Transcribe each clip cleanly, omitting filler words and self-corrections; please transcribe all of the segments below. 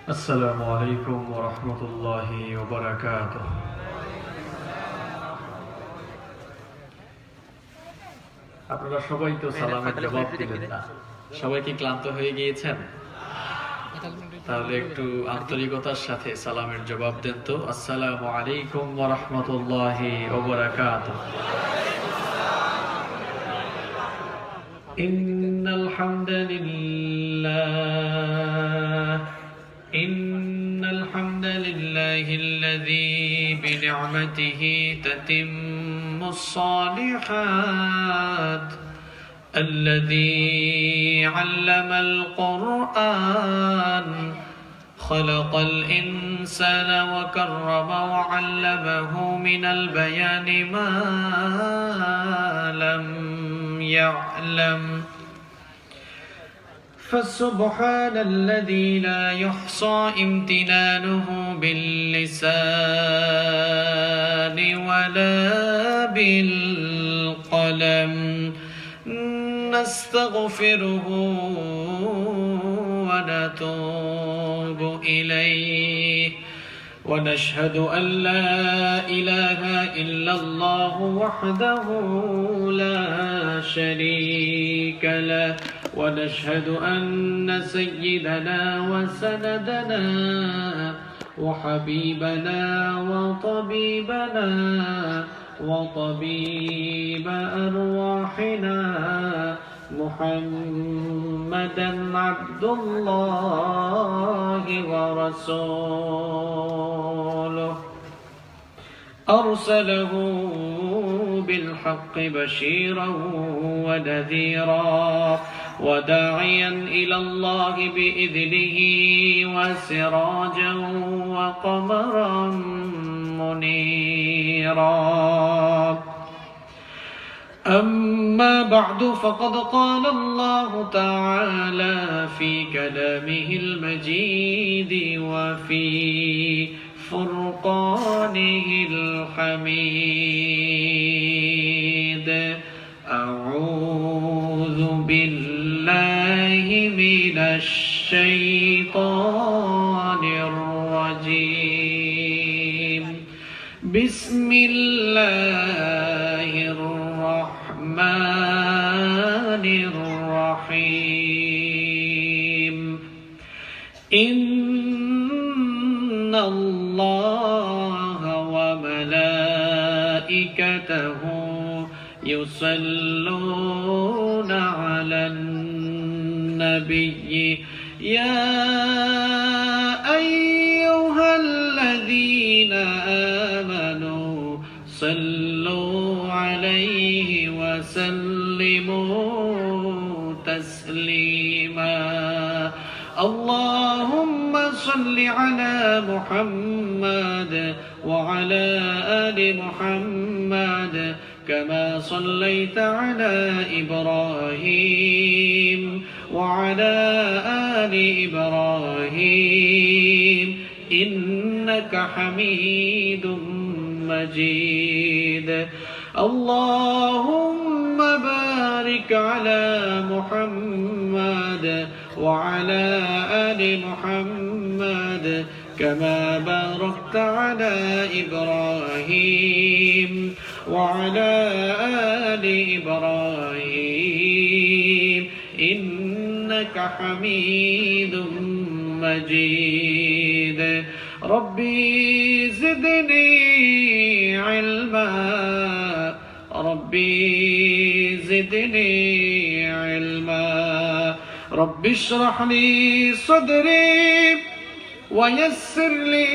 আসসালামু আলাইকুম ওয়া রাহমাতুল্লাহি ওয়া বারাকাতুহু। আপনারা সবাই তো সালামের জবাব দিলেন না। সবাই কি ক্লান্ত হয়ে গিয়েছেন? তাহলে একটু আন্তরিকতার সাথে সালামের জবাব দেন তো। আসসালামু আলাইকুম ওয়া রাহমাতুল্লাহি ওয়া বারাকাতুহু। ইন্নাল হামদালিল্লাহ ইন্নাল হামদালিল্লাহিল্লাযী বিনি'মাতিহি তাতিম্মুস সালিহাত الذي علم القرآن خلق الإنسان وكرم وعلمه من البيان ما لم يعلم فسبحان الذي لا يحصى امتنانه باللسان ولا بالقلم نستغفره ونتوب إليه ونشهد أن لا إله إلا الله وحده لا شريك له ونشهد أن سيدنا وسندنا وحبيبنا وطبيبنا وطبيب أرواحنا محمدا عبد الله ورسوله أرسله بالحق بشيرا ونذيرا وداعيا إلى الله بإذنه وسراجا وقمرا منيرا أما بعد فقد قال الله تعالى في كلامه المجيد وفي فرقانه الحميد أعوذ بالله من الشيطان الرجيم بسم الله الرحمن الرحيم إن الله وملائكته يصلون على النبي يا أيها الذين آمنوا صلوا عليه وسلموا تسليما اللهم صل على محمد وعلى آل محمد كما صليت على إبراهيم وعلى آل إبراهيم إنك حميد مجيد اللهم بارك على محمد وعلى آل محمد كما باركت على إبراهيم وعلى آل إبراهيم إنك حميد مجيد ربي زدني علما ربي زدني علما ربي اشرح لي صدري ويسر لي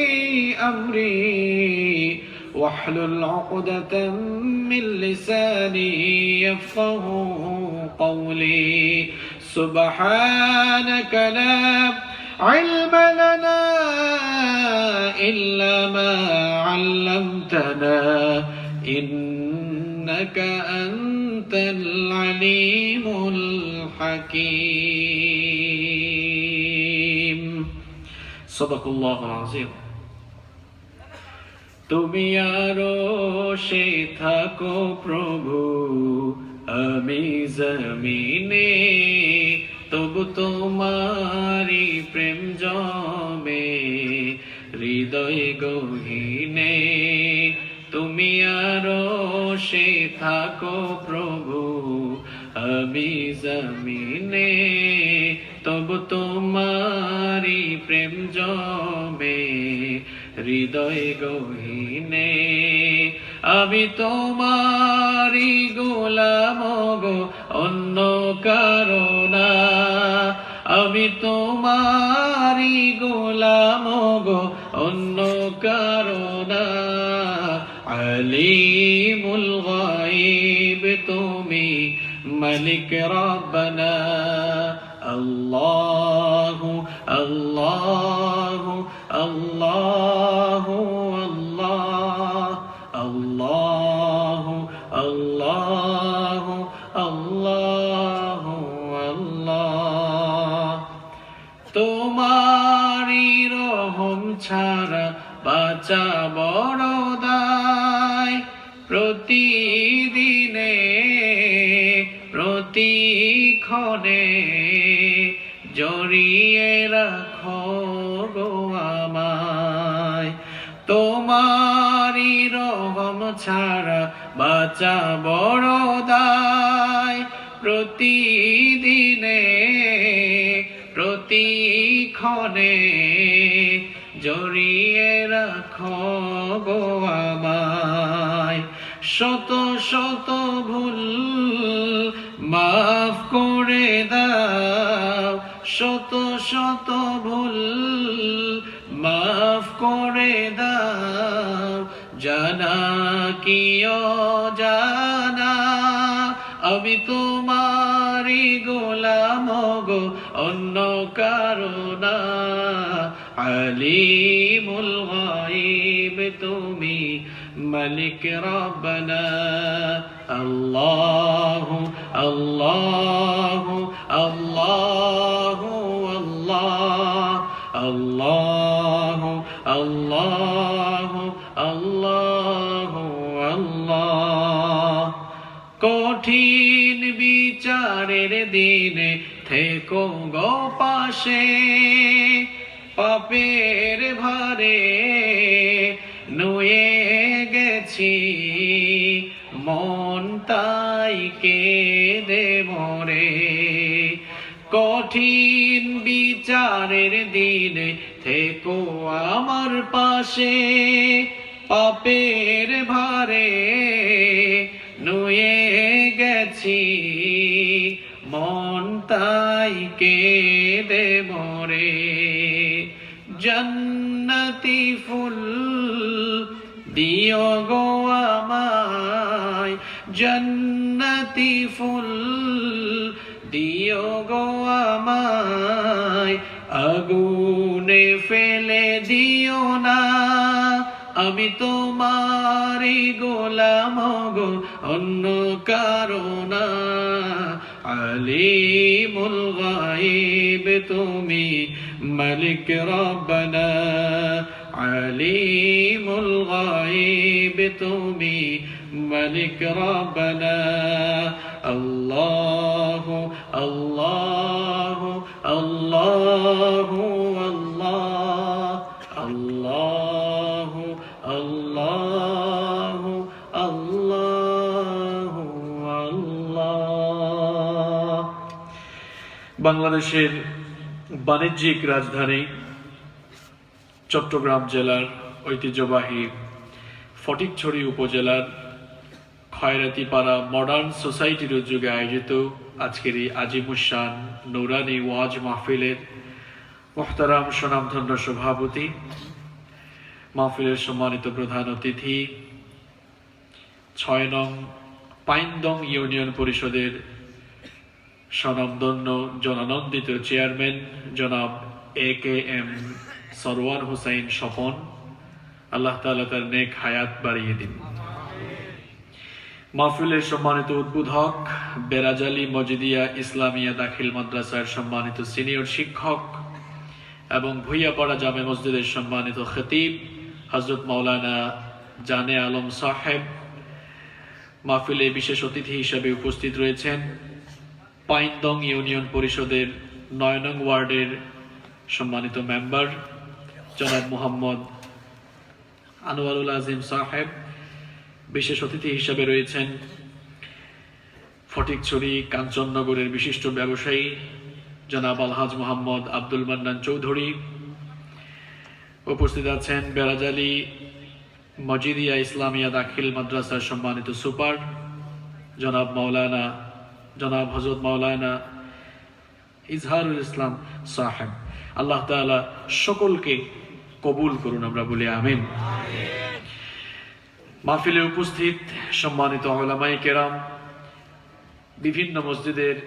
أمري واحلل عقدة من لساني يفقه قولي سبحانك لا علم لنا إلا ما علمتنا إنك أنت العليم الحكيم صدق الله العظيم তুমি আরশে থাকো প্রভু আমি জমিনে তবু তোমারি প্রেম জমে হৃদয় গহীনে। তুমি আরো সে থাকো প্রভু, আমি জমিনে। তবু তোমারি প্রেম জমে হৃদয় গহীনে। আমি তোমারি গোলাম গো, অন্য কারো না। আমি তোমারি গোলাম গো, অন্য কারো না। আলিমুল গায়ব তুমি, মালিক রব্বানা। আল্লাহু আল্লাহু আল্লাহু আল্লাহ, আল্লাহু আল্লাহু আল্লাহু আল্লাহ। তোমারি রহম ছাড়া বাঁচা বড় দায়। প্রতিদিনে প্রতিক্ষণে জড়িয়ে রাখো গো আমায়। তোমারি রহম ছাড়া বাঁচা বড় দায়। প্রতিদিনে প্রতিক্ষণে জড়িয়ে রাখো গো আমায়। শত শত ভুল মাফ করে দাও, শত শত ভুল মাফ করে দাও। জানা কি অজানা আমি তোমারি গোলাম গো, অন্য কারো না। আলিমুল গায়ব তুমি, মালিক রব্বানা। আল্লাহু আল্লাহু আল্লাহু আল্লাহ, আল্লাহু আল্লাহু আল্লাহু আল্লাহ। কঠিন বিচারের দিনে থেকো গো পাশে। পাপের ভারে নুয়ে গেছি মন, তাই কেঁদে মরে। কঠিন বিচারের দিনে থেকো আমার পাশে। পাপের ভারে নুয়ে গেছি মন, তাই কেঁদে মরে। জান্নাতি ফুল দিও গো আমায়, জান্নাতি ফুল দিও গো আমায়। আগুনে ফেলে দিও না, আমি তোমারি গোলাম গো, অন্য কারো না। আলিমুল গায়ব তুমি, মালিক রব্বানা। আলিমুল গায়ব তুমি, মালিক রব্বানা। আল্লাহু আল্লাহু আল্লাহু আল্লাহ, আল্লাহু আল্লাহু আল্লাহু আল্লাহ। বাংলাদেশের বাণিজ্যিক রাজধানী চট্টগ্রাম জেলার ঐতিহ্যবাহী ফটিকছড়ি উপজেলার খয়রাতিপাড়া মডার্ন সোসাইটির উদ্যোগে আয়োজিত আজকের এই আজিমুশান নুরানি ওয়াজ মাহফিলের মুহতারাম সুনামধন্য সভাপতি, মাহফিলের সম্মানিত প্রধান অতিথি, ৬ নং পাইনদং ইউনিয়ন পরিষদের স্বনামধন্য জনানন্দিত চেয়ারম্যান জনাব AKM সরওয়ার হুসাইন স্বপন, আল্লাহ তাআলা তার নেক হায়াত বাড়িয়ে দিন। মাহফিলের সম্মানিত উদ্বোধক, বেরাজালি মজিদিয়া ইসলামিয়া দাখিল মাদ্রাসার সম্মানিত সিনিয়র শিক্ষক এবং ভুইয়াপাড়া জামে মসজিদের সম্মানিত খতিব হযরত মাওলানা জানে আলম সাহেব, মাহফিলে বিশেষ অতিথি হিসেবে উপস্থিত রয়েছেন পাইনদং ইউনিয়ন পরিষদের 9 নং ওয়ার্ডের সম্মানিত মেম্বার জনাব মোহাম্মদ আনোয়ারুল আজিম সাহেব। বিশেষ অতিথি হিসেবে রয়েছেন ফটিকছড়ি কাঞ্চননগরের বিশিষ্ট ব্যবসায়ী জনাব আলহাজ মোহাম্মদ আব্দুল মান্নান চৌধুরী। উপস্থিত আছেন বেড়াজালি মজিদিয়া ইসলামিয়া দাখিল মাদ্রাসার সম্মানিত সুপার জনাব হযরত মাওলানা ইজহারুল ইসলাম সাহেব। আল্লাহ তাআলা সকলকে কবুল করুন, আমরা বলি আমিন। মাহফিলে উপস্থিত সম্মানিত উলামায়ে কেরাম, বিভিন্ন মসজিদের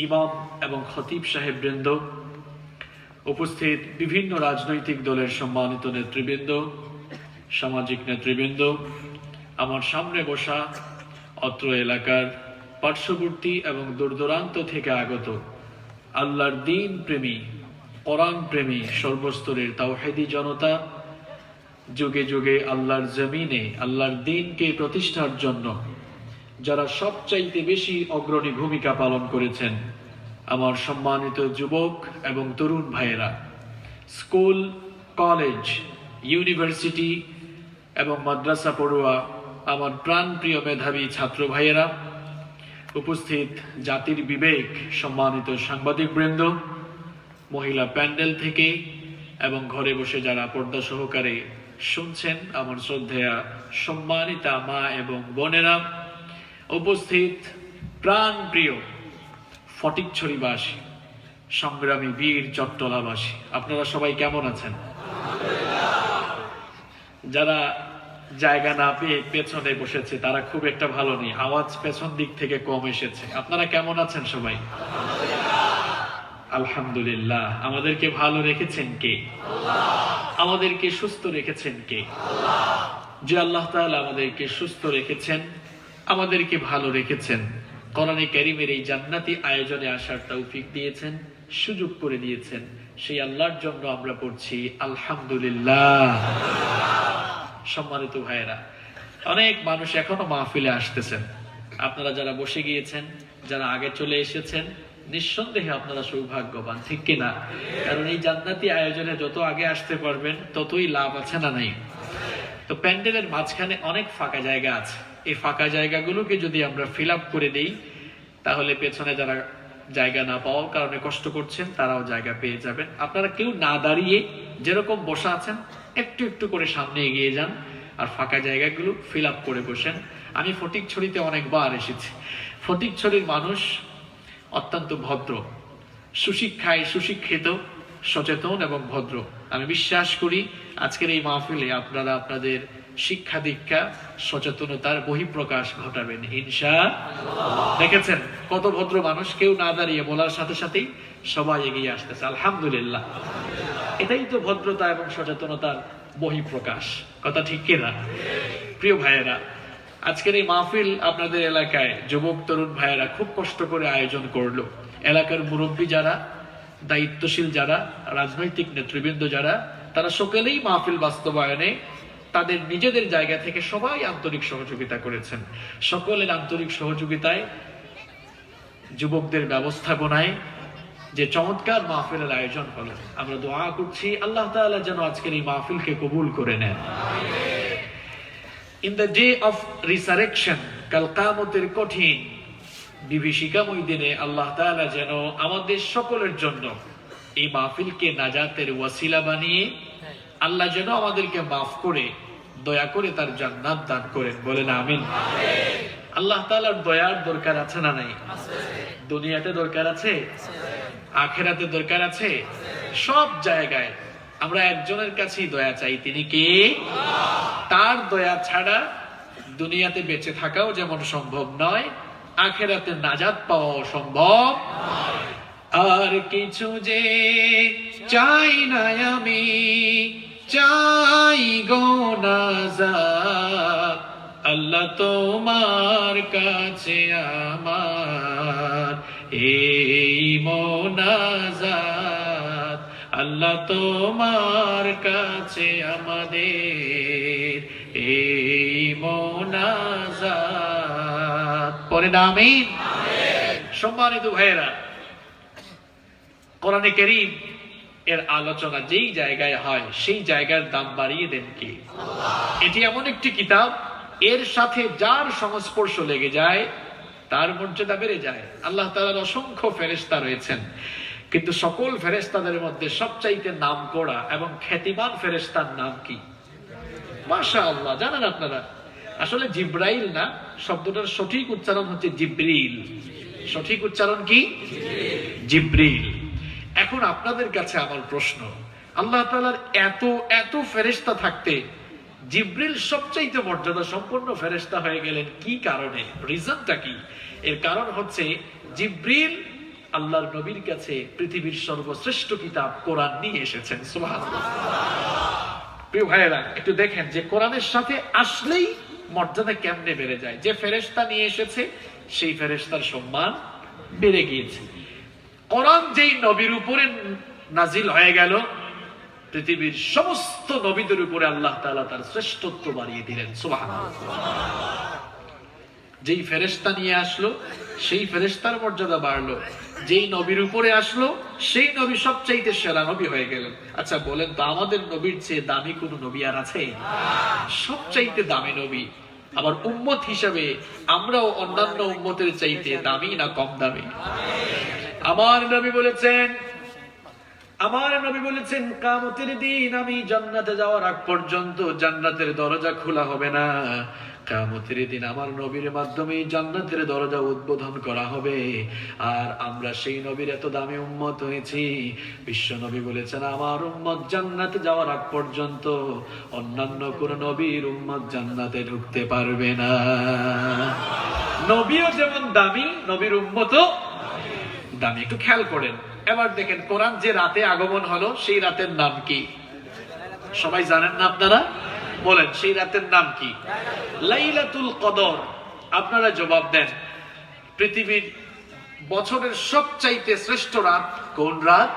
ইমাম এবং খতিব সাহেব বৃন্দ, উপস্থিত বিভিন্ন রাজনৈতিক দলের সম্মানিত নেতৃবৃন্দ, সামাজিক নেতৃবৃন্দ, আমার সামনে বসা অত্র এলাকার পার্শ্ববর্তী এবং দূরদূরান্ত থেকে আগত আল্লাহর দ্বীন প্রেমী, কোরআন প্রেমী সর্বস্তরের তাওহীদি জনতা, যুগে যুগে আল্লাহর জমিনে আল্লাহর দ্বীনকে প্রতিষ্ঠার জন্য যারা সবচাইতে বেশি অগ্রণী ভূমিকা পালন করেছেন, আমার সম্মানিত যুবক এবং তরুণ ভাইয়েরা, স্কুল, কলেজ, ইউনিভার্সিটি এবং মাদ্রাসা পড়ুয়া আমার প্রাণপ্রিয় মেধাবী ছাত্র ভাইয়েরা, উপস্থিত জাতির বিবেক সম্মানিত সাংবাদিক বৃন্দ, মহিলা প্যান্ডেল থেকে এবং ঘরে বসে যারা পর্দা সহকারে শুনছেন, আমার শ্রদ্ধেয়া সম্মানিতা মা এবং বোনেরা, উপস্থিত প্রাণপ্রিয় ফটিকছড়িবাসী, সংগ্রামী বীর চট্টলাবাসী, আপনারা সবাই কেমন আছেন? যারা জায়গা না পেয়ে পেছনে বসেছে তারা খুব একটা ভালো নেই, আওয়াজ পেছন দিক থেকে কম এসেছে। আপনারা কেমন আছেন সবাই? আলহামদুলিল্লাহ। আমাদেরকে ভালো রেখেছেন কে? আমাদেরকে সুস্থ রেখেছেন কে? যে আল্লাহ তাআলা আমাদেরকে সুস্থ রেখেছেন, আমাদেরকে ভালো রেখেছেন, কোরআনে কারীমের এই জান্নাতি আয়োজনে আসার তৌফিক দিয়েছেন, সুযোগ করে দিয়েছেন, সেই আল্লাহর জন্য আমরা পড়ছি আলহামদুলিল্লাহ। সম্মানিত ভাইয়েরা, অনেক মানুষ এখনো মাহফিলে আসতেছেন। আপনারা যারা বসে গিয়েছেন, যারা আগে চলে এসেছেন, নিঃসন্দেহে আপনারা সৌভাগ্যবান, ঠিক কিনা? কারণ এই জান্নাতি আয়োজনে যত আগে আসতে পারবেন ততই লাভ আছে না নাই? তো প্যান্ডেলের মাঝখানে অনেক ফাঁকা জায়গা আছে, এই ফাঁকা জায়গাগুলোকে যদি আমরা ফিল আপ করে দেই, তাহলে পেছনে যারা জায়গা না পাওয়ার কারণে কষ্ট করছেন তারাও জায়গা পেয়ে যাবেন। আপনারা কেউ না দাঁড়িয়ে যেরকম বসা আছেন একটু একটু করে সামনে এগিয়ে যান আর ফাঁকা জায়গাগুলো ফিল আপ করে বসেন। আমি ফটিকছড়িতে অনেকবার এসেছি। ফটিকছড়ির মানুষ অত্যন্ত ভদ্র, সুশিক্ষায় সুশিক্ষিত, সচেতন এবং ভদ্র। আমি বিশ্বাস করি আজকের এই মাহফিলে আপনারা আপনাদের শিক্ষা দীক্ষা সচেতনতার বহিঃপ্রকাশ ঘটাবেন ইনশাআল্লাহ। দেখেছেন কত ভদ্র মানুষ, কেউ না দাঁড়িয়ে বলার সাথে সাথেই সবাই এগিয়ে আসতেছে, আলহামদুলিল্লাহ। এটাই তো ভদ্রতা এবং সচেতনতার বহিঃপ্রকাশ, কথা ঠিক কিনা? প্রিয় ভাইয়েরা, আজকের এই মাহফিল আপনাদের এলাকায় যুবক তরুণ ভাইয়েরা খুব কষ্ট করে আয়োজন করলো। এলাকার মুরব্বী যারা, দায়িত্বশীল যারা, রাজনৈতিক নেতৃবৃন্দ যারা, তারা সকলেই মাহফিল বাস্তবায়নে তাদের নিজেদের জায়গা থেকে সবাই আন্তরিক সহযোগিতা করেছেন। সকলের আন্তরিক সহযোগিতায়, যুবকদের ব্যবস্থাপনায় যে চমৎকার মাহফিলের আয়োজন হলো, আমরা দোয়া করছি আল্লাহ তাআলা যেন আজকের এই মাহফিলকে কবুল করে নেন। In the day of resurrection, কাল কিয়ামতের কঠিন বিভীষিকাময় দিনে আল্লাহ তাআলা যেন আমাদের সকলের জন্য এই মাহফিলকে নাজাতের ওয়াসিলা বানিয়ে আল্লাহ যেন আমাদেরকে মাফ করে দয়া করে তার জান্নাত দান করেন, বলেন আমিন। আল্লাহ তাআলার দয়ার দরকার আছে না নাই? দুনিয়াতে দরকার আছে, আখিরাতে দরকার আছে, সব জায়গায় আমরা একজনের কাছেই দয়া চাই, তিনি কে? তার দয়া ছাড়া দুনিয়াতে বেঁচে থাকাও যেমন সম্ভব নয়, আখিরাতে নাজাত পাওয়াও সম্ভব নয়। আর কিছু যে চাই না আমি, চাই গো নাজাত, আল্লাহ তোমার কাছে আমার এই মোনাজাত, আল্লাহ তোমার কাছে আমাদের এই মোনাজাত, পরে আমিন। সম্মানিত ভাইয়েরা, কোরআনে কারীম এর আলোচনা যেই জায়গায় হয় সেই জায়গার দাম বাড়িয়ে দেন কে? এটি এমন একটি কিতাব, এর সাথে যার সংস্পর্শ লেগে যায় তার মর্যাদা বেড়ে যায়। আল্লাহ তাআলার অসংখ্য ফেরেশতা রয়েছেন, কিন্তু সকল ফেরেশতাদের মধ্যে সবচাইতে নামকরা এবং খ্যাতিমান ফেরেশতার নাম কি? মাশাআল্লাহ, জানেন আপনারা? আসলে জিব্রাইল না, শব্দটার সঠিক উচ্চারণ হচ্ছে জিব্রিল। সঠিক উচ্চারণ কি? জিব্রিল। এখন আপনাদের কাছে আমার প্রশ্ন, আল্লাহ তাআলার এত এত ফেরেশতা থাকতে জিব্রিল সবচাইতে মর্যাদা সম্পন্ন ফেরেশতা হয়ে গেলেন কি কারণে? রিজনটা কি? এর কারণ হচ্ছে জিব্রিল আল্লাহর নবীর কাছে পৃথিবীর সর্বশ্রেষ্ঠ কিতাব কোরআন নিয়ে এসেছেন। সুবহানাল্লাহ। প্রিয় ভাইয়েরা, একটু দেখেন যে কোরআনের সাথে আসলেই মর্যাদা কেমনে বেড়ে যায়। যে ফেরেশতা নিয়ে এসেছে সেই ফেরেশতার সম্মান বেড়ে গিয়েছে। কোরআন যেই নবীর উপরে নাজিল হয়ে গেল, পৃথিবীর সমস্ত নবীদের উপরে আল্লাহ তাআলা তার শ্রেষ্ঠত্ব বাড়িয়ে দিলেন। সুবহানাল্লাহ। যেই ফেরেশতা নিয়ে আসলো সেই ফেরেশতার মর্যাদা বাড়লো, যেই নবীর উপরে আসলো সেই নবী সবচাইতে সেরা নবী হয়ে গেলেন। আচ্ছা বলেন তো, আমাদের নবীর চেয়ে দামি কোন নবী আর আছে? সবচাইতে দামি নবী। আবার উম্মত হিসাবে আমরাও অন্যান্য উম্মতের চাইতে দামি না কম দামি? আমার নবী বলেছেন কিয়ামতের দিন আমি জান্নাতে যাওয়ার আগ পর্যন্ত জান্নাতের দরজা খোলা হবে না। কিয়ামতের দিন আমার নবীর মাধ্যমে জান্নাতের দরজা উদ্বোধন করা হবে। আর আমরা সেই নবীর এত দামি উম্মত হয়েছি, বিশ্ব নবী বলেছেন আমার উম্মত জান্নাতে যাওয়ার আগ পর্যন্ত অন্যান্য কোন নবীর উম্মত জান্নাতে ঢুকতে পারবে না। নবীও যেমন দামি, নবীর উম্মতও দামি। একটু খেয়াল করেন। এবার দেখেন কোরআন যে রাতে আগমন হলো সেই রাতের নাম কি? সবাই জানেন না আপনারা? বলেন সেই রাতের নাম কি? লাইলাতুল কদর। আপনারা জবাব দেন। পৃথিবীর বছরের সবচাইতে শ্রেষ্ঠ রাত কোন রাত?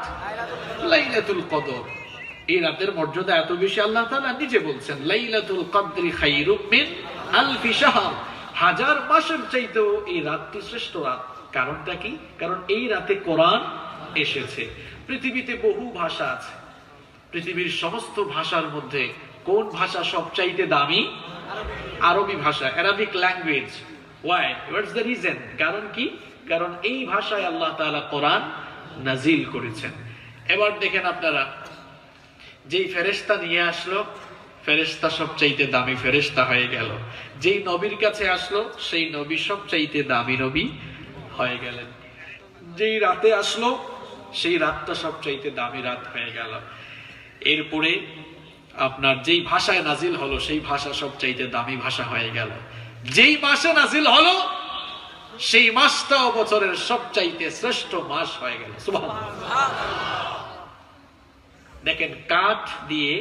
লাইলাতুল কদর। এই রাতের মর্যাদা এত বেশি, আল্লাহ তাআলা নিজে বলছেন লাইলাতুল কদরি খায়রুম মিন আলফি শাহর। হাজার মাসের চাইতেও এই রাতটি শ্রেষ্ঠ রাত। কারণটা কি? কারণ এই রাতে কোরআন এসেছে। পৃথিবীতে বহু ভাষা আছে, পৃথিবীর সমস্ত ভাষার মধ্যে কোন ভাষা সবচাইতে দামি? আরবি ভাষা, Arabic language. Why? What's the reason? কারণ কি? কারণ এই ভাষায় আল্লাহ তাআলা কোরআন নাজিল করেছেন। এবার দেখেন আপনারা, যেই ফেরেশতা নিয়ে আসলো ফেরেশতা সবচাইতে দামি ফেরেশতা হয়ে গেল। যেই নবীর কাছে আসলো সেই নবী সবচাইতে দামি নবী হয়ে গেলেন। যেই রাতে আসলো সেই রাতটা সবচাইতে দামি রাত হয়ে গেল। এরপরে আপনার যেই ভাষায় নাজিল হলো সেই ভাষা সবচাইতে দামি ভাষা হয়ে গেল। যেই মাসে নাজিল হলো সেই মাসটাও বছরের সবচাইতে শ্রেষ্ঠ মাস হয়ে গেল। সুবহানাল্লাহ। দেখেন, কাঠ দিয়ে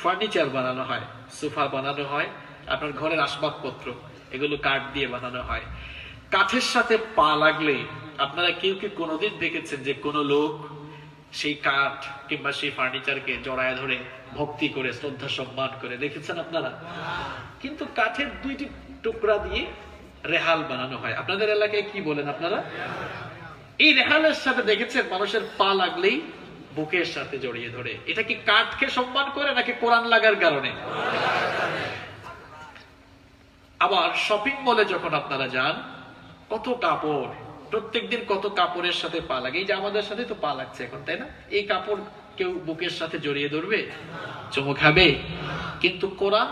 ফার্নিচার বানানো হয়, সোফা বানানো হয়, আপনার ঘরের আসবাবপত্র এগুলো কাঠ দিয়ে বানানো হয়। কাঠের সাথে পা লাগলে আপনারা কেউ কি কোনোদিন দেখেছেন যে কোনো লোক সেই কাঠ কিংবা সেই ফার্নিচারকে জড়ায় ধরে ভক্তি করে শ্রদ্ধা সম্মান করে? দেখেছেন আপনারা? কিন্তু কাঠের দুইটি টুকরা দিয়ে রেহাল বানানো হয়। আপনাদের এলাকায় কি বলেন আপনারা? এই রেহালের সাথে দেখেছেন মানুষের পা লাগলেই বুকের সাথে জড়িয়ে ধরে। এটা কি কাঠকে সম্মান করে নাকি কোরআন লাগার কারণে? আবার শপিং মলে যখন আপনারা যান, কত কাপড়, প্রত্যেকদিন কত কাপড়ের সাথে পা লাগে। এই যে আমাদের সাথে তো পা লাগছে এখন, তাই না? এই কাপড় কেউ বুকের সাথে জড়িয়ে ধরবে? চুমু খাবে? কিন্তু কোরআন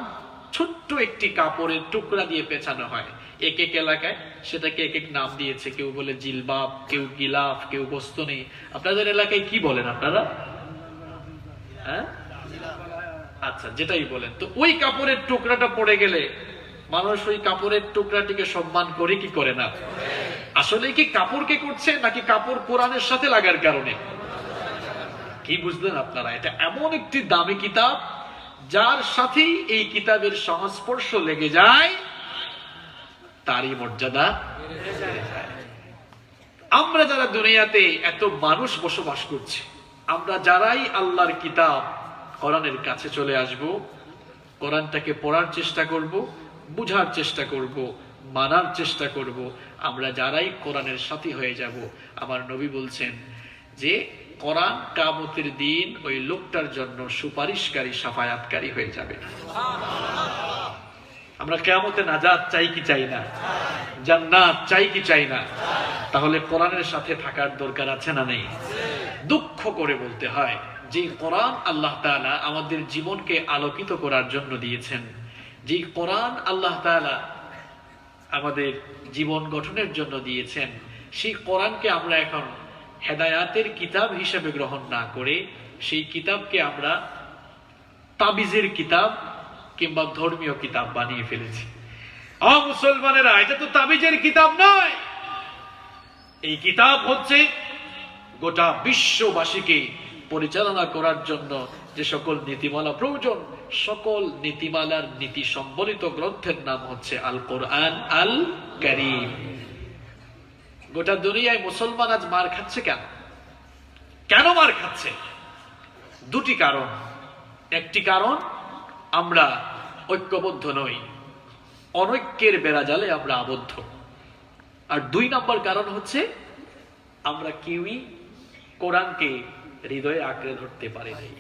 ছোট্ট একটি কাপড়ের টুকরা দিয়ে পেঁচানো হয়। এক এক এলাকায় সেটাকে এক এক নাম দিয়েছে। কেউ বলে জিলবাব, কেউ গিলাফ, কেউ বস্তুনি। আপনাদের এলাকায় কি বলেন আপনারা? হ্যাঁ, আচ্ছা, যেটাই বলেন। তো ওই কাপড়ের টুকরাটা পড়ে গেলে মানুষ ওই কাপড়ের টুকরাটিকে সম্মান করে কি করে না? আসলে কি কাপড়কে করছে নাকি কাপড় কোরআনের সাথে লাগার কারণে? কি বুঝলেন আপনারা? এটা এমন একটি দামি কিতাব যার সাথেই এই কিতাবের সংস্পর্শ লেগে যায় তারই মর্যাদা বেড়ে যায়। আমরা যারা দুনিয়াতে এত মানুষ বসবাস করছি, আমরা যারাই আল্লাহর কিতাব কোরআনের কাছে চলে আসব, কোরআনটাকে পড়ার চেষ্টা করব, বুঝার চেষ্টা করব, মানার চেষ্টা করব, আমরা যারাই কোরআনের সাথী হয়ে যাব, আমার নবী বলছেন যে কোরআন কিয়ামতের দিন ওই লোকটার জন্য সুপারিশকারী, শাফায়াতকারী হয়ে যাবে। আমরা কিয়ামতে নাজাত চাই কি চাই না? জান্নাত চাই কি চাই না? তাহলে কোরআনের সাথে থাকার দরকার আছে না নেই? দুঃখ করে বলতে হয় যে কোরআন আল্লাহ তাআলা আমাদের জীবনকে আলোকিত করার জন্য দিয়েছেন, যে কোরআন আল্লাহ তাআলা আমাদের জীবন গঠনের জন্য দিয়েছেন, সেই কোরআনকে আমরা এখন হেদায়াতের কিতাব হিসেবে গ্রহণ না করে সেই কিতাবকে আমরা তাবিজের কিতাব কিংবা ধর্মীয় কিতাব বানিয়ে ফেলেছি। মুসলমানেরা, এটা তো তাবিজের কিতাব নয়। এই কিতাব হচ্ছে গোটা বিশ্ববাসীকে পরিচালনা করার জন্য যে সকল নীতিমালা প্রয়োজন, সকল নীতিমালার নীতি সম্বলিত গ্রন্থের নাম হচ্ছে আল কোরআন আল কারীম। গোটা দুনিয়ায় মুসলমান আজ মার খাচ্ছে কেন? কেন মার খাচ্ছে? দুটি কারণ। একটি কারণ, আমরা ঐক্যবদ্ধ নই, অনৈক্যের বেড়াজালে আমরা আবদ্ধ। আর 2 নম্বর কারণ হচ্ছে আমরা কেউই কোরআনকে হৃদয়ে আঁকড়ে ধরতে পারি নাই।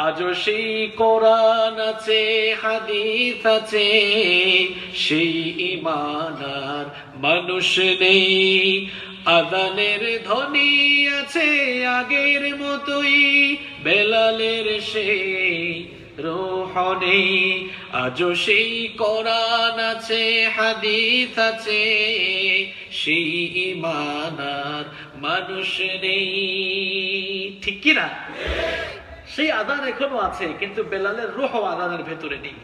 আজও সেই কোরআন আছে, হাদিস আছে, সেই ঈমান আর মানুষ নেই। আযানের ধ্বনি আছে আগের মতোই, বেলালের সেই রূহ নেই। আজও সেই কোরআন আছে, হাদিস আছে, সেই ঈমান আর মানুষ নেই। ঠিক কি না? সেই আযান এখনো আছে, কিন্তু বেলালের রূহ আযানের ভেতরে নেই।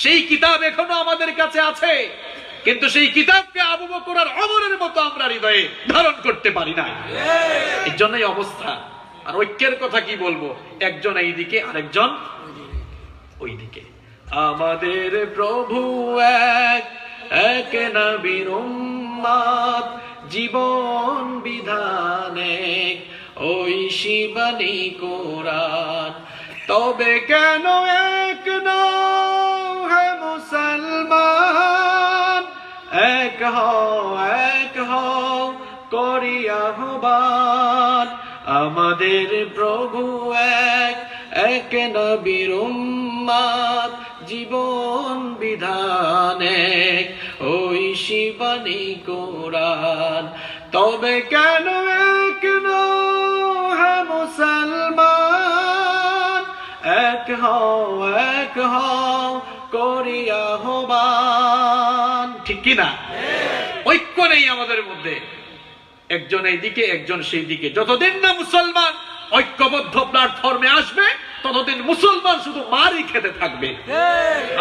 সেই কিতাব এখনো আমাদের কাছে আছে, কিন্তু সেই কিতাবকে আবু বকর আর ওমরের মতো আমরা হৃদয়ে ধারণ করতে পারি না। এর জন্যই অবস্থা। আর ঐক্যের কথা কি বলবো? একজন এইদিকে, আরেকজন ওইদিকে। আমাদের প্রভু এক, এক নবীর উম্মত, জীবন বিধান এক, ওই শিবানী কোরআন। তবে কেন এক নও হে মুসলমান? এক হও করি আহ্বান। আমাদের প্রভু এক, এক নবীর উম্মত, জীবন বিধান এক, ওই শিবানী কোরআন। তবে কেন এক নও হে মুসলমান? এক হও করি আহ্বান। ঠিক কি না? ঐক্য নেই আমাদের মধ্যে, একজন এইদিকে, একজন সেই দিকে। যতদিন না মুসলমান ঐক্যবদ্ধ প্ল্যাটফর্মে আসবে, ততদিন মুসলমান শুধু মারই খেতে থাকবে।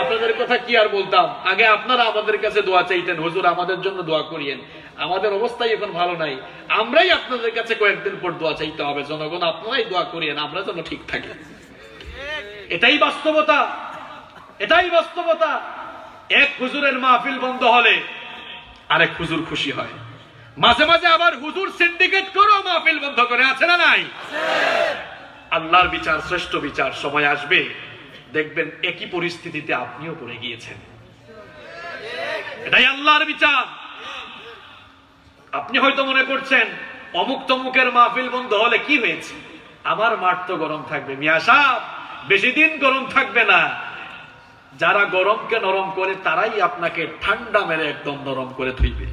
আপনাদের কথা কি আর বলতাম? আগে আপনারা আমাদের কাছে দোয়া চাইতেন, হুজুর আমাদের জন্য দোয়া করিয়েন। আমাদের অবস্থাই এখন ভালো নাই, আমরাই আপনাদের কাছে কয়েকদিন পর দোয়া চাইতে হবে। জনগণ আপনারাই দোয়া করিয়েন, আমরা যেন ঠিক থাকি। এটাই বাস্তবতা, এটাই বাস্তবতা। এক হুজুরের মাহফিল বন্ধ হলে আরেক হুজুর খুশি হয়। মাঝে মাঝে আবার হুজুর সিন্ডিকেট করে মাহফিল বন্ধ করে, আছে না নাই? আল্লাহর বিচার শ্রেষ্ঠ বিচার। সময় আসবে দেখবেন একই পরিস্থিতিতে আপনিও পড়ে গিয়েছেন। এটাই আল্লাহর বিচার। আপনি হয়তো মনে করছেন অমুক তমুকের মাহফিল বন্ধ হলে কি হয়েছে, আমার মাঠ তো গরম থাকবে। মিয়া সাহেব, বেশি দিন গরম থাকবে না। যারা গরমকে নরম করে তারাই আপনাকে ঠান্ডা মেরে একদম নরম করে থইবে।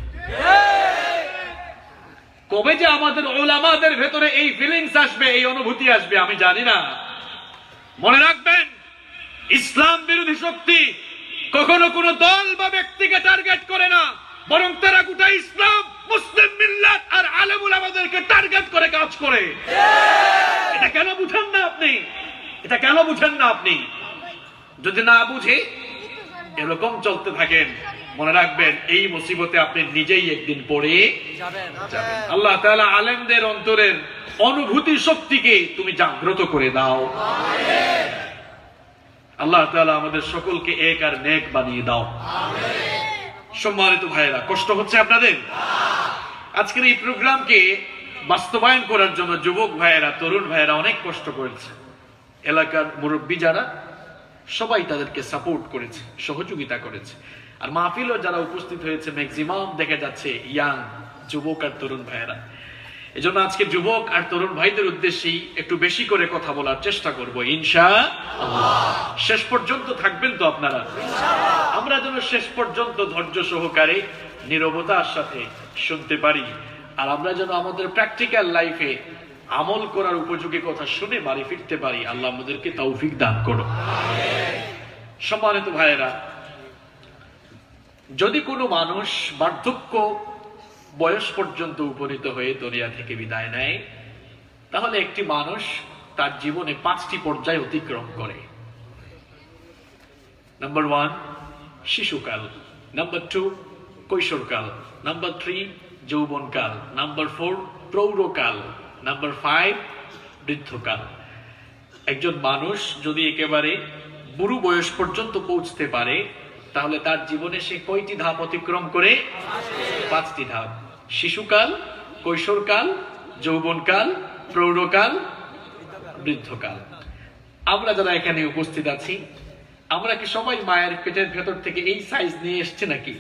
কবে যে আমাদের উলামাদের ভেতরে এই ফিলিংস আসবে, এই অনুভূতি আসবে, আমি জানি না। মনে রাখবেন, ইসলাম বিরোধী শক্তি কখনো কোনো দল বা ব্যক্তিকে টার্গেট করে না, বরং তারা গোটা ইসলাম, মুসলিম মিল্লাত আর আলেম উলামাদেরকে টার্গেট করে কাজ করে। এটা কেন বুঝেন না আপনি? এটা কেন বুঝেন না আপনি? যদি না বুঝে এরকম চলতে থাকেন, মনে রাখবেন এই মুসিবতে আপনি নিজেই একদিন পড়ে যাবেন। আল্লাহ তাআলা আলেমদের অন্তরের অনুভূতি শক্তিকে তুমি জাগ্রত করে দাও। আল্লাহ তাআলা আমাদের সকলকে এক আর নেক বানিয়ে দাও। সম্মানিত ভাইয়েরা, কষ্ট হচ্ছে আপনাদের? আজকের এই প্রোগ্রামকে বাস্তবায়ন করার জন্য যুবক ভাইয়েরা, তরুণ ভাইয়েরা অনেক কষ্ট করেছে। এলাকার মুরব্বী যারা, সবাই তাদেরকে সাপোর্ট করেছে, সহযোগিতা করেছে। আর মাহফিলও যারা উপস্থিত হয়েছে ম্যাক্সিমাম দেখা যাচ্ছে ইয়াং যুবক আর তরুণ ভাইয়েরা। এজন্য আজকে যুবক আর তরুণ ভাইদের উদ্দেশ্যেই একটু বেশি করে কথা বলার চেষ্টা করব ইনশাআল্লাহ। শেষ পর্যন্ত থাকবেন তো আপনারা? আমরা যেন শেষ পর্যন্ত ধৈর্য সহকারে নীরবতার সাথে শুনতে পারি, আর আমরা যেন আমাদের প্র্যাকটিক্যাল লাইফে আমল করার উপযোগী কথা শুনে বাড়ি ফিরতে পারি। আল্লাহ আমাদেরকে তৌফিক দান করো। সম্মানিত ভাইয়েরা, যদি কোনো মানুষ বার্ধক্য বয়স পর্যন্ত উপনীত হয়ে দুনিয়া থেকে বিদায় নেয়, তাহলে একটি মানুষ তার জীবনে 5টি পর্যায় অতিক্রম করে। নাম্বার 1 শিশুকাল, নাম্বার 2 কৈশোরকাল, নাম্বার 3 যৌবনকাল, নাম্বার 4 প্রৌঢ়কাল, নাম্বার 5 বৃদ্ধকাল। একজন মানুষ যদি একেবারে বুড়ো বয়স পর্যন্ত পৌঁছতে পারে, তাহলে তার জীবনে সে কয়টি ধাপ অতিক্রম করে? 5টি ধাপ। শিশুকাল, কৈশোরকাল, যৌবনকাল, প্রৌঢ়কাল, বৃদ্ধকাল। আমরা যারা এখানে উপস্থিত আছি, আমরা কি সবাই মায়ের পেটের ভেতর থেকে এই সাইজ নিয়ে এসছে নাকি?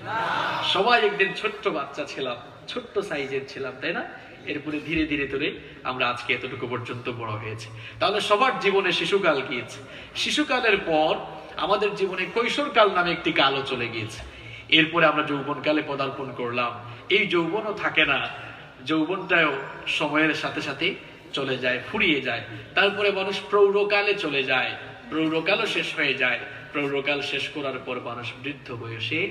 সবাই একদিন ছোট্ট বাচ্চা ছিলাম, ছোট্ট সাইজের ছিলাম, তাই না? এরপরে ধীরে ধীরে ধরে আমরা আজকে এতটুকু পর্যন্ত বড় হয়েছে। তাহলে সবার জীবনে শিশুকাল গিয়েছে। শিশুকালের পর আমাদের জীবনে কৈশোরকাল নামে একটি কালও চলে গিয়েছে। এরপরে আমরা যৌবনকালে পদার্পণ করলাম। এই যৌবনও থাকে না, যৌবনটাও সময়ের সাথে সাথে চলে যায়, ফুরিয়ে যায়। তারপরে মানুষ প্রৌঢ়কালে চলে যায়, প্রৌঢ়কালও শেষ হয়ে যায়। প্রৌঢ়কাল শেষ করার পর মানুষ বৃদ্ধ বয়সে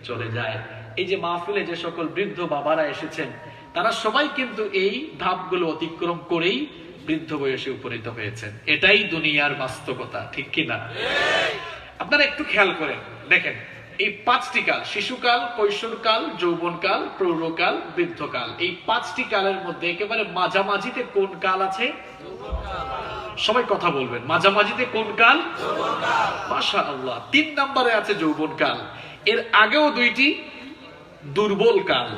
চলে যায়। এই যে মাহফিলে যে সকল বৃদ্ধ বাবারা এসেছেন, তারা সবাই কিন্তু এই ধাপগুলো অতিক্রম করেই বৃদ্ধ বয়সে উপনীত হয়েছেন। এটাই দুনিয়ার বাস্তবতা, ঠিক কিনা? আপনারা একটু খেয়াল করেন, দেখেন এই 5টি কাল, শিশুকাল, কৈশোরকাল, যৌবনকাল, প্রৌঢ়কাল, বৃদ্ধকাল, এই 5টি কালের মধ্যে একেবারে মাঝামাঝিতে কোন কাল আছে? সবাই কথা বলবেন, মাঝামাঝিতে কোন কাল? মাশাআল্লাহ, 3 নম্বরে আছে যৌবনকাল। এর আগেও 2টি দুর্বল কাল।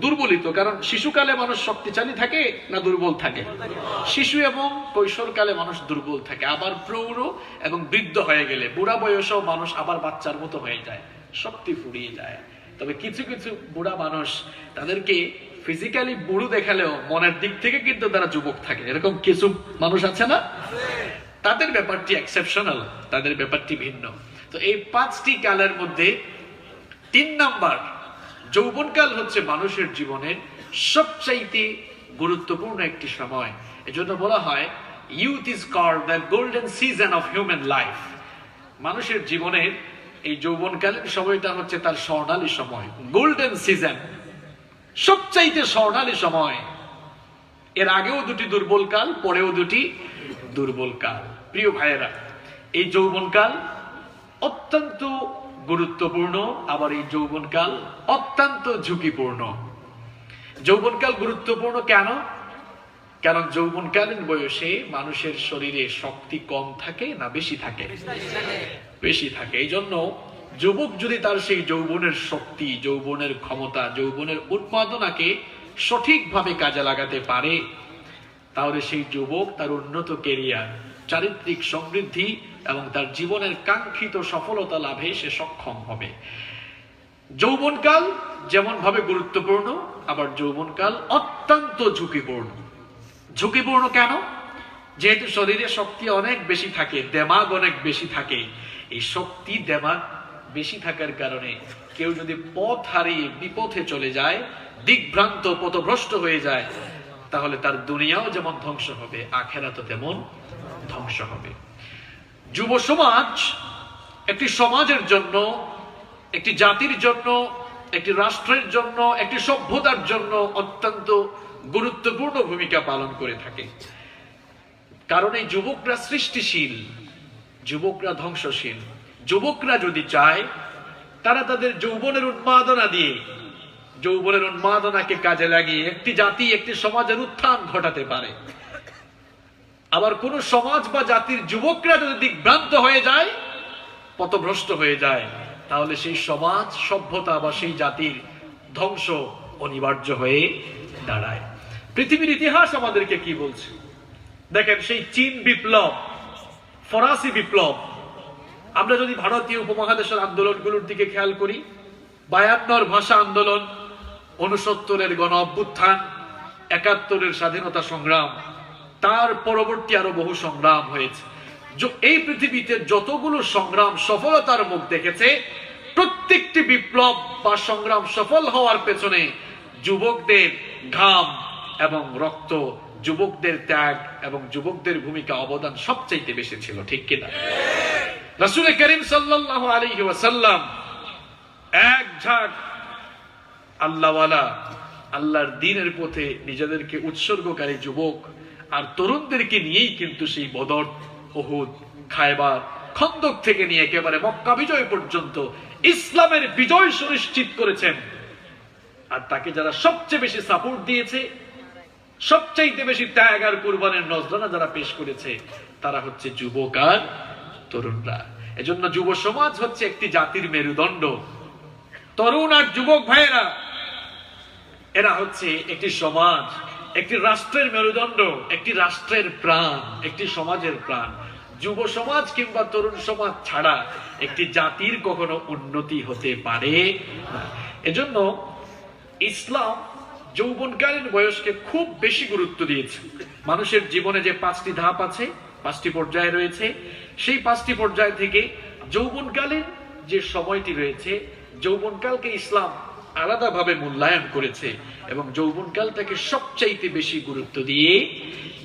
দুর্বলিত, কারণ শিশুকালে মানুষ শক্তিশালী থাকে না দুর্বল থাকে? শিশু এবং কৈশোরকালে মানুষ দুর্বল থাকে। আবার প্রৌঢ় এবং বৃদ্ধ হয়ে গেলে, বুড়া বয়সেও মানুষ আবার বাচ্চার মতো হয়ে যায়, শক্তি ফুরিয়ে যায়। তবে কিছু কিছু বুড়া মানুষ, তাদেরকে ফিজিক্যালি বুড়ো দেখালেও মনের দিক থেকে কিন্তু তারা যুবক থাকে। এরকম কিছু মানুষ আছে না? তাদের ব্যাপারটি এক্সেপশনাল, তাদের ব্যাপারটি ভিন্ন। তো এই 5টি কালের মধ্যে 3 নাম্বার যৌবনকাল হচ্ছে মানুষের জীবনের সবচাইতে গুরুত্বপূর্ণ একটি সময়। এজন্য বলা হয় youth is called the golden season of human life. মানুষের জীবনের এই যৌবনকালের সময়টা হচ্ছে তার স্বর্ণালী সময়, গোল্ডেন সিজন, সবচাইতে স্বর্ণালী সময়। এর আগেও 2টি দুর্বল কাল, পরেও 2টি দুর্বল কাল। প্রিয় ভাইয়েরা, এই যৌবনকাল অত্যন্ত গুরুত্বপূর্ণ, আবার এই যৌবনকাল অত্যন্ত ঝুঁকিপূর্ণ। যৌবনকাল গুরুত্বপূর্ণ কেন? কারণ যৌবনকালীন বয়সে মানুষের শরীরে শক্তি কম থাকে না বেশি থাকে? বেশি থাকে। এই জন্য যুবক যদি তার সেই যৌবনের শক্তি, যৌবনের ক্ষমতা, যৌবনের উন্মাদনাকে সঠিকভাবে কাজে লাগাতে পারে, তাহলে সেই যুবক তার উন্নত কেরিয়ার, চারিত্রিক সমৃদ্ধি এবং তার জীবনের কাঙ্ক্ষিত সফলতা লাভে সে সক্ষম হবে। যৌবনকাল যেমন ভাবে গুরুত্বপূর্ণ, আবার যৌবনকাল অত্যন্ত ঝুঁকিপূর্ণ। ঝুঁকিপূর্ণ কেন? যেহেতু শরীরে শক্তি অনেক বেশি থাকে, দেমাগ অনেক বেশি থাকে। এই শক্তি দেমাগ বেশি থাকার কারণে কেউ যদি পথ হারিয়ে বিপথে চলে যায়, দিকভ্রান্ত পথভ্রষ্ট হয়ে যায়, তাহলে তার দুনিয়াও যেমন ধ্বংস হবে, আখেরাতও তেমন ধ্বংস হবে। যুব সমাজ একটি সমাজের জন্য, একটি জাতির জন্য, একটি রাষ্ট্রের জন্য, একটি সভ্যতার জন্য অত্যন্ত গুরুত্বপূর্ণ ভূমিকা পালন করে থাকে। কারণ এই যুবকরা সৃষ্টিশীল, যুবকরা ধ্বংসশীল। যুবকরা যদি চায়, তারা তাদের যৌবনের উন্মাদনা দিয়ে, যৌবনের উন্মাদনাকে কাজে লাগিয়ে একটি জাতি, একটি সমাজের উত্থান ঘটাতে পারে। আবার কোন সমাজ বা জাতির যুবকরা যদি দিকভ্রান্ত হয়ে যায়, পথভ্রষ্ট হয়ে যায়, তাহলে সেই সমাজ, সভ্যতা বা সেই জাতির ধ্বংস অনিবার্য হয়ে দাঁড়ায়। পৃথিবীর ইতিহাস আমাদেরকে কি বলছে দেখেন। সেই চীন বিপ্লব, ফরাসি বিপ্লব, আমরা যদি ভারতীয় উপমহাদেশের আন্দোলনগুলোর দিকে খেয়াল করি, 52 ভাষা আন্দোলন, 69 গণ অভ্যুত্থান, 71-এর স্বাধীনতা সংগ্রাম, তার পরবর্তী আরো বহু সংগ্রাম হয়েছে। এই পৃথিবীতে যতগুলো সংগ্রাম সফলতার মুখ দেখেছে, প্রত্যেকটি বিপ্লব বা সংগ্রাম সফল হওয়ার পেছনে যুবকদের ঘাম এবং রক্ত, যুবকদের ত্যাগ এবং যুবকদের ভূমিকা অবদান সবচাইতে বেশি ছিল, ঠিক কিনা? রাসূল করিম সাল্লাল্লাহু আলাইহি ওয়াসাল্লাম এক ঝাঁক আল্লাহওয়ালা, আল্লাহর দ্বীনের পথে নিজেদেরকে উৎসর্গকারী যুবক আর তরুণদেরকে নিয়েই কিন্তু সেই বদর, উহুদ, খায়বার, খন্দক থেকে নিয়ে একেবারে মক্কা বিজয় পর্যন্ত ইসলামের বিজয় সুনিশ্চিত করেছেন। আর তাকে যারা সবচেয়ে বেশি সাপোর্ট দিয়েছে, সবচাইতে বেশি ত্যাগ আর কুরবানের নজরানা যারা পেশ করেছে, তারা হচ্ছে যুবক আর তরুণরা। এজন্য যুব সমাজ হচ্ছে একটি জাতির মেরুদণ্ড। তরুণ আর যুবক ভাইয়েরা, এরা হচ্ছে একটি সমাজ, একটি রাষ্ট্রের মেরুদণ্ড, একটি রাষ্ট্রের প্রাণ, একটি সমাজের প্রাণ। যুব সমাজ কিংবা তরুণ সমাজ ছাড়া একটি জাতির কখনো উন্নতি হতে পারে না। এজন্য ইসলাম যৌবনকালীন বয়সকে খুব বেশি গুরুত্ব দিয়েছে। মানুষের জীবনে যে 5টি ধাপ আছে, 5টি পর্যায় রয়েছে, সেই 5টি পর্যায় থেকে যৌবনকালীন যে সময়টি রয়েছে, যৌবনকালকে ইসলাম আলাদাভাবে মূল্যায়ন করেছে এবং যৌবনকালটাকে সবচাইতে বেশি গুরুত্ব দিয়ে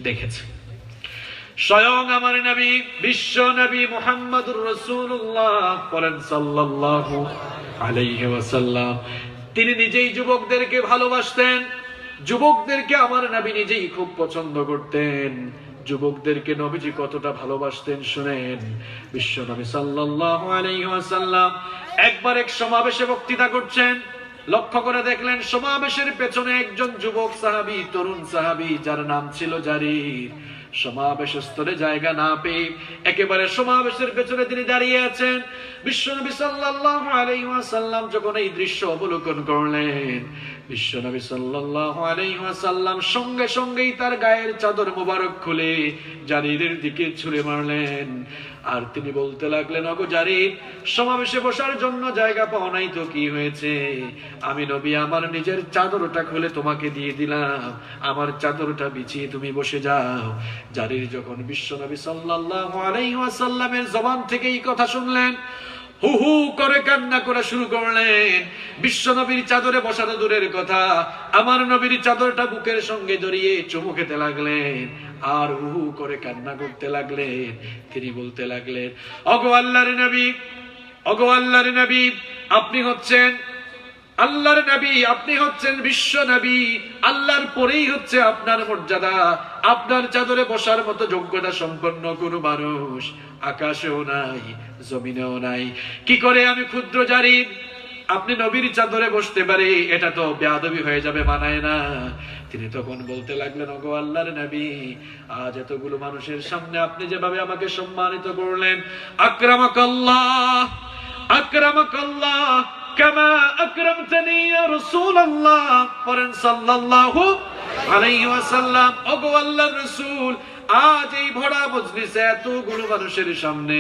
দেখেছে। স্বয়ং আমার নবী, বিশ্ব নবী মুহাম্মদুর রাসূলুল্লাহ বলেন সাল্লাল্লাহু আলাইহি ওয়াসাল্লাম, তিনি নিজেই যুবকদেরকে ভালোবাসতেন। যুবকদেরকে আমার নবী নিজেই খুব পছন্দ করতেন। যুবকদেরকে নবীজি কতটা ভালোবাসতেন শুনেন। বিশ্ব নবী সাল্লাল্লাহু আলাইহি ওয়াসাল্লাম একবার এক সমাবেশে বক্তৃতা করছেন। লক্ষ্য করে দেখলেন সমাবেশের পেছনে একজন যুবক সাহাবী, তরুণ সাহাবী, যার নাম ছিল জারির। সমাবেশ স্থলে জায়গা না পেয়ে একেবারে সমাবেশের পেছনে তিনি দাঁড়িয়ে আছেন। বিশ্বনবী সাল্লাল্লাহু আলাইহি ওয়াসাল্লাম যখন এই দৃশ্য অবলোকন করলেন, বিশ্বনবী সাল্লাল্লাহু আলাইহি ওয়াসাল্লাম সঙ্গে সঙ্গেই তার গায়ের চাদর মোবারক খুলে জারিরের দিকে ছুঁড়ে মারলেন। আর তিনি বলতে লাগলেন, ওগো জারির, সমাবেশে বসার জন্য জায়গা পাও নাই তো কি হয়েছে? আমি নবী আমার নিজের চাদরটা খুলে তোমাকে দিয়ে দিলাম, আমার চাদরটা বিছিয়ে তুমি বসে যাও। জারির যখন বিশ্বনবী সাল্লাল্লাহু আলাইহি ওয়াসাল্লামের জবান থেকে এই কথা শুনলেন, হু হু করে কান্না করা শুরু করলেন। বিশ্বনবীর চাদরে বসা তো দূরের কথা, আমার নবীর চাদরটা বুকের সঙ্গে জড়িয়ে চুমু খেতে লাগলেন আর হু হু করে কান্না করতে লাগলেন। তিনি বলতে লাগলেন, ওগো আল্লাহর নবী, ওগো আল্লাহর নবী, আপনি হচ্ছেন আল্লাহর নবী, আপনি হচ্ছেন বিশ্ব নবী, আল্লাহর পরেই হচ্ছে আপনার মর্যাদা। আপনার চাদরে বসার মতো যোগ্যতা সম্পন্ন কোনো মানুষ আকাশেও নাই, জমিনেও নাই। কি করে আমি ক্ষুদ্র জারির আপনি নবীর চাদরে বসতে পারি? এটা তো বেয়াদবি হয়ে যাবে, মানায় না। তিনি তখন বলতে লাগলেন, ওগো আল্লাহর নবী, আজ এতগুলো মানুষের সামনে আপনি যেভাবে আমাকে সম্মানিত করলেন, আকরামাকাল্লাহ, আকরামাকাল্লাহ কামা আকরামতানি ইয়া রাসূলুল্লাহ সাল্লাল্লাহু আলাইহি ওয়াসাল্লাম। ওগো আল্লাহর রাসূল, আজ এই ভরা মজলিসে এতগুলো মানুষের সামনে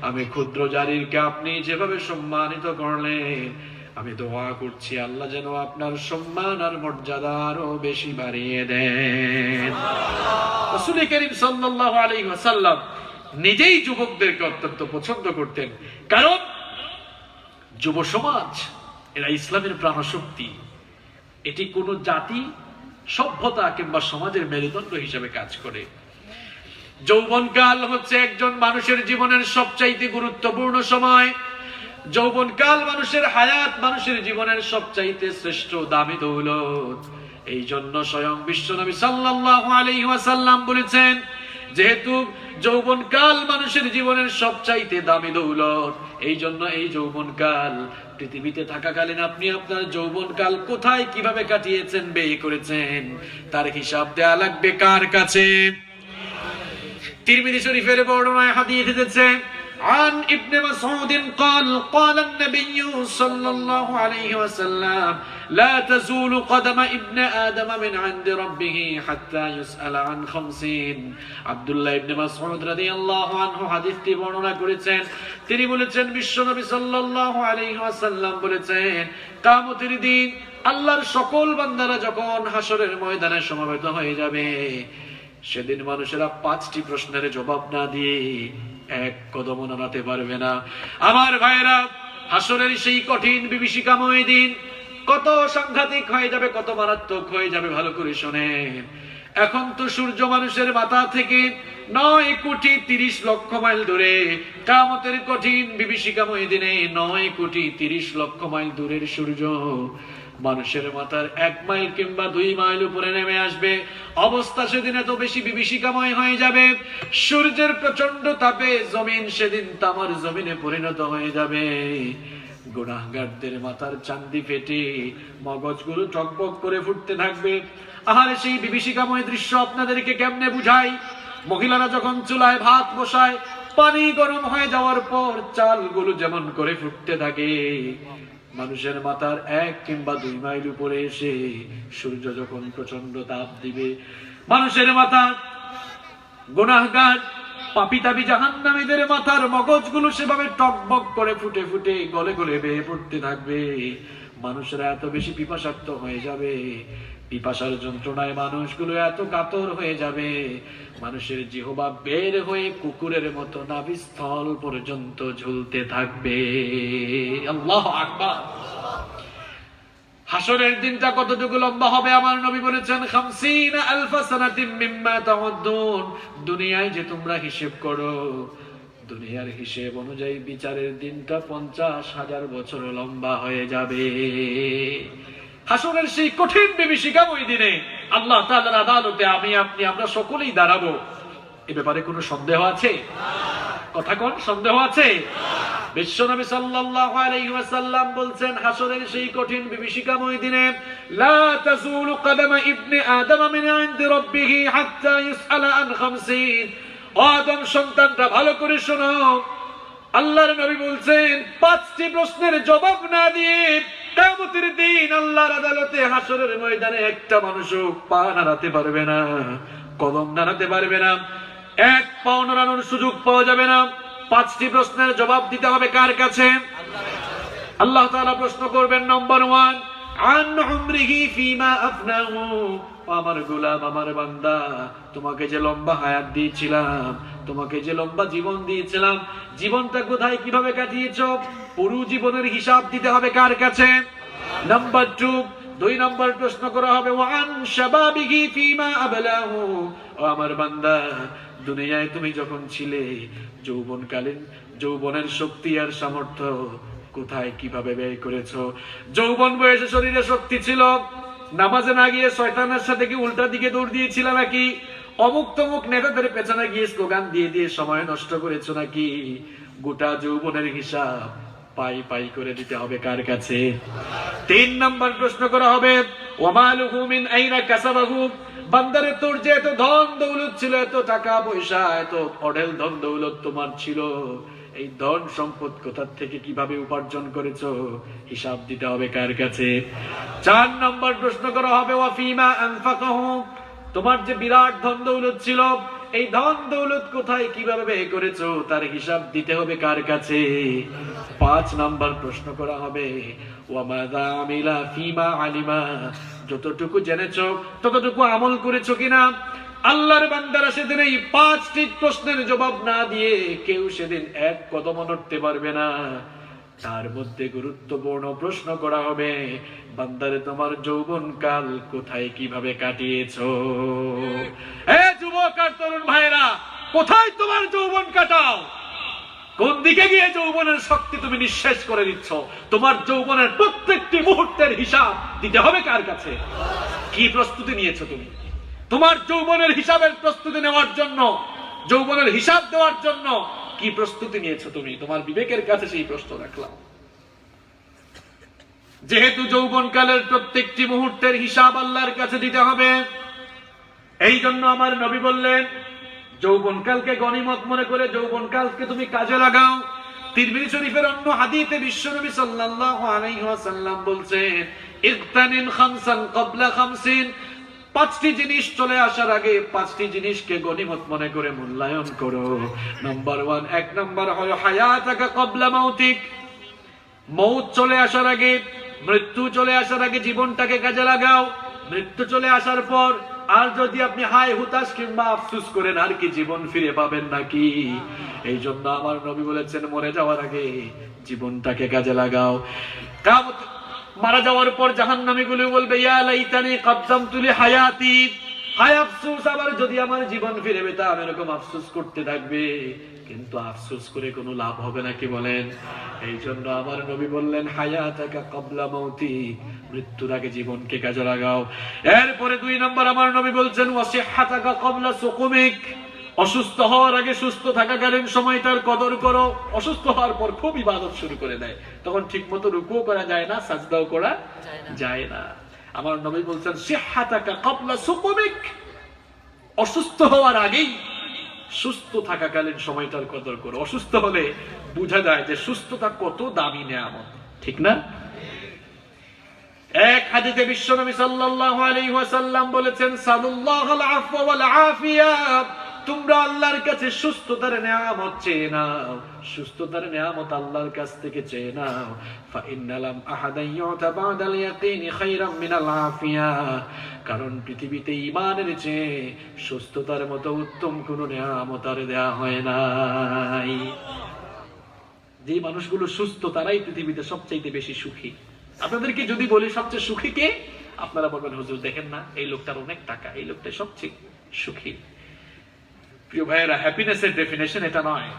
আমি ক্ষুদ্র জারিরকে আপনি যেভাবে সম্মানিত করলেন, আমি দোয়া করছি আল্লাহ যেন আপনার সম্মান আর মর্যাদা আরো বেশি বাড়িয়ে দেন। রাসূল করিম সাল্লাল্লাহু আলাইহি ওয়াসাল্লাম নিজেই যুবকদেরকে অত্যন্ত পছন্দ করতেন, কারণ যুব সমাজ এরা ইসলামের প্রাণশক্তি। এটি কোন জাতি, সভ্যতা কিংবা সমাজের মেরুদণ্ড হিসেবে কাজ করে। যৌবনকাল হচ্ছে একজন মানুষের জীবনের সবচাইতে গুরুত্বপূর্ণ সময়। যৌবনকাল মানুষের হায়াত, মানুষের জীবনের সবচাইতে শ্রেষ্ঠ দামি দৌলত। এই জন্য স্বয়ং বিশ্বনবী সাল্লাল্লাহু আলাইহি ওয়াসাল্লাম বলেছেন, যেহেতু যৌবনকাল মানুষের জীবনের সবচাইতে দামি দৌলত, এই জন্য এই যৌবনকাল পৃথিবীতে থাকাকালীন আপনি আপনার যৌবনকাল কোথায় কিভাবে কাটিয়েছেন, ব্যয় করেছেন, তার হিসাব দেয়া লাগবে কার কাছে? তিরমিজি শরীফের বর্ণনায় হাদিস এসেছে, عن ابن مسعود قال قال النبي صلى الله عليه وسلم লা তাজুলু কদামা ইবনে আদম মিন ইনদি রাব্বিহি হাত্তা ইউসআলা আন 50। আব্দুল্লাহ ইবনে মাসউদ রাদিয়াল্লাহু আনহু হাদিসটি বর্ণনা করেছেন। তিনি বলেছেন, বিশ্বনবী সাল্লাল্লাহু আলাইহি ওয়াসাল্লাম বলেছেন, কিয়ামতের দিন আল্লাহর সকল বান্দারা যখন হাসরের ময়দানে সমবেত হয়ে যাবে, সেদিন মানুষেরা 5টি প্রশ্নের জবাব না দিয়ে এক কদম নাড়াতে পারবে না। আমার ভাইরা, হাসরের সেই কঠিন বিভীষিকাময় দিন কত সাংঘাতিক হয়ে যাবে, কত মারাত্মক হয়ে যাবে, ভালো করে শোনেন। এখন তো সূর্য মানুষের মাথা থেকে 9,30,00,000 মাইল দূরে, কিয়ামতের কঠিন বিভীষিকাময় দিনে 9,30,00,000 মাইল দূরের সূর্য মানুষের মাথার 1 মাইল কিংবা 2 মাইল উপরে নেমে আসবে। অবস্থা সেদিন এত বেশি বিভীষিকাময় হয়ে যাবে, সূর্যের প্রচন্ড তাপে জমিন সেদিন তামার জমিনে পরিণত হয়ে যাবে। গুনাহগারদের মাথার চান্দি ফেটে মগজগুলো টকবক করে ফুটতে থাকবে। আর সেই বিভীষিকাময় দৃশ্য আপনাদেরকে কেমনে বুঝাই? মহিলারা যখন চুলায় ভাত বসায়, পানি গরম হয়ে যাওয়ার পর চালগুলো যেমন করে ফুটতে থাকে, মানুষের মাথার 1 কিংবা 2 মাইল উপরে এসে সূর্য যখন প্রচন্ড তাপ দিবে, মানুষের মাথা, গুনাহগার পাপী-তাপী জাহান্নামীদের মাথার মগজগুলো সেভাবে টকবক করে ফুটে ফুটে গলে গলে বেয়ে পড়তে থাকবে। মানুষেরা এত বেশি পিপাসার্ত হয়ে যাবে, পিপাসার যন্ত্রণায় মানুষগুলো এত কাতর হয়ে যাবে, মানুষের জিহ্বা বের হয়ে কুকুরের মতো নাভিস্থল পর্যন্ত ঝুলতে থাকবে। আল্লাহু আকবার। হাসরের দিনটা কতটুকু লম্বা হবে? আমার নবী বলেছেন, 50,000 সানাতিন মিম্মা তাউদ্দুন। দুনিয়ায় যে তোমরা হিসেব করো, দুনিয়ার হিসেব অনুযায়ী বিচারের দিনটা 50,000 বছর লম্বা হয়ে যাবে। হাসরের সেই কঠিন বিভীষিকাময় দিনে আল্লাহ তাআলার আদালতে আমি আপনি আমরা সকলেই দাঁড়াবো। এ ব্যাপারে কোনো সন্দেহ আছে? কথা কোন সন্দেহ আছে? বিশ্বনবী সাল্লাল্লাহু আলাইহি ওয়াসাল্লাম বলছেন, হাসরের সেই কঠিন বিভীষিকাময় দিনে লা তাজুলু কদামা ইবনে আদম মিন ইনদি রাব্বিহি হাত্তা ইউসআলা আন 50। আদম সন্তানরা ভালো করে শোনো, আল্লাহর নবী বলছেন, 5টি প্রশ্নের জবাব না দিয়ে কিয়ামতের দিন আল্লাহর আদালতে হাসরের ময়দানে একটা মানুষও পা নাড়াতে পারবে না, কদম নাড়াতে পারবে না, 1 পাও নাড়ানোর সুযোগ পাওয়া যাবে না। 5টি প্রশ্নের জবাব দিতে হবে কার কাছে? আল্লাহ তাআলা প্রশ্ন করবেন, নাম্বার 1, আন উমরিহি ফিমা আফনাহু। আমার গোলাম, আমার বান্দা, তোমাকে যে লম্বা হায়াত দিয়েছিলাম, তোমাকে যে লম্বা জীবন দিয়েছিলাম, জীবনটা কোথায় কিভাবে কাটিয়েছো? পুরো জীবনের হিসাব দিতে হবে কার কাছে? নাম্বার 2 নম্বর প্রশ্ন করা হবে, ওয়ান শাবাবিহি ফিমা আবলাহু। ও আমার বান্দা, দুনিয়ায় তুমি যখন ছিলে যৌবনকালীন যৌবনের শক্তি আর সামর্থ্য কোথায় কিভাবে ব্যয় করেছো? যৌবন বয়সে শরীরে শক্তি ছিল, নামাজে না গিয়ে শয়তানের সাথে কি উল্টা দিকে দৌড় দিয়েছিল নাকি? অমুক তমুক নেতাদের পেছনে গিয়ে স্লোগান দিয়ে দিয়ে সময় নষ্ট করেছো নাকি? গোটা যৌবনের হিসাব পাই পাই করে দিতে হবে কার কাছে? 3 নম্বর প্রশ্ন করা হবে, ওয়ামালুহু মিন আইনা কাসাবাহু। বান্দারে, তোর যে এত ধন দৌলত ছিল, এত টাকা পয়সা, এত অঢেল ধন দৌলত তোমার ছিল, এই ধন সম্পদ কোথা থেকে কিভাবে উপার্জন করেছো? হিসাব দিতে হবে কার কাছে? 4 নম্বর প্রশ্ন করা হবে, ওয়াফিমা আনফাকাহু। তোমার যে বিরাট ধন দৌলত ছিল, এই ধন দৌলত কোথায় কিভাবে ব্যয় করেছো? তার হিসাব দিতে হবে কার কাছে? 5 নম্বর প্রশ্ন করা হবে, ওয়ামাযা আমিলা ফিমা আলিমা। যতটুকু জেনেছো ততটুকু আমল করেছো কিনা? আল্লাহর বান্দারা সেদিন এই 5টি প্রশ্নের জবাব না দিয়ে কেউ সেদিন 1 কদম নড়তে পারবে না। তার মধ্যে গুরুত্বপূর্ণ প্রশ্ন করা হবে, বান্দারে, তোমার যৌবনকাল কোথায় কিভাবে কাটিয়েছো? যুবক আর তরুণ ভাইরা, কোথায় তোমার যৌবন কাটাও? কোন দিকে গিয়ে যৌবনের শক্তি তুমি নিঃশেষ করে দিচ্ছ? তোমার যৌবনের প্রত্যেকটি মুহূর্তের হিসাব দিতে হবে কার কাছে? কি প্রস্তুতি নিয়েছো তুমি? তোমার যৌবনের হিসাবের প্রস্তুতি নেওয়ার জন্য, যৌবনের হিসাব দেওয়ার জন্য কি প্রস্তুতি নিয়েছো তুমি? তোমার বিবেকের কাছে সেই প্রশ্ন রাখলাম। যেহেতু যৌবনকালের প্রত্যেকটি মুহূর্তের হিসাব আল্লাহর কাছে দিতে হবে, এই জন্য আমার নবী বললেন, যৌবনকালকে গনিমত মনে করে যৌবনকালকে তুমি কাজে লাগাও। তিরমিজি শরীফের অন্য হাদিসে বিশ্বনবী সাল্লাল্লাহু আলাইহি ওয়াসাল্লাম বলছেন, ইগতানিম খামসান ক্বাবলা খামসিন, 5টি জিনিস চলে আসার আগে 5টি জিনিসকে গনিমত মনে করে মূল্যায়ন করো। নাম্বার 1, 1 নাম্বার হলো হায়াতাকা ক্বাবলা মাউতিক, মউত চলে আসার আগে, মৃত্যু চলে আসার আগে জীবনটাকে কাজে লাগাও। মৃত্যু চলে আসার পর আর যদি আপনি হায় হুতাশ কিংবা আফসোস করেন, আর কি জীবন ফিরে পাবেন নাকি? এই জন্য আমার নবী বলেছেন, মরে যাওয়ার আগে জীবনটাকে কাজে লাগাও। কিয়ামত মারা যাওয়ার পর জাহান্নামীগুলো বলবে, ইয়া লাইতানি কদ্দামতু লি হায়াতি, হায় আফসোস, আবার যদি আমার জীবন ফিরে পেতাম, এরকম আফসোস করতে থাকবে। কিন্তু আফসোস করে কোনো লাভ হবে নাকি বলেন? এই জন্য আমার নবী বললেন, হায়াতাকা ক্বাবলা মাউতি, মৃত্যুর আগে জীবনকে কাজে লাগাও। এরপরে 2 নম্বর আমার নবী বলছেন, ওয়াসিহাতাকা ক্বাবলা সুকুমিক, অসুস্থ হওয়ার আগে সুস্থ থাকাকালীন সময়টার কদর করো। অসুস্থ হওয়ার পর খুব ইবাদত শুরু করে দেয়, তখন ঠিকমতো রুকুও করা যায় না, সাজদাও করা যায় না। আমার নবী বলছেন, সিহাতাকা ক্বাবলা সুকুমিক, অসুস্থ হওয়ার আগেই সুস্থ থাকাকালীন সময়টার কদর করো। অসুস্থ হলে বোঝা যায় যে সুস্থতা কত দামি নেয়ামত, ঠিক না? এক হাদিসে বিশ্বনবী সাল্লাল্লাহু আলাইহি ওয়াসাল্লাম বলেছেন, সাল্লাল্লাহুল আফওয়া ওয়াল আফিয়া, তোমরা আল্লাহর কাছে সুস্থতার নেয়ামত চেয়ে নাও, সুস্থতার নেয়ামত আল্লাহর কাছ থেকে চেয়ে নাও। ফা ইন্নালাম আহাদান ইউতা বাদাল ইয়াকিনি খায়রাম মিনাল আফিয়া, কারণ পৃথিবীতে ঈমানের চেয়ে সুস্থতার মতো উত্তম কোন নেয়ামত আর দেয়া হয় নাই। যে মানুষগুলো সুস্থ তারাই পৃথিবীতে সবচেয়ে বেশি সুখী। আপনাদেরকে যদি বলি সবচেয়ে সুখী কে, আপনারা বলবেন, হুজুর দেখেন না, এই লোকটার অনেক টাকা, এই লোকটা সবচেয়ে সুখী। প্রিয় ভাইয়েরা, হ্যাপিনেসের ডেফিনেশন এটা নয়।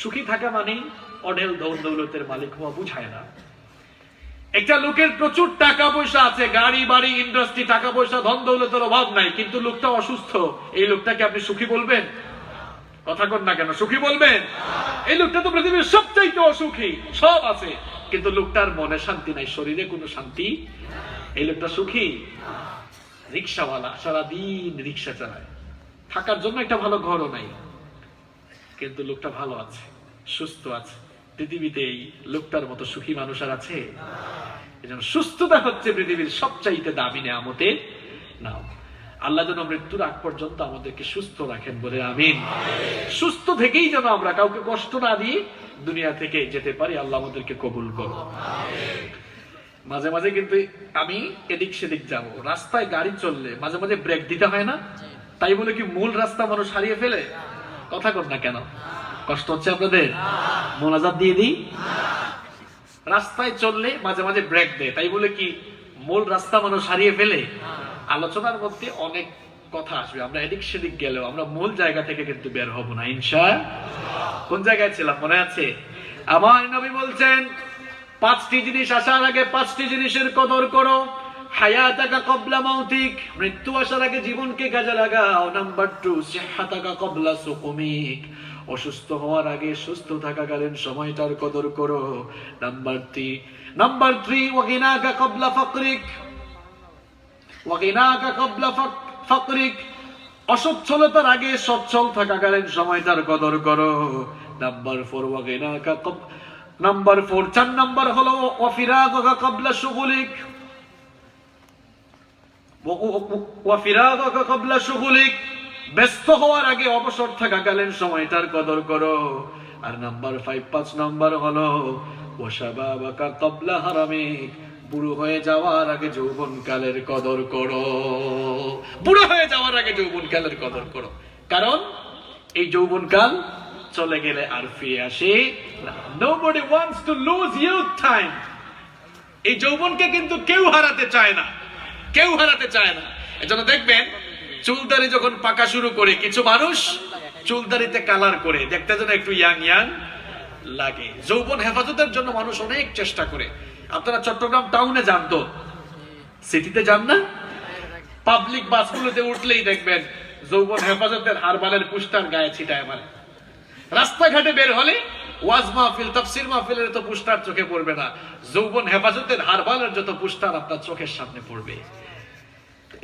সুখী থাকা মানে অঢেল ধন দৌলতের মালিক হওয়া বুঝায় না। একটা লোকের প্রচুর টাকা পয়সা আছে, গাড়ি বাড়ি ইন্ডাস্ট্রি, টাকা পয়সা ধন দৌলতের অভাব নাই, কিন্তু লোকটা অসুস্থ, এই লোকটাকে আপনি সুখী বলবেন? কথা কন না কেন, সুখী বলবেন? এই লোকটা তো পৃথিবীর সবচাইতে অসুখী, সব আছে কিন্তু লোকটার মনে শান্তি নাই, শরীরে কোনো শান্তি, এই লোকটা সুখী? রিক্সাওয়ালা সারাদিন রিক্সা চালায়, থাকার জন্য একটা ভালো ঘরও নাই, কিন্তু লোকটা ভালো আছে, সুস্থ আছে। পৃথিবীতে এই লোকটার মতো সুখী মানুষ আর আছে? এজন্য সুস্থতা হচ্ছে পৃথিবীর সবচাইতে দামি নেয়ামতের নাম। আল্লাহ যেন মৃত্যুর আগ পর্যন্ত আমাদেরকে সুস্থ রাখেন, বলে আমিন। সুস্থ থেকেই যেন আমরা কাউকে কষ্ট না দিয়ে দুনিয়া থেকে যেতে পারি, আল্লাহ আমাদেরকে কবুল করো। মাঝে মাঝে কিন্তু আমি এদিক সেদিক যাব, রাস্তায় গাড়ি চললে মাঝে মাঝে ব্রেক দিতে হয় না? তাই বলে কি মূল রাস্তা মানুষ হারিয়ে ফেলে? কথা কর না কেন, কষ্ট হচ্ছে আপনাদের? মোনাজাত দিয়ে দিই। রাস্তায় চললে মাঝে মাঝে ব্রেক দেয়, তাই বলে কি মূল রাস্তা মানুষ হারিয়ে ফেলে? আলোচনার মধ্যে অনেক কথা আসবে, আমরা এদিক সেদিক গেলেও আমরা মূল জায়গা থেকে কিন্তু বের হব না, ইনশাআল্লাহ। কোন জায়গায় ছিলাম মনে আছে? আমার নবী বলছেন, 5টি জিনিস আসার আগে 5টি জিনিসের কদর করো। হায়াতাকা ক্বাবলা মাউতিক, মৃত্যু আসার আগে জীবনকে কাজে লাগাও। নাম্বার 2, সিহাতাকা ক্বাবলা সুকুমিক, অসুস্থ হওয়ার আগে সুস্থ থাকাকালীন সময়টার কদর করো। নাম্বার 3, ওয়াগিনাকা ক্বাবলা ফাকরিক, ওয়াগিনাকা ক্বাবলা ফাকরিক, অসচ্ছলতার আগে সচ্ছল থাকাকালীন সময়টার কদর করো। নাম্বার 4, ওয়াগিনাকা নাম্বার 4, 4 নাম্বার হলো ওয়াফিরাগাকা ক্বাবলা শুগুলিক, ওয়াফিরাগাকা ক্বাবলা শুগুলিক, ব্যস্ত হওয়ার আগে অবসর থাকাকালীন সময়টার কদর করো। আর নাম্বার 5, 5 নাম্বার হলো ওয়াশাবাবাকা ক্বাবলা হারামিক, বুড়ো হয়ে যাওয়ার আগে যৌবনকালের কদর করো। বুড়ো হয়ে যাওয়ার আগে যৌবনকালের কদর করো, কারণ এই যৌবনকাল চলে গেলে আর ফিরে আসে না। Nobody wants to lose youth time. এই যৌবনকে কিন্তু কেউ হারাতে চায় না, কেউ হারাতে চায় না। এজন্য দেখবেন চুলদাড়ি যখন পাকা শুরু করে কিছু মানুষ চুলদাড়িতে কালার করে দেখতে যেন একটু ইয়াং ইয়াং লাগে। যৌবন হেফাজতের জন্য মানুষ অনেক চেষ্টা করে। আপনারা চট্টগ্রাম টাউনে যান তো, সিটিতে যান না? পাবলিক বাসগুলোতে উঠলেই দেখবেন যৌবন হেফাজতের হারবালের পুস্টার গায়ে ছিটায় মারে। রাস্তাঘাটে বের হলে ওয়াজ মাহফিল, তাফসীর মাহফিলের তো পুস্টার চোখে পড়বে না, যৌবন হেফাজতের হারবালের যত পুস্টার আপনার চোখের সামনে পড়বে।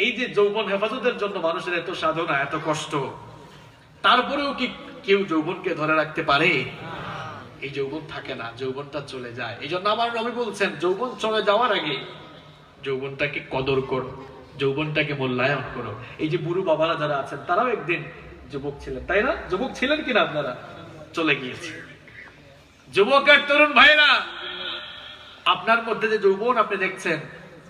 এই যে যৌবন হেফাজতের জন্য মানুষের এত সাধনা, এত কষ্ট, তারপরেও কি কেউ যৌবনকে ধরে রাখতে পারে? এই যৌবন থাকে না, যৌবনটা চলে যায়। এই জন্য আমার নবী বলছেন যৌবন চলে যাওয়ার আগে যৌবনটাকে কদর করো, যৌবনটাকে মূল্যায়ন করো। এই যে বুড়ো বাবারা যারা আছেন তারাও একদিন যুবক ছিলেন, তাই না? যুবক ছিলেন কিনা আপনারা? চলে গিয়েছে। যুবক আর তরুণ ভাইরা, আপনার মধ্যে যে যৌবন আপনি দেখছেন,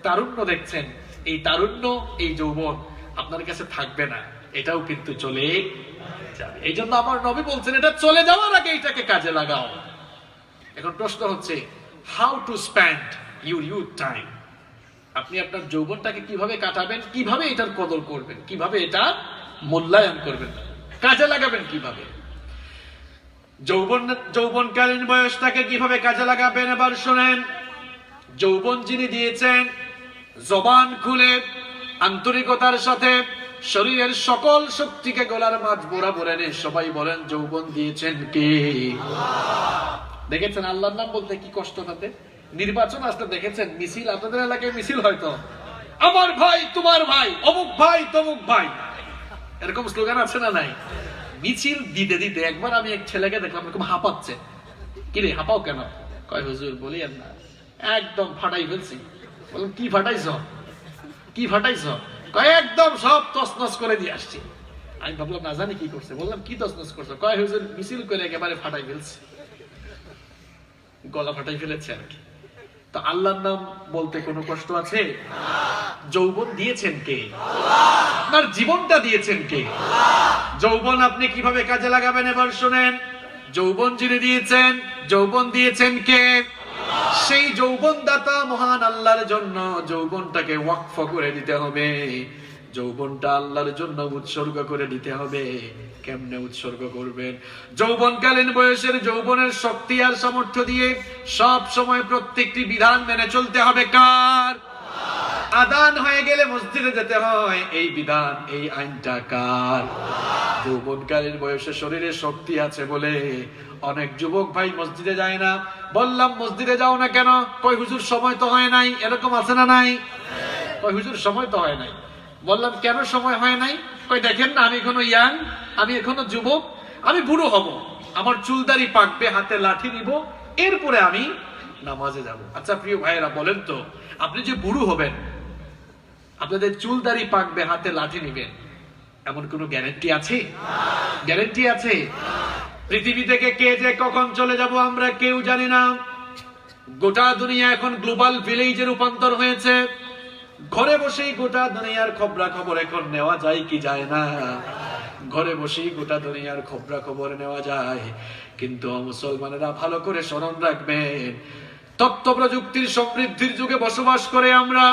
তারুণ্য দেখছেন, এই তারুণ্য, এই যৌবন আপনার কাছে থাকবে না, এটাও কিন্তু চলে যাবে। এই জন্য আমার নবী বলছেন এটা চলে যাওয়ার আগে এটাকে কাজে লাগাও। এখন প্রশ্ন হচ্ছে, how to spend your youth time? আপনি আপনার যৌবনটাকে কিভাবে কাটাবেন, কিভাবে এটার কদর করবেন, কিভাবে এটা মূল্যায়ন করবেন, কাজে লাগাবেন কিভাবে? যৌবনকালীন বয়সটাকে কিভাবে কাজে লাগাবেন এবার শোনেন। যৌবন যিনি দিয়েছেন, জবান খুলে আন্তরিকতার সাথে শরীরের সকল শক্তিকে গলার মাঝ বরাবর এনে সবাই বলেন যৌবন দিয়েছেন কে? দেখেছেন আল্লাহর নাম বলতে কি কষ্ট তাতে? নির্বাচন আসতে দেখেছেন মিছিল, আপনাদের এলাকায় মিছিল হয়তো, আমার ভাই তোমার ভাই, অমুক ভাই তমুক ভাই, এরকম স্লোগান আছে না নাই? মিছিল দিতে দিতে একবার আমি এক ছেলেকে দেখলাম এরকম হাঁপাচ্ছে। কিরে হাঁপাও কেন? কয় হুজুর বলি না, একদম ফাটাই ফেলছি। বললাম কি ফাটাইছ? কি ফাটাইছ? কয় একদম সব তছনছ করে দিয়ে আসছি। আমি ভাবলাম না জানি কি করছে। বললাম কি তছনছ করছো? কয় হুজুর মিছিল করে একেবারে ফাটাই ফেলছে, গলা ফাটাই ফেলেছে আর কি। তো আল্লাহর নাম বলতে কোনো কষ্ট আছে? যৌবন দিয়েছেন কে? আপনার জীবনটা দিয়েছেন কে? যৌবন আপনি কিভাবে কাজে লাগাবেন এবার শুনেন। যৌবন যিনি দিয়েছেন, যৌবন দিয়েছেন কে? সেই যৌবন দাতা মহান আল্লাহর জন্য যৌবনটাকে ওয়াকফ করে দিতে হবে, যৌবনটা আল্লাহর জন্য উৎসর্গ করে দিতে হবে। কেমনে উৎসর্গ করবেন? যৌবনকালীন বয়সের যৌবনের শক্তি আর সামর্থ্য দিয়ে সব সময় প্রত্যেকটি বিধান মেনে চলতে হবে কার? আদান হয়ে গেলে মসজিদে যেতে হয়, এই বিধান, এই আইনটা কার? যৌবনকালীন বয়সে শরীরে শক্তি আছে বলে অনেক যুবক ভাই মসজিদে যায় না। বললাম মসজিদে যাও না কেন? কয় হুজুর সময় তো হয় নাই। এরকম আছে না নাই? কয় হুজুর সময় তো হয় নাই। বললাম কেন সময় হয় নাই? কই দেখেন না আমি এখনো ইয়াং, আমি এখনো যুবক, আমি বুড়ো হব, আমার চুলদারি পাকবে, হাতে লাঠি নিব, এরপরে আমি নামাজে যাব। আচ্ছা প্রিয় ভাইয়েরা বলেন তো, আপনি যে বুড়ো হবেন, আপনাদের চুলদারি পাকবে, হাতে লাঠি নিবেন, এমন কোনো গ্যারান্টি আছে? গ্যারান্টি আছে? পৃথিবী থেকে কে যে কখন চলে যাব আমরা কেউ জানি না। গোটা দুনিয়া এখন গ্লোবাল ভিলেজে রূপান্তর হয়েছে। ঘরে বসেই গোটা দুনিয়ার খবরাখবর এখন নেওয়া যায় কি যায় না? ঘরে বসেই গোটা দুনিয়ার খবরাখবর নেওয়া যায়। কিন্তু মুসলমানেরা ভালো করে স্মরণ রাখবেন, তথ্য প্রযুক্তির সমৃদ্ধির যুগে বসবাস করে আমরা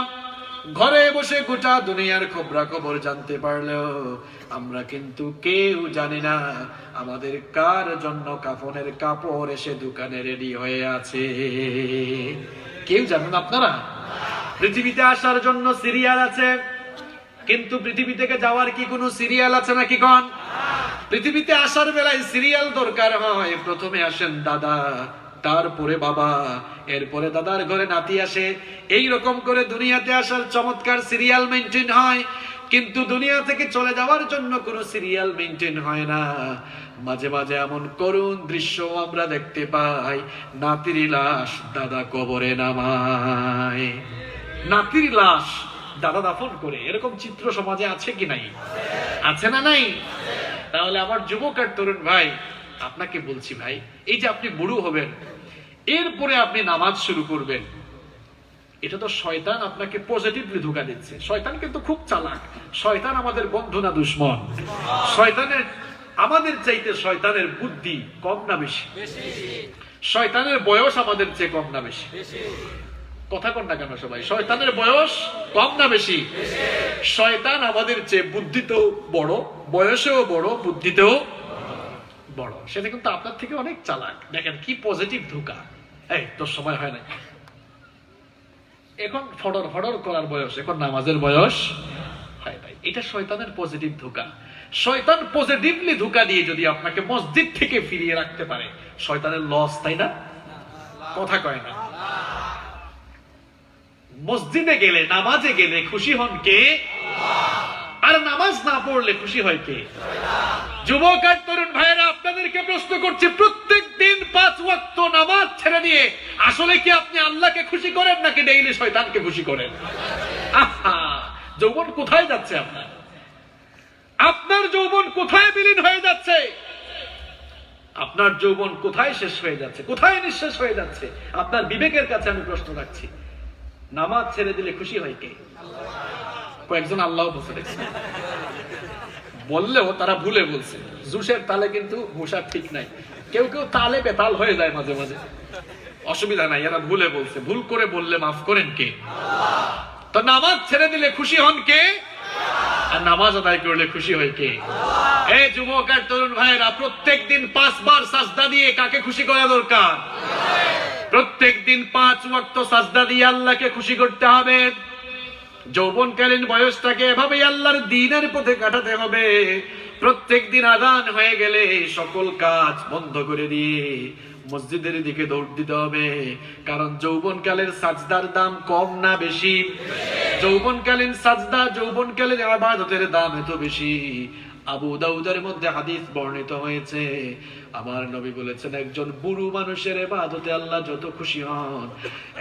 ঘরে বসে গোটা দুনিয়ার খবরাখবর জানতে পারলেও আমরা কিন্তু কেউ জানি না আমাদের কার জন্য কাফনের কাপড় এসে দোকানে রেডি হয়ে আছে। কেউ জানেন আপনারা? পৃথিবীতে আসার জন্য সিরিয়াল আছে, কিন্তু পৃথিবী থেকে যাওয়ার কি কোনো সিরিয়াল আছে নাকি কোন? পৃথিবীতে আসার বেলায় সিরিয়াল দরকার হয়। প্রথমে আসেন দাদা, তারপরে বাবা, এরপরে দাদার ঘরে নাতি আসে। এই রকম করে দুনিয়াতে আসার চমৎকার সিরিয়াল মেইনটেইন হয়। কিন্তু দুনিয়া থেকে চলে যাওয়ার জন্য কোনো সিরিয়াল মেইনটেইন হয় না। মাঝে মাঝে এমন করুণ দৃশ্য আমরা দেখতে পাই, নাতির লাশ দাদা কবরে নামায়, নাতির লাশ দাদা দাফন করে। এরকম চিত্র সমাজে আছে কি নাই? আছে না নাই? তাহলে আমার যুবক আর তরুণ ভাই, আপনাকে বলছি ভাই, এই যে আপনি বুড়ো হবেন, এরপরে আপনি নামাজ শুরু করবেন, এটা তো শয়তান আপনাকে পজিটিভলি ধোঁকা দিচ্ছে। শয়তান কিন্তু খুব চালাক। শয়তান আমাদের বন্ধু না দুশমন? শয়তানের, আমাদের চাইতে শয়তানের বুদ্ধি কম না বেশি? শয়তানের বয়স আমাদের চেয়ে কম না বেশি? কথা কন না কেন সবাই? শয়তানের বয়স কম না বেশি? শয়তান আমাদের চেয়ে বুদ্ধিতেও বড়, বয়সেও বড়, বুদ্ধিতেও বড়। সেটা কিন্তু আপনার থেকে অনেক চালাক। দেখেন কি পজিটিভ ধোঁকা। এই তোর সময় হয় না, এখন ফডর ফডর করার বয়স, এখন নামাজের বয়স হয় নাই। এটা শয়তানের পজিটিভ ধোঁকা। শয়তান পজিটিভলি ধোঁকা দিয়ে যদি আপনাকে মসজিদ থেকে ফিরিয়ে রাখতে পারে, শয়তানের লস, তাই না? কথা কয় না? মসজিদে গেলে, নামাজে গেলে খুশি হন কে? আর নামাজ না পড়লে খুশি হয় কে? যুবক আর তরুণ ভাইয়েরা, আপনাদেরকে প্রশ্ন করছি, প্রত্যেক দিন 5 ওয়াক্ত আসলে কি আপনি আল্লাহকে খুশি করেন নাকি ডেইলি শয়তানকে খুশি করেন? আহা, যৌবন কোথায় যাচ্ছে আপনার? আপনার যৌবন কোথায় বিলীন হয়ে যাচ্ছে? আপনার যৌবন কোথায় শেষ হয়ে যাচ্ছে, কোথায় নিঃশেষ হয়ে যাচ্ছে? আপনার বিবেকের কাছে আমি প্রশ্ন রাখছি। নামাজ ছেড়ে দিলে খুশি হয় কে? কয়েকজন আল্লাহ বসে দেখছে, বললেও তারা ভুলে বলছে। জুসের তালে কিন্তু ঘুষা ঠিক নাই, কেউ কেউ তালে বেতাল হয়ে যায় মাঝে মাঝে, অসুবিধা নাই, এরা ভুলে বলছে। ভুল করে বললে মাফ করেন কে? তো নামাজ ছেড়ে দিলে খুশি হন কে? আর নামাজ আদায় করলে খুশি হয় কে? এই যুবক আর তরুণ ভাইয়েরা, প্রত্যেক দিন 5 বার সাজদা দিয়ে কাকে খুশি করা দরকার? প্রত্যেক দিন 5 ওয়াক্ত সাজদা দিয়ে আল্লাহকে খুশি করতে হবে। যৌবনকালীন বয়সটাকে এভাবেই আল্লাহর দ্বীনের পথে কাটাতে হবে। প্রত্যেক দিন আযান হয়ে গেলে সকল কাজ বন্ধ করে দিয়ে মসজিদের দিকে দৌড় দিতে হবে। কারণ যৌবনকালের সাজদার দাম কম না বেশি? যৌবনকালীন সাজদা, যৌবনকালীন ইবাদতের দাম এত বেশি। আবু দাউদের মধ্যে হাদিস বর্ণিত হয়েছে, আমার নবী বলেছেন, একজন বুড়ো মানুষের ইবাদতে আল্লাহ যত খুশি হন,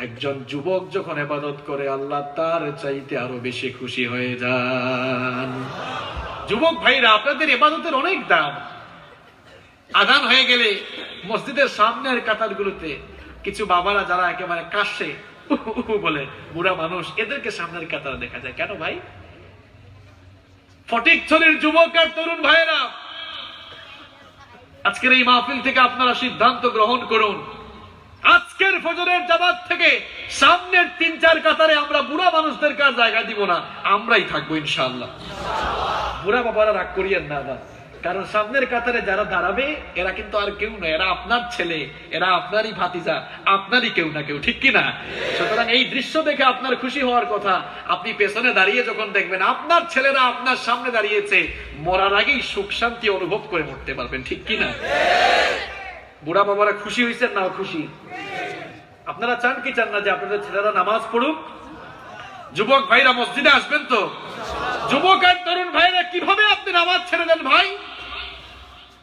একজন যুবক যখন ইবাদত করে আল্লাহ তার চাইতে আরো বেশি খুশি হয়ে যান। যুবক ভাইরা, আপনাদের ইবাদতের অনেক দাম। আযান হয়ে গেলে মসজিদের সামনের কাতারগুলোতে কিছু বাবারা যারা একেবারে কাশে বলে, বুড়া মানুষ, এদেরকে সামনের কাতারে দেখা যায়। কেন ভাই? ফটিকছড়ির যুবক আর তরুণ ভাইয়েরা, আজকের এই মাহফিল থেকে আপনারা সিদ্ধান্ত গ্রহণ করুন, আজকের ফজরের জামাত থেকে সামনের 3-4 কাতারে আমরা বুড়া মানুষদের কাছে জায়গা দিব না, আমরাই থাকবো ইনশাআল্লাহ। বুড়া বাবারা রাগ করিয়েন না আবার, কারণ সামনের কাতারে যারা দাঁড়াবে এরা কিন্তু আর কেউ নয়, এরা আপনার ছেলে, এরা আপনারই ভাতিজা, আপনারই কেউ না কেউ, ঠিক কিনা? সুতরাং এই দৃশ্য দেখে আপনার খুশি হওয়ার কথা। আপনি পেছনে দাঁড়িয়ে যখন দেখবেন আপনার ছেলেরা আপনার সামনে দাঁড়িয়েছে, মরার আগেই সুখ শান্তি অনুভব করে মরতে পারবেন, ঠিক কিনা? বুড়া বাবারা খুশি হয়েছেন না খুশি? আপনারা চান কি চান না যে আপনাদের ছেলেরা নামাজ পড়ুক? যুবক ভাইরা মসজিদে আসবেন তো? যুবক আর তরুণ ভাইরা, কিভাবে আপনি নামাজ ছেড়ে দেন ভাই?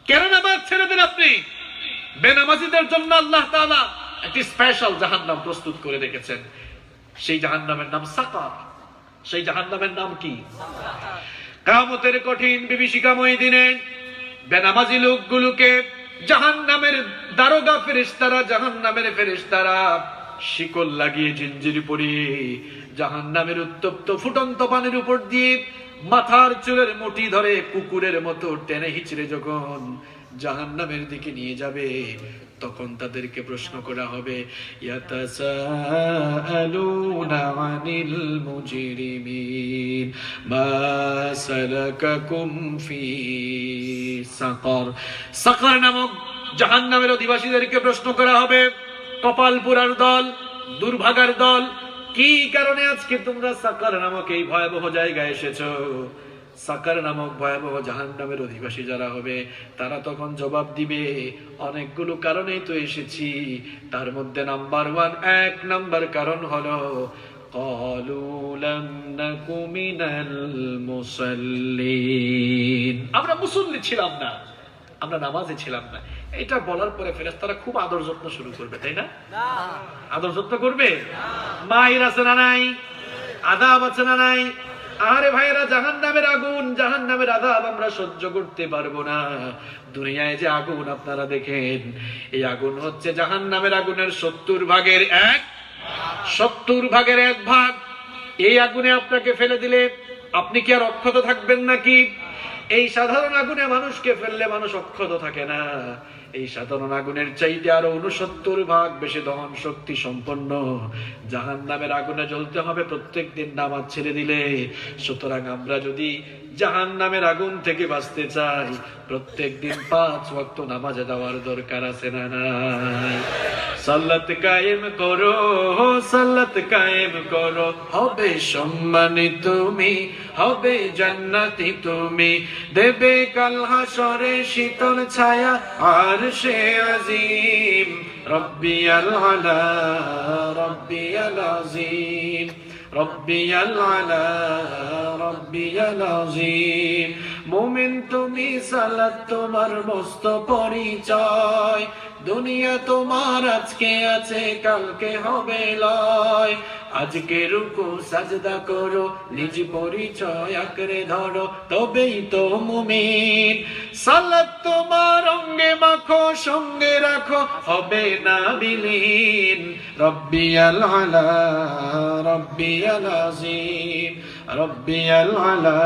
কেন নামাজ ছেড়ে দেন আপনি? বেনামাজিদের জন্য আল্লাহ তাআলা একটি স্পেশাল জাহান্নাম প্রস্তুত করে রেখেছেন। সেই জাহান্নামের নাম সাকার। সেই জাহান্নামের নাম কি? কিয়ামতের কঠিন বিভীষিকাময় দিনে বেনামাজি লোকগুলোকে জাহান্নামের দারোগা ফেরেশতারা, জাহান্নামের ফেরেশতারা শিকল লাগিয়ে জিঞ্জির পরিয়ে জাহান্নামের উত্তপ্ত ফুটন্ত পানির উপর দিয়ে মাথার চুলের মুঠি ধরে কুকুরের মতো টেনে হিচড়ে যখন জাহান্নামের দিকে নিয়ে যাবে, তখন তাদেরকে প্রশ্ন করা হবে, ইয়াতাসাআলুনা আনিল মুজরিমিন মা সালাকাকুম ফি সাকার। সাকার নামক জাহান্নামের অধিবাসীদেরকে প্রশ্ন করা হবে, কপাল পুরার দল, দুর্ভাগার দল, কি কারণে আজকে তোমরা সাকার নামক এই ভয়াবহ জায়গায় এসেছো? সাকার নামক ভয়াবহ জাহান্নামের অধিবাসী যারা হবে, তারা তখন জবাব দিবে, অনেকগুলো কারণেই তো এসেছি, তার মধ্যে নাম্বার 1, 1 নাম্বার কারণ হলো ক্বালু লাম নাকু মিনাল মুসাল্লিন, আমরা মুসল্লি ছিলাম না, আমরা নামাজে ছিলাম না। এটা বলার পরে ফেরেশতারা খুব আদর যত্ন শুরু করবে, তাই না? আদর যত্ন করবে। মায়ের আছে না নাই? আযাব আছে না নাই? আরে ভাইরা, জাহান্নামের আগুন, জাহান্নামের আযাব আমরা সহ্য করতে পারবো না। দুনিয়ায় যে আগুন আপনারা দেখেন, এই আগুন হচ্ছে জাহান্নামের আগুনের 70 ভাগের 1 ভাগ। এই আগুনে আপনাকে ফেলে দিলে আপনি কি আর অক্ষত থাকবেন নাকি? এই সাধারণ আগুনে মানুষকে ফেললে মানুষ অক্ষত থাকে না। এই সাধারণ আগুনের চাইতে আরো 69 ভাগ বেশি দহন শক্তি সম্পন্ন জাহান্নামের আগুনে জ্বলতে হবে প্রত্যেক দিন নামাজ ছেড়ে দিলে। সুতরাং আমরা যদি জাহান্নামের আগুন থেকে বাঁচতে চাই, প্রত্যেক দিন 5 ওয়াক্ত নামাজে যাওয়ার দরকার আছে না নাই? সালাত কায়েম করো, সালাত কায়েম করো, হবে সম্মানী তুমি, হবে জান্নাতি তুমি, দেবে কাল হাসরে শীতল ছায়া আরশে আজিম। রব্বিয়াল আলা, রব্বিয়াল আজিম, রব্বিয়াল আলা, রব্বিয়াল আজিম। মুমিন তুমি, সালাত তোমার মস্ত পরিচয়। দুনিয়া তোমার আজকে আছে, কালকে হবে লয়। আজকে রুকু সাজদা করো, নিজ পরিচয় আঁকড়ে ধরো, তবেই তো মুমিন। সালাত তোমার অঙ্গে মাখো, সঙ্গে রাখো, হবে না বিলীন। রব্বিয়াল আলা রব্বিয়াল আযীম, রব্বিয়াল আলা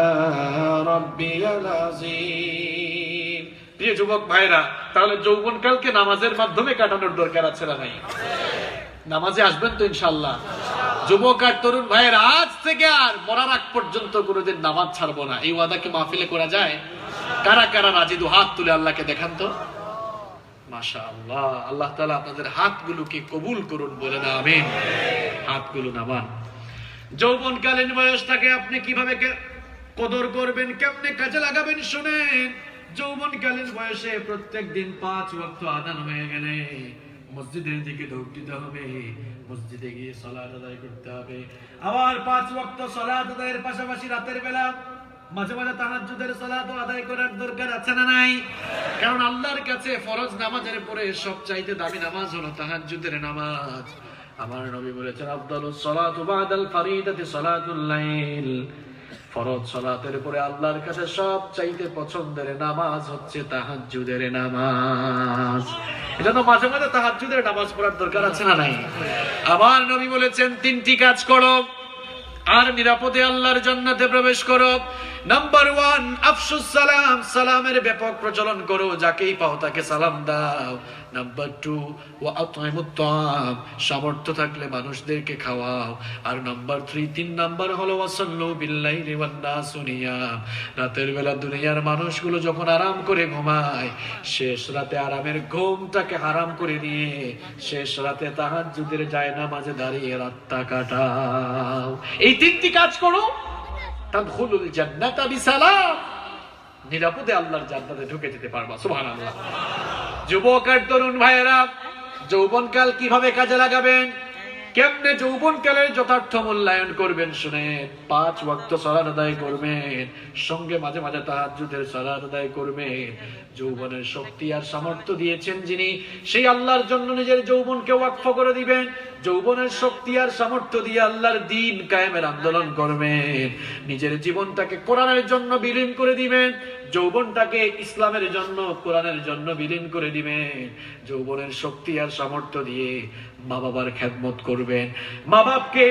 রব্বিয়াল আযীম। প্রিয় যুবক ভাইরা, তাহলে যৌবনকালকে নামাজের মাধ্যমে কাটানোর দরকার আছে না নাই? নামাজে আসবেন তো ইনশাআল্লাহ? যুবক আর তরুণ ভাইয়ের, আজ থেকে আর মরার আগ পর্যন্ত কোনোদিন নামাজ ছাড়বো না, এই ওয়াদা কি মাহফিলে করা যায়? কারা কারা রাজি? দু হাত তুলে আল্লাহকে দেখান তো। মাশাআল্লাহ, আল্লাহ তাআলা আপনাদের হাতগুলোকে কবুল করুন, বলে না আমিন। হাতগুলো নামান। যৌবনকালীন বয়সটাকে আপনি কিভাবে কদর করবেন, কেমনে কাজে লাগাবেন শুনেন। যৌবনকালীন বয়সে প্রত্যেক দিন 5 ওয়াক্ত আযান হয়ে গেলে মসজিদের দিকে দৌড় দিতে হবে, মসজিদে গিয়ে সালাত আদায় করতে হবে। আবার 5 ওয়াক্ত সালাত আদায়ের পাশাপাশি রাতের বেলা মাঝে মাঝে তাহাজ্জুদের সালাত আদায় করার দরকার আছে না নাই? কারণ আল্লাহর কাছে ফরজ নামাজের পরে সবচাইতে দামি নামাজ হলো তাহাজ্জুদের নামাজ। আমার নবী বলেছেন, আফদালুস সালাতু বাদাল ফরিদাতি সালাতুল লাইল। ফরজ সালাতের পরে আল্লাহর কাছে সবচাইতে পছন্দের নামাজ হচ্ছে তাহাজ্জুদের নামাজ। এজন্য মাঝে মাঝে তাহাজ্জুদের নামাজ পড়ার দরকার আছে না নাই? আমার নবী বলেছেন, 3টি কাজ করো আর নিরাপদে আল্লাহর জান্নাতে প্রবেশ করো। নাম্বার 1, আফশুস সালাম, সালামের ব্যাপক প্রচলন করো, যাকেই পাও তাকে সালাম দাও। নাম্বার 2, ওয়া আত'ইমুত তা'আম, সামর্থ্য থাকলে মানুষদেরকে খাওয়াও। আর নাম্বার 3, 3 নাম্বার হলো ওয়াসাল্লু বিল্লাইলি ওয়ান নাসু নিয়াম, রাতের বেলা দুনিয়ার মানুষগুলো যখন আরাম করে ঘুমায়, শেষ রাতে আরামের ঘুমটাকে হারাম করে দিয়ে শেষ রাতে তাহাজ্জুদের জায়নামাজে দাঁড়িয়ে রাতটা কাটাও। এই 3টি কাজ করো, তাদখুলুল জান্নাতা বিসালাম, নিরাপদে আল্লাহর জান্নাতে ঢুকে যেতে পারবা। সুবহানাল্লাহ। যুবক আর তরুণ ভাইয়েরা, যৌবনকাল কিভাবে কাজে লাগাবেন, কেমনে যৌবনকালের যথার্থ মূল্যায়ন করবেন শুনেন। 5 ওয়াক্ত সালাত আদায় করবেন, সঙ্গে মাঝে মাঝে তাহাজ্জুদের সালাত আদায় করবেন। যৌবনের শক্তি আর সামর্থ্য দিয়েছেন যিনি, সেই আল্লাহর জন্য নিজের যৌবনকে ওয়াকফ করে দিবেন। যৌবনের শক্তি আর সামর্থ্য দিয়ে আল্লাহর দ্বীন কায়েমের আন্দোলন করবেন। নিজের জীবনটাকে কোরআনের জন্য বিলীন করে দিবেন, যৌবনটাকে ইসলামের জন্য, কোরআনের জন্য বিলীন করে দিবেন। যৌবনের শক্তি আর সামর্থ্য দিয়ে মা বাবার খেদমত করবেন, মা বাপকে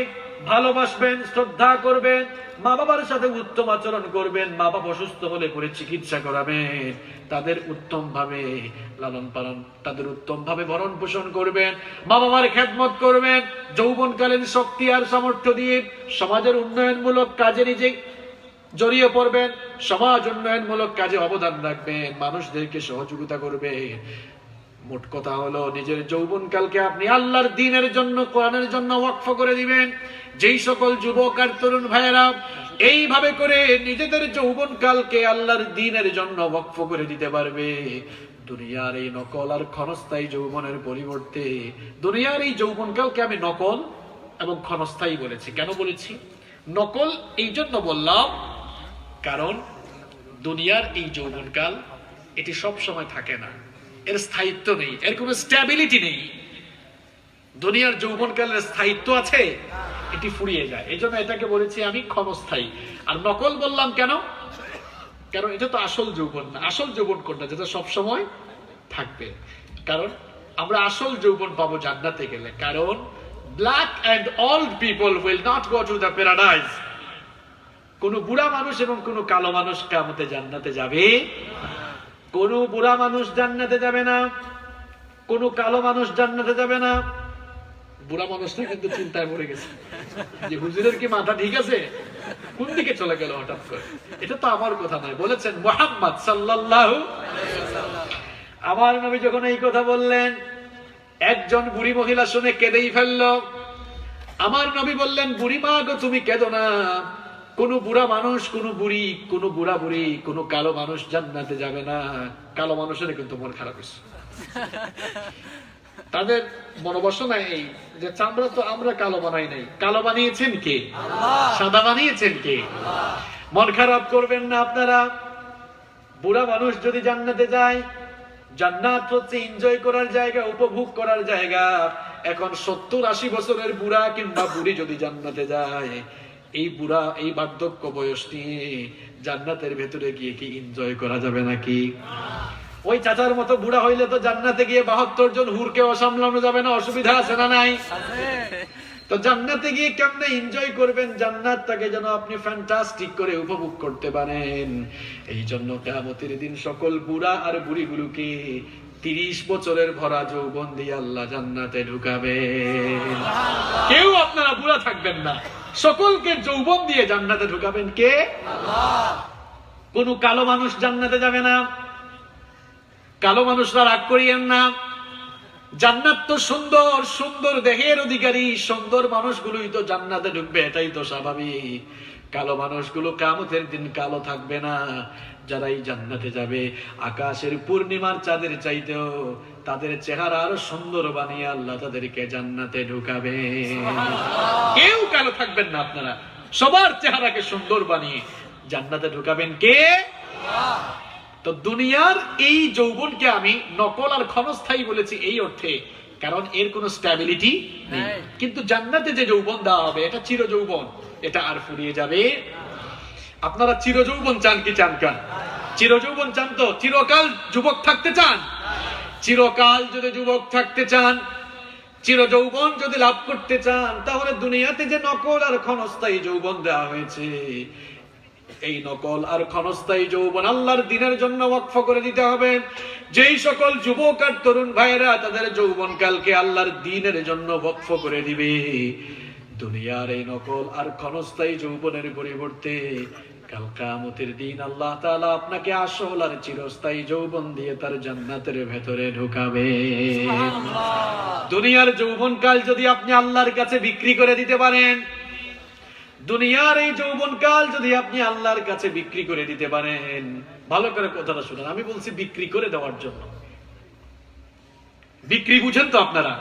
ভালোবাসবেন, শ্রদ্ধা করবেন, মা বাবার সাথে উত্তম আচরণ করবেন। মা বাবা অসুস্থ হলে পরে চিকিৎসা করাবেন, তাদের উত্তম ভাবে লালন পালন, তাদের উত্তম ভাবে ভরণ পোষণ করবেন, মা বাবার খেদমত করবেন। যৌবনকালীন শক্তি আর সামর্থ্য দিয়ে সমাজের উন্নয়নমূলক কাজে নিজে জড়িয়ে পড়বেন, সমাজ উন্নয়নমূলক কাজে অবদান রাখবেন, মানুষদেরকে সহযোগিতা করবেন। মোট কথা হলো, নিজের যৌবনকালকে আপনি আল্লাহর দ্বীনের জন্য, কোরআনের জন্য ওয়াকফ করে দিবেন। যেই সকল যুবক আর তরুণ ভাইয়েরা এইভাবে করে নিজেদের যৌবনকালকে আল্লাহর দ্বীনের জন্য ওয়াকফ করে দিতে পারবে, দুনিয়ার এই নকল আর ক্ষণস্থায়ী যৌবনের পরিবর্তে, দুনিয়ার এই যৌবনকালকে আমি নকল এবং ক্ষণস্থায়ী বলেছি। কেন বলেছি নকল? এই জন্য বললাম, কারণ দুনিয়ার এই যৌবনকাল এটি সব সময় থাকে না, এর স্থায়িত্ব নেই, এর কোনো স্ট্যাবিলিটি নেই। দুনিয়ার যৌবনকালের স্থায়িত্ব আছে, এটি ফুরিয়ে যায়। এই জন্য এটাকে বলেছি আমি ক্ষণস্থায়ী। আর নকল বললাম কেন? কারণ এটা তো আসল যৌবন না। আসল যৌবন কোনটা? যেটা সব সময় থাকবে। কারণ আমরা আসল যৌবন পাবো জান্নাতে গেলে। কারণ black and old people will not go to the paradise. কোন বুড়া মানুষ এবং কোন কালো মানুষ কিয়ামতে জান্নাতে যাবে? কোন বুড়া মানুষ জান্নাতে যাবে না, কোন কালো মানুষ জান্নাতে যাবে না। বুড়া মানুষটা কিন্তু চিন্তায় পড়ে গেছে যে হুজুরের কি মাথা ঠিক আছে, কোন দিকে চলে গেল হঠাৎ করে। এটা তো আমার কথা নয়, বলেছেন মুহাম্মদ সাল্লাল্লাহু আলাইহি ওয়াসাল্লাম। আমার নবী যখন এই কথা বললেন, একজন বুড়ি মহিলা শুনে কেঁদেই ফেলল। আমার নবী বললেন, বুড়ি মা গো, তুমি কেঁদো না। কোন বুড়া মানুষ, কোন বুড়ি, কোন বুড়া বুড়ি, কোন কালো মানুষ জান্নাতে যাবে না। কালো মানুষের কিন্তু মন খারাপ হয়েছে। তাদের মনোবাসনা এই যে চামড়া তো আমরা কালো বানাই নাই, কালো বানিয়েছেন কে? আল্লাহ। সাদা বানিয়েছেন কে? আল্লাহ। মন খারাপ করবেন না আপনারা। বুড়া মানুষ যদি জান্নাতে যায়, জান্নাত হচ্ছে এনজয় করার জায়গা, উপভোগ করার জায়গা। এখন 70-80 বছরের বুড়া কিংবা বুড়ি যদি জান্নাতে যায়, এই বুড়া এই বার্ধক্য বয়স নিয়ে জান্নাতের ভেতরে গিয়ে কি এনজয় করা যাবে নাকি? ওই চাচার মতো বুড়া হইলে তো জান্নাতে গিয়ে 72 জন হুরকে সামলানো যাবে না, অসুবিধা আছে না নাই? তো জান্নাতে গিয়ে কেমনে এনজয় করবেন জান্নাতটাকে, যেন আপনি ফ্যান্টাস্টিক করে উপভোগ করতে পারেন। এই জন্য কিয়ামতের দিন সকল বুড়া আর বুড়িগুলোকে 30 বছরের ভরা যৌবন দিয়ে আল্লাহ জান্নাতে ঢুকাবেন। কেউ আপনারা বুড়া থাকবেন না, সকলকে যৌবন দিয়ে জান্নাতে ঢুকাবেন কে? আল্লাহ। কোন কালো মানুষ জান্নাতে যাবে না। কালো মানুষরা রাগ করিয়েন না, জান্নাত তো সুন্দর, সুন্দর দেহের অধিকারী সুন্দর মানুষগুলোই তো জান্নাতে ঢুকবে, এটাই তো স্বাভাবিক। কালো মানুষগুলো কিয়ামতের দিন কালো থাকবে না। যারাই জান্নাতে যাবে আকাশের পূর্ণিমার চাঁদের চাইতেও তাদের চেহারা আরো সুন্দর বানিয়ে আল্লাহ তাদেরকে জান্নাতে ঢুকাবে। কেউ কালো থাকবেন না, আপনারা সবার চেহারাকে সুন্দর বানিয়ে জান্নাতে ঢুকাবেন কে? আল্লাহ। তো দুনিয়ার এই যৌবনকে আমি নকল আর ক্ষণস্থায়ী বলেছি এই অর্থে, কারণ এর কোনো স্ট্যাবিলিটি নেই। কিন্তু জান্নাতে যে যৌবন দেওয়া হবে এটা চির যৌবন, এটা আর ফুরিয়ে যাবে। আপনারা চির যৌবন চান কি চান? কান চির যৌবন চান তো? চিরকাল যুবক থাকতে চান? চিরকাল যদি যুবক থাকতে চান, চির যৌবন যদি লাভ করতে চান, তাহলে দুনিয়াতে যে নকল আর ক্ষণস্থায়ী যৌবন দেওয়া হয়েছে, এই নকল আর ক্ষণস্থায়ী যৌবন আল্লাহর দ্বীনের জন্য ওয়াকফ করে দিতে হবে। যেই সকল যুবক আর তরুণ ভাইরা তাদের যৌবন কালকে আল্লাহর দ্বীনের জন্য ওয়াকফ করে দিবে, দুনিয়ার এই নকল আর ক্ষণস্থায়ী যৌবনের পরিবর্তে কাল কিয়ামতের দিন আল্লাহ তাআলা আপনাকে আসল আর চিরস্থায়ী যৌবন দিয়ে তার জান্নাতের ভেতরে ঢুকাবে। দুনিয়ার যৌবন কাল যদি আপনি আল্লাহর কাছে বিক্রি করে দিতে পারেন, দুনিয়ার এই যৌবন কাল যদি আপনি আল্লাহর কাছে বিক্রি করে দিতে পারেন, ভালো করে কথাটা শুনুন, আমি বলছি বিক্রি করে দেওয়ার জন্য। বিক্রি বুঝেন তো আপনারা?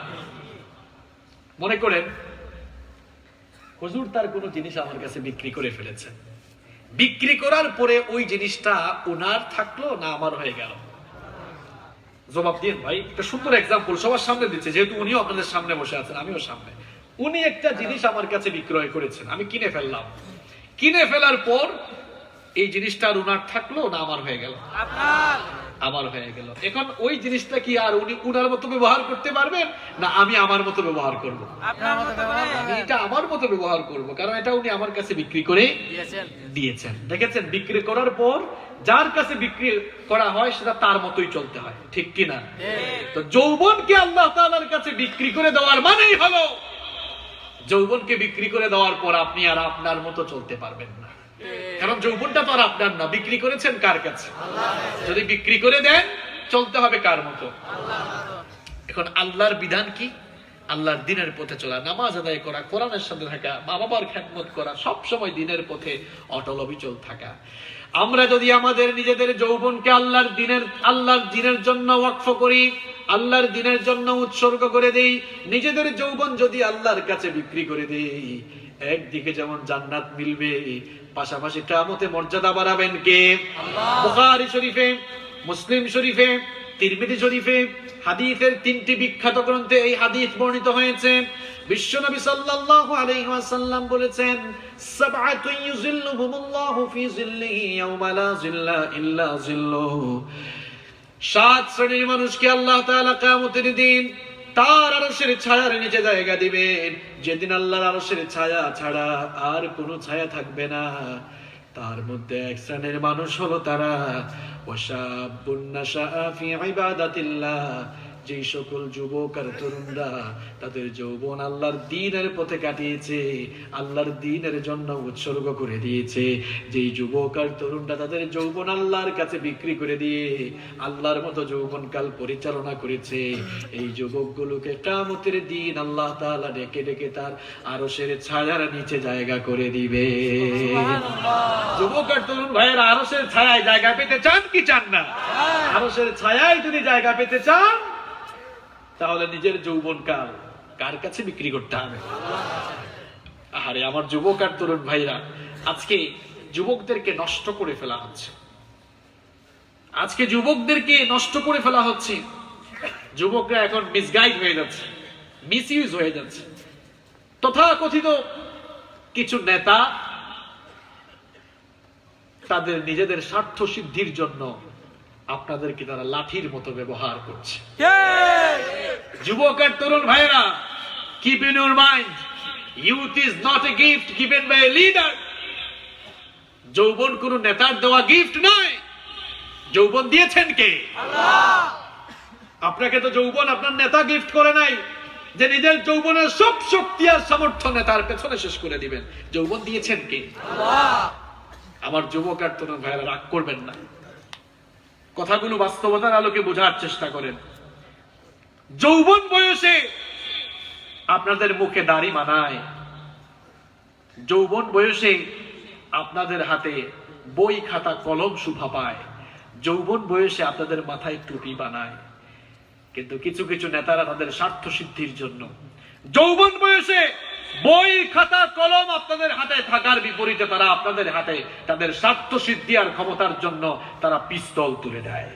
মনে করেন হুজুর তার কোনো জিনিস আমার কাছে বিক্রি করে ফেলেছে, বিক্রি করার পরে ওই জিনিসটা ওনার থাকলো না আমার হয়ে গেল? জবাব দিন ভাই। একটা সুন্দর এক্সাম্পল সবার সামনে দিচ্ছে, যেহেতু উনিও আপনাদের সামনে বসে আছেন, আমিও সামনে। উনি একটা জিনিস আমার কাছে বিক্রয় করেছেন, আমি কিনে ফেললাম। কিনে ফেলার পর এই জিনিসটা আর উনার থাকলো না আমার হয়ে গেল? আমার হয়ে গেল। এখন ওই জিনিসটা কি আর উনি উনার মতো ব্যবহার করতে পারবেন না আমি আমার মতো ব্যবহার করব? আমি এটা আমার মতো ব্যবহার করব, কারণ এটা উনি আমার কাছে বিক্রি করে দিয়েছেন। দেখেছেন, বিক্রি করার পর যার কাছে বিক্রি করা হয় সেটা তার মতোই চলতে হয়, ঠিক কিনা? তো যৌবনকে আল্লাহ তাআলার কাছে বিক্রি করে দেওয়ার মানেই হলো যৌবনকে বিক্রি করে দেওয়ার পর আপনি আর আপনার মতো চলতে পারবেন না, কারণ যৌবনটা তো আর আপনার না। বিক্রি করেছেন কার কাছে? যদি বিক্রি করে দেন চলতে হবে কার মতো? এখন আল্লাহর বিধান কি? আল্লাহর দ্বীনের পথে চলা, নামাজ আদায় করা, কোরআনের সাথে থাকা, মা বাবার খেদমত করা, সব সময় দ্বীনের পথে অটল অবিচল থাকা। আমরা যদি আমাদের নিজেদের যৌবনকে আল্লাহর দ্বীনের জন্য ওয়াকফ করি, আল্লাহর দ্বীনের জন্য উৎসর্গ করে দেই, নিজেদের যৌবন যদি আল্লাহর কাছে বিক্রি করে দেই, একদিকে যেমন জান্নাত মিলবে, পাশাপাশি কিয়ামতে মর্যাদা বাড়াবেন কে? আল্লাহ। বুখারী শরীফে, মুসলিম শরীফে, তিরমিজি শরীফে হাদিসের 3টি বিখ্যাত গ্রন্থে এই হাদিস বর্ণিত হয়েছে। বিশ্বনবী সাল্লাল্লাহু আলাইহি ওয়াসাল্লাম বলেছেন, সাবআতু ইউযিল্লুহুমুল্লাহু ফি যিল্লিহি ইয়াওমা লা যিল্লা ইল্লা যিল্লুহু। 7 শ্রেণীর মানুষকে আল্লাহ তাআলা কিয়ামতের দিন তার আরশের ছায়ার নিচে জায়গা দিবেন, যেদিন আল্লাহর আরশের ছায়া ছাড়া আর কোনো ছায়া থাকবে না। তার মধ্যে এক শ্রেণীর মানুষ হলো তারা ওয়াশাবুন নাশাআ ফি ইবাদাতিল্লাহ, যেই সকল যুবক আর তরুণরা তাদের যৌবন আল্লাহর দ্বীনের পথে কাটিয়েছে, আল্লাহর দ্বীনের জন্য উৎসর্গ করে দিয়েছে, যেই যুবক আর তরুণরা তাদের যৌবন আল্লাহর কাছে বিক্রি করে দিয়ে আল্লাহর মতো যৌবনকাল পরিচালনা করেছে, এই যুবকগুলোকে কিয়ামতের দিন আল্লাহ তাআলা ডেকে ডেকে তার আরশের ছায়ার নিচে জায়গা করে দিবে। যুবক আর তরুণ ভাইয়েরা আরশের ছায়ায় জায়গা পেতে চান কি চান না? আরশের ছায়ায় যদি জায়গা পেতে চান তাহলে নিজের যৌবনকাল কার কাছে বিক্রি করতে হবে? আরে আমার যুবক আর তরুণ ভাইরা, আজকে যুবকদেরকে নষ্ট করে ফেলা হচ্ছে। আজকে যুবকদেরকে নষ্ট করে ফেলা হচ্ছে, যুবকরা এখন মিসগাইড হয়ে যাচ্ছে, মিসইউজ হয়ে যাচ্ছে। তথাকথিত কিছু নেতা তাদের নিজেদের স্বার্থ সিদ্ধির জন্য আপনাদেরকে তারা লাঠির মতো ব্যবহার করছে। যুবক আর তরুণ ভাইরা, keep in your mind, youth is not a gift given by a leader. যৌবন কোন নেতার দেওয়া গিফট নয়। যৌবন দিয়েছেন কে? আল্লাহ। আপনাকে তো যৌবন আপনার নেতা গিফট করে নাই যে নিজের যৌবনের সব শক্তি আর সামর্থ্য নেতার পেছনে শেষ করে দিবেন। যৌবন দিয়েছেন কে? আল্লাহ। আমার যুবক আর তরুণ ভাইরা রাগ করবেন না, কথাগুলো বাস্তবতার আলোকে বোঝার চেষ্টা করেন। যৌবন বয়সে আপনাদের মুখে দাড়ি মানায়, যৌবন বয়সে আপনাদের হাতে বই খাতা কলম শোভা পায়, যৌবন বয়সে আপনাদের মাথায় টুপি বানায়। কিন্তু কিছু কিছু নেতারা তাদের স্বার্থ সিদ্ধির জন্য যৌবন বয়সে বই খাতা কলম আপনাদের হাতে থাকার বিপরীতে তারা আপনাদের হাতে তাদের স্বার্থ সিদ্ধি আর ক্ষমতার জন্য তারা পিস্তল তুলে দেয়।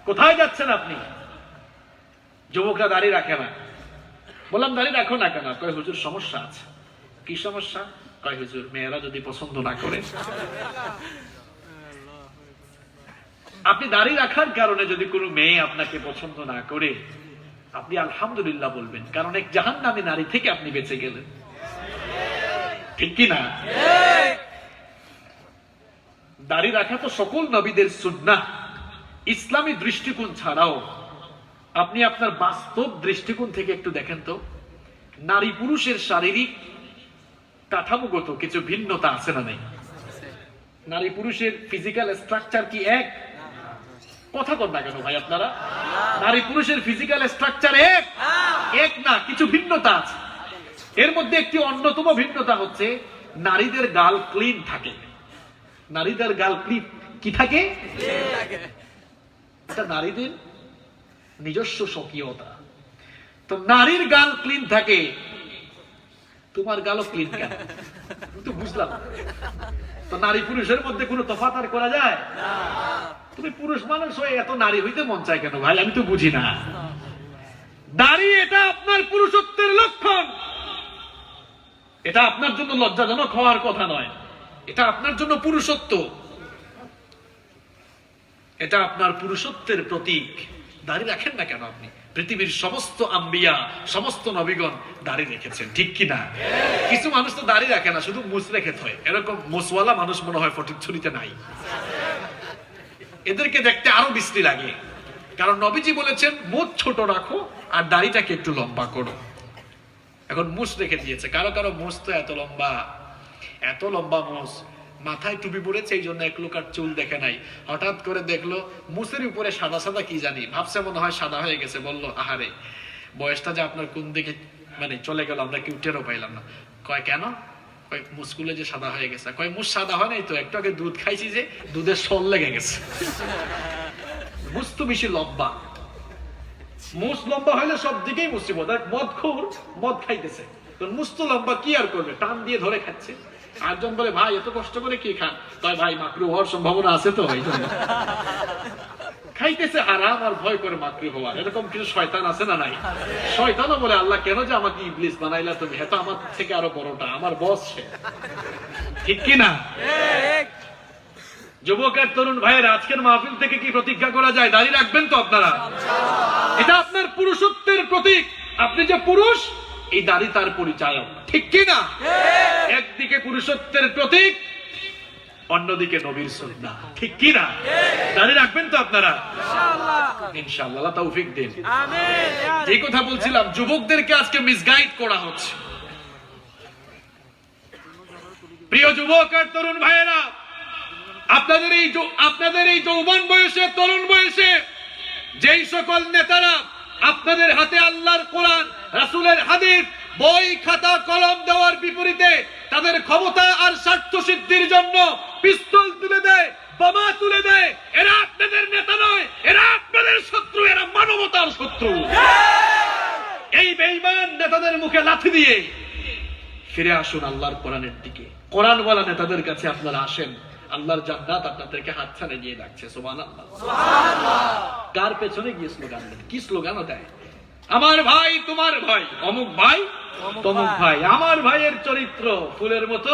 কোথায় যাচ্ছেন আপনি? যুবকরা দাড়ি রাখে না, বললাম দাড়ি রাখো না কেন? কয় হুজুর সমস্যা আছে। কি সমস্যা? কয় হুজুর মেয়েরা যদি পছন্দ না করে। আপনি দাড়ি রাখার কারণে যদি কোনো মেয়ে আপনাকে পছন্দ না করে, আপনি আলহামদুলিল্লাহ বলবেন, কারণ এক জাহান্নামী নারী থেকে আপনি বেঁচে গেলেন। ঠিক কি না? দাড়ি রাখা তো সকল নবীদের সুন্নাহ। ইসলামী দৃষ্টিকোণ ছাড়াও আপনি আপনার বাস্তব দৃষ্টিকোণ থেকে একটু দেখেন তো, নারী পুরুষের শারীরিক কাঠামোগত কিছু ভিন্নতা আছে না নেই? নারী পুরুষের ফিজিক্যাল স্ট্রাকচার কি এক? কথা কর না কেন ভাই আপনারা? নারী পুরুষের ফিজিক্যাল স্ট্রাকচার এক না, কিছু ভিন্নতা আছে। এর মধ্যে একটি অন্যতম ভিন্নতা হচ্ছে নারীদের গাল ক্লিন থাকে। নারীদের গাল ক্লিন কি থাকে? এটা নারীদের নিজস্ব স্বকীয়তা। তো নারীর গাল ক্লিন থাকে, তোমার গালও ক্লিন কেন? তো বুঝলাম। তো নারী পুরুষের মধ্যে কোনো তফাৎ আর করা যায় না। তুমি পুরুষ মানুষ হয়ে এত নারী হইতে মন চায় কেন ভাই? আমি তো বুঝি না। দাড়ি এটা আপনার পুরুষত্বের লক্ষণ। এটা আপনার জন্য লজ্জাজনক হওয়ার কথা নয়, এটা আপনার জন্য পুরুষত্ব, এটা আপনার পুরুষত্বের প্রতীক। দাড়ি রাখেন না কেন আপনি? পৃথিবীর সমস্ত আম্বিয়া, সমস্ত নবীগণ দাড়ি রেখেছেন, ঠিক কি না? কিছু মানুষ তো দাড়ি রাখে না, শুধু মুছ রেখে হয়। এরকম মুছওয়ালা মানুষ মনে হয় ফটিকছড়িতে নাই। এদেরকে দেখতে আরো বিশ্রী লাগে, কারণ নবীজি বলেছেন মুছ ছোট রাখো আর দাড়িটাকে একটু লম্বা করো। এখন মুছ রেখে দিয়েছে। কারো কারো মুছ তো এত লম্বা মুছ, মাথায় টুপি পড়েছে, এই জন্য এক লোকার চুল দেখে নাই। হঠাৎ করে দেখলো মুছের উপরে সাদা সাদা কি জানি, ভাবছে মনে হয় সাদা হয়ে গেছে। বললো আহারে, বয়সটা যে আপনার কোন দিকে মানে চলে গেল, আমরা কেউ টেরও পাইলাম না। কয় কেন? কয় মুছগুলো যে সাদা হয়ে গেছে। কয় মুছ সাদা হয় নাই তো, একটু আগে দুধ খাইছি যে দুধের সল লেগে গেছে। মুছ তো বেশি লম্বা। মুছ লম্বা হইলে সব দিকেই মুসিবত। মদখোর মদ খাইতেছে, মুছ তো লম্বা, কি আর করবে? টান দিয়ে ধরে খাচ্ছে। একজন বলে ভাই এত কষ্ট করে কি খান? তাই ভাই মাকরু হওয়ার সম্ভাবনা আছে তো, এই জন্য খাইতেছে হারাম আর ভয় করে মাকরু হওয়ার। এরকম কিছু শয়তান আছে না নাই? শয়তানও বলে আল্লাহ কেন যে আমাকে ইবলিস বানাইলা তুমি? হ্যাঁ, আমার থেকে আরো বড়টা, আমার বস সে। ঠিক কি না? যুবক আর তরুণ ভাইয়ের আজকের মাহফিল থেকে কি প্রতিজ্ঞা করা যায়? দাঁড়িয়ে রাখবেন তো আপনারা? এটা আপনার পুরুষত্বের প্রতীক। আপনি যে পুরুষ, এই দাড়ি তার পরিচায়ক, ঠিক কি না? একদিকে পুরুষত্বের প্রতীক, অন্যদিকে নবীর সুন্নাহ, ঠিক কি না? দাড়ি রাখবেন তো আপনারা? ইনশাআল্লাহ। আল্লাহ তৌফিক দিন। আমিন। যে কথা বলছিলাম, যুবকদেরকে আজকে মিসগাইড করা হচ্ছে। প্রিয় যুবক আর তরুণ ভাইয়েরা, আপনাদের এই যৌবন বয়সে, তরুণ বয়সে যেই সকল নেতারা আপনাদের হাতে আল্লাহর কোরআন, রাসূলের হাদিস, বই খাতা কলম দেওয়ার বিপরীতে তাদের ক্ষমতা আর স্বার্থ সিদ্ধির জন্য পিস্তল তুলে দেয়, বোমা তুলে দেয়, এরা আপনাদের নেতা নয়, এরা আপনাদের শত্রু, এরা মানবতার শত্রু। এই বেঈমান নেতাদের মুখে লাথি দিয়ে ফিরে আসুন আল্লাহর কোরআনের দিকে। কোরআনওয়ালা নেতাদের কাছে আপনারা আসেন, আল্লাহর জান্নাত আপনাদেরকে হাতছাড়া নিয়ে রাখছে। সুবহানাল্লাহ, সুবহানাল্লাহ। কার পেছনে গিয়ে স্লোগান দেয়? কি স্লোগানও দেয়, আমার ভাই তোমার ভাই, অমুক ভাই তমুক ভাই। আমার ভাইয়ের চরিত্র ফুলের মতো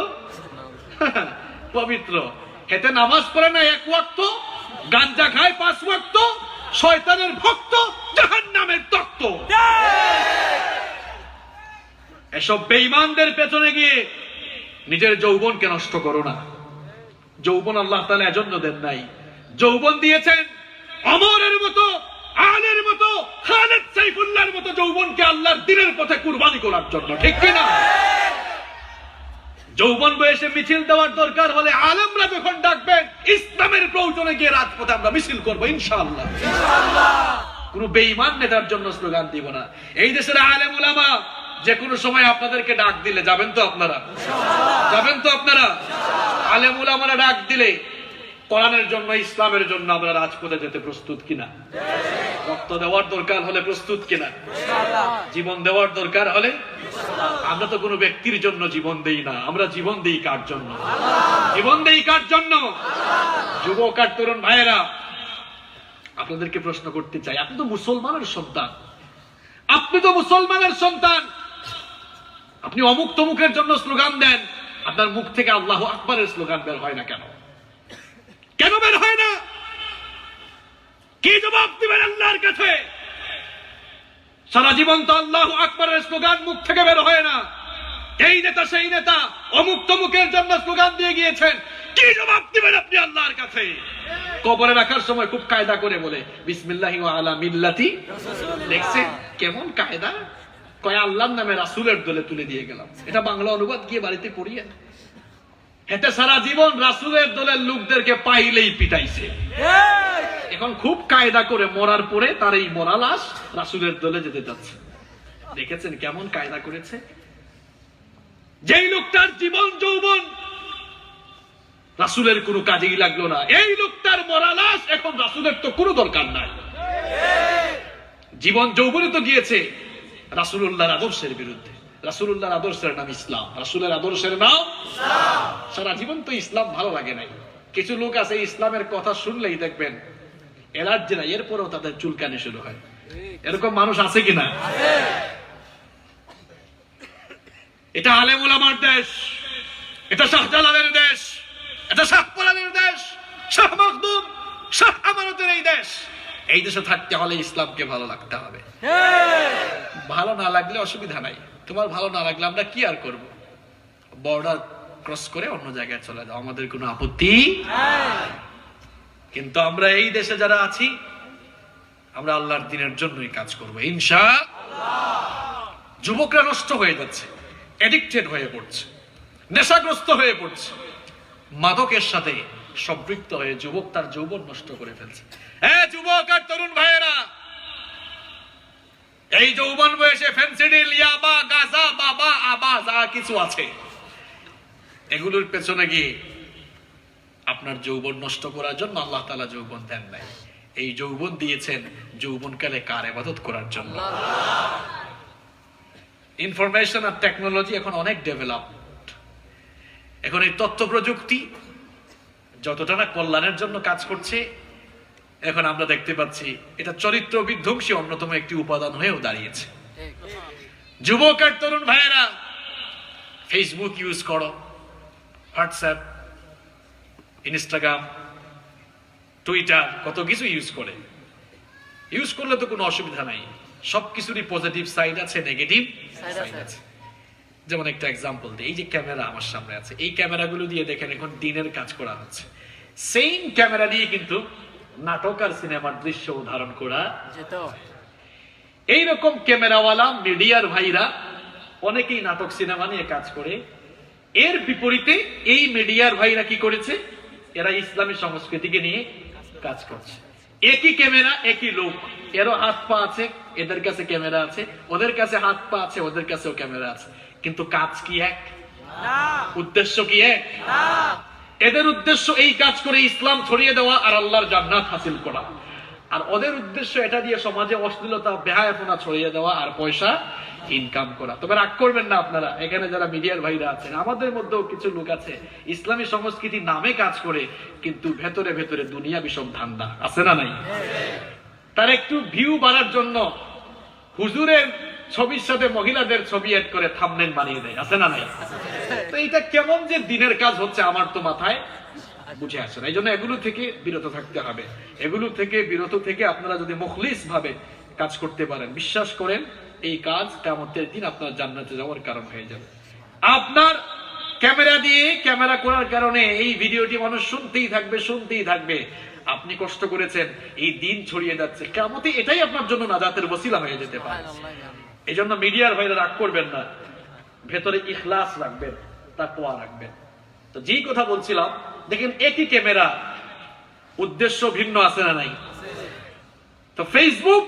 পবিত্র, হেতে নামাজ পড়ে না এক ওয়াক্ত, গাঞ্জা খায় 5 ওয়াক্ত, শয়তানের ভক্ত, জাহান্নামের তক্ত। এসব বেঈমানদের পেছনে গিয়ে নিজের যৌবনকে নষ্ট করো না। যৌবন আল্লাহ তাআলা এজন্য দেন নাই, যৌবন দিয়েছেন ওমরের মতো, আলীর মতো, খালিদ সাইফুল্লাহর মতো যৌবনকে আল্লাহর দ্বীনের পথে কুরবানি করার জন্য, ঠিক কি না? যৌবন বয়সে মিছিল দেওয়ার দরকার হলে আলেমরা যখন ডাকবেন ইসলামের প্রয়োজনে গিয়ে রাজপথে আমরা মিছিল করবো ইনশাআল্লাহ, ইনশাআল্লাহ। কোন বেঈমান নেতার জন্য স্লোগান দিব না। এই দেশের আলেম উলামা যে কোনো সময় আপনাদেরকে ডাক দিলে যাবেন তো আপনারা? যাবেন তো আপনারা? আলেম উলামারা ডাক দিলে কোরআনের জন্য, ইসলামের জন্য আমরা রাজপথে যেতে প্রস্তুত কিনা? রক্ত দেওয়ার দরকার হলে প্রস্তুত কিনা? জীবন দেওয়ার দরকার হলে? আমরা তো কোনো ব্যক্তির জন্য জীবন দেই না, আমরা জীবন দেই কার জন্য? জীবন দেই কার জন্য? যুবক আর তরুণ ভাইয়েরা, আপনাদেরকে প্রশ্ন করতে চাই, আপনি তো মুসলমানের সন্তান, আপনি তো মুসলমানের সন্তান, আপনি অমুক তমুকের জন্য স্লোগান দেন, আপনার মুখ থেকে আল্লাহু আকবারের স্লোগান বের হয় না কেন? কেন বের হয় না? কি জবাব দিবেন আল্লাহর কাছে? সারা জীবন তো আল্লাহু আকবারের স্লোগান মুখ থেকে বের হয় না, এই নেতা সেই নেতা অমুক তমুকের জন্য স্লোগান দিয়ে গিয়েছেন, কি জবাব দিবেন আপনি আল্লাহর কাছে? কবরে রাখার সময় খুব কায়দা করে বলে বিসমিল্লাহি ওয়া আলা মিল্লাতি রাসূল। দেখছেন কেমন কায়দা? কয় আল্লাহর নামে রাসূলের দলে তুলে দিয়ে গেলাম। এটা বাংলা অনুবাদ গিয়ে বাড়িতে পড়িয়ে, এতে সারা জীবন রাসূলের দলের লোকদেরকে পাইলেই পিটাইছে, এখন খুব কায়দা করে মরার পরে তার এই মরা লাশ রাসূলের দলে যেতে যাচ্ছে। দেখেছেন কেমন কায়দা করেছে? যেই লোকটার জীবন যৌবন রাসূলের কোনো কাজেই লাগলো না, এই লোকটার মরা লাশ এখন রাসূলের তো কোনো দরকার নাই। জীবন যৌবনে তো গিয়েছে রাসূলুল্লাহর আদর্শের বিরুদ্ধে। রাসূলুল্লাহর আদর্শের নাম ইসলাম, রাসূলের আদর্শের নাম ইসলাম। সারা জীবন তো ইসলাম ভালো লাগে নাই। কিছু লোক আছে ইসলামের কথা শুনলেই দেখবেন এলার্জি না, এরপরেও তাদের চুলকানি শুরু হয়। এরকম মানুষ আছে কিনা? এটা আলেম উলামার দেশ, এটা শাহজালালের দেশ, এটা শাহপরানের দেশ, শাহ মখদুম, শাহ আমানতের এই দেশ। এই দেশে থাকতে হলে ইসলামকে ভালো লাগতে হবে। ভালো না লাগলে অসুবিধা নাই, তোমার ভালো না লাগলে আমরা কি আর করব? বর্ডার ক্রস করে অন্য জায়গায় চলে যাও, আমাদের কোনো আপত্তি নাই। কিন্তু আমরা এই দেশে যারা আছি আমরা আল্লাহর দ্বীনের জন্যই কাজ করব ইনশাআল্লাহ। যুবকরা নষ্ট হয়ে যাচ্ছে, এডিক্টেড হয়ে পড়ছে, নেশাগ্রস্ত হয়ে পড়ছে, মাদকের সাথে সম্পৃক্ত হয়ে যুবক তার যৌবন নষ্ট করে ফেলছে। যুবক আর তরুণ ভাইয়েরা, এই যৌবন বয়সে ফেনসিডিল, ইয়াবা, গাঁজা, বাবা, আবা যা কিছু আছে এগুলোর পেছনে গিয়ে আপনার যৌবন নষ্ট করার জন্য আল্লাহ তাআলা যৌবন দেন নাই। এই যৌবন দিয়েছেন যৌবনকালে কার ইবাদত করার জন্য। ইনফরমেশন আর টেকনোলজি এখন অনেক ডেভেলপড। এখন এই তথ্য প্রযুক্তি যতটা না কল্যাণের জন্য কাজ করছে, এখন আমরা দেখতে পাচ্ছি এটা চরিত্র বিধ্বংসী অন্যতম একটি উপাদান হয়েও দাঁড়িয়েছে। যুবক আর তরুণ ভাইয়েরা, ফেসবুক ইউজ করো, হোয়াটসঅ্যাপ, ইনস্টাগ্রাম, টুইটার, কত কিছু ইউজ করে। ইউজ করলে তো কোনো অসুবিধা নাই, সবকিছুরই পজিটিভ সাইড আছে, নেগেটিভ সাইড আছে। যেমন একটা এক্সাম্পল দিই, এই যে ক্যামেরা আমার সামনে আছে, এই ক্যামেরাগুলো দিয়ে দেখেন এখন দিনের কাজ করা হচ্ছে। সেম ক্যামেরা দিয়ে কিন্তু নাটক আর সিনেমার দৃশ্য ধারণ করা যেত। এইরকম ক্যামেরাওয়ালা মিডিয়ার ভাইরা অনেকেই নাটক সিনেমা নিয়ে কাজ করে। এর বিপরীতে এই মিডিয়ার ভাইরা কি করেছে? এরা ইসলামী সংস্কৃতিকে নিয়ে কাজ করছে। একই ক্যামেরা, একই লোক, এরও হাত পা আছে, এদের কাছে ক্যামেরা আছে, ওদের কাছে হাত পা আছে, ওদের কাছেও ক্যামেরা আছে, কিন্তু কাজ কি এক? উদ্দেশ্য কি এক? এদের উদ্দেশ্য এই কাজ করে ইসলাম ছড়িয়ে দেওয়া আর আল্লাহর জান্নাত হাসিল করা। আর ওদের উদ্দেশ্য এটা দিয়ে সমাজে অশ্লীলতা বেহায়াপনা ছড়িয়ে দেওয়া আর পয়সা ইনকাম করা। তবে রাগ করবেন না আপনারা, এখানে যারা মিডিয়ার ভাইরা আছেন, আমাদের মধ্যেও কিছু লোক আছে ইসলামী সংস্কৃতি নামে কাজ করে, কিন্তু ভেতরে ভেতরে দুনিয়া বিষম ধান্দা আছে না নাই? তার একটু ভিউ বাড়ার জন্য হুজুরের ছবির সাথে মহিলাদের ছবি এড করে থাম্বনেল বানিয়ে দেয়, আছে না নাই? তো এটা কেমন যে দিনের কাজ হচ্ছে আমার তো মাথায় বুঝে আসে না। এই জন্য এগুলো থেকে বিরত থাকতে হবে। এগুলো থেকে বিরত থেকে আপনারা যদি মুখলিস ভাবে কাজ করতে পারেন, বিশ্বাস করেন এই কাজ কিয়ামতের দিন আপনার জান্নাতে যাওয়ার কারণ হয়ে যাবে। আপনার ক্যামেরা করার কারণে এই ভিডিওটি মানুষ শুনতেই থাকবে। আপনি কষ্ট করেছেন, এই দিন ছড়িয়ে যাচ্ছে, কিয়ামতে এটাই আপনার জন্য নাজাতের ওসিলা হয়ে যেতে পারে। এই জন্য মিডিয়ার ভাইরা রাগ করবেন না, ভেতরে ইখলাস রাখবেন, তাকওয়া রাখবেন। তো যেই কথা বলছিলাম, দেখেন একই ক্যামেরা, উদ্দেশ্য ভিন্ন আছে না নাই? তো ফেসবুক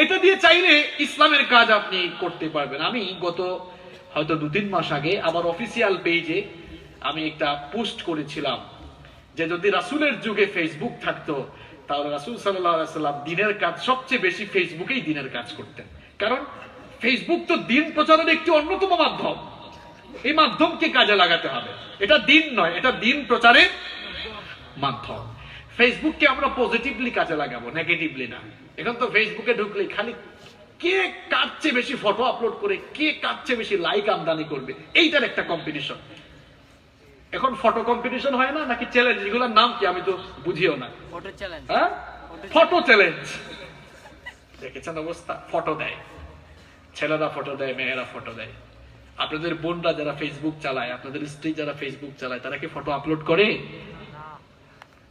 এটা দিয়ে চাইলে ইসলামের কাজ আপনি করতে পারবেন। আমি গত হয়তো 2-3 মাস আগে আমার অফিসিয়াল পেজে আমি একটা পোস্ট করেছিলাম যে যদি রাসূলের যুগে ফেসবুক থাকতো তাহলে রাসূল সাল্লাল্লাহু আলাইহি ওয়াসাল্লাম দিনের কাজ সবচেয়ে বেশি ফেসবুকেই দিনের কাজ করতেন। কারণ ফেসবুক তো দিন প্রচারের একটি অন্যতম মাধ্যম। এই মাধ্যমকে কাজে লাগাতে হবে। এটা দিন নয়, এটা দিন প্রচারের মাধ্যম। ফেসবুককে আমরা পজিটিভলি কাজে লাগাবো, নেগেটিভলি না। এখন তো ফেসবুকে ঢুকলে খালি কে কার চেয়ে বেশি ফটো আপলোড করে, কে কার চেয়ে বেশি লাইক আমদানি করবে, এইটার একটা কম্পিটিশন। এখন ফটো কম্পিটিশন হয় না নাকি চ্যালেঞ্জ, এগুলোর নাম কি আমি তো বুঝিও না। হ্যাঁ, ফটো চ্যালেঞ্জ। দেখেছেন অবস্থা? ফটো দেয়, ছেলেরা ফটো দেয়, মেয়েরা ফটো দেয়। আপনাদের বোনরা যারা ফেসবুক চালায়, আপনাদের স্ত্রী যারা ফেসবুক চালায়, তারা কি ফটো আপলোড করে?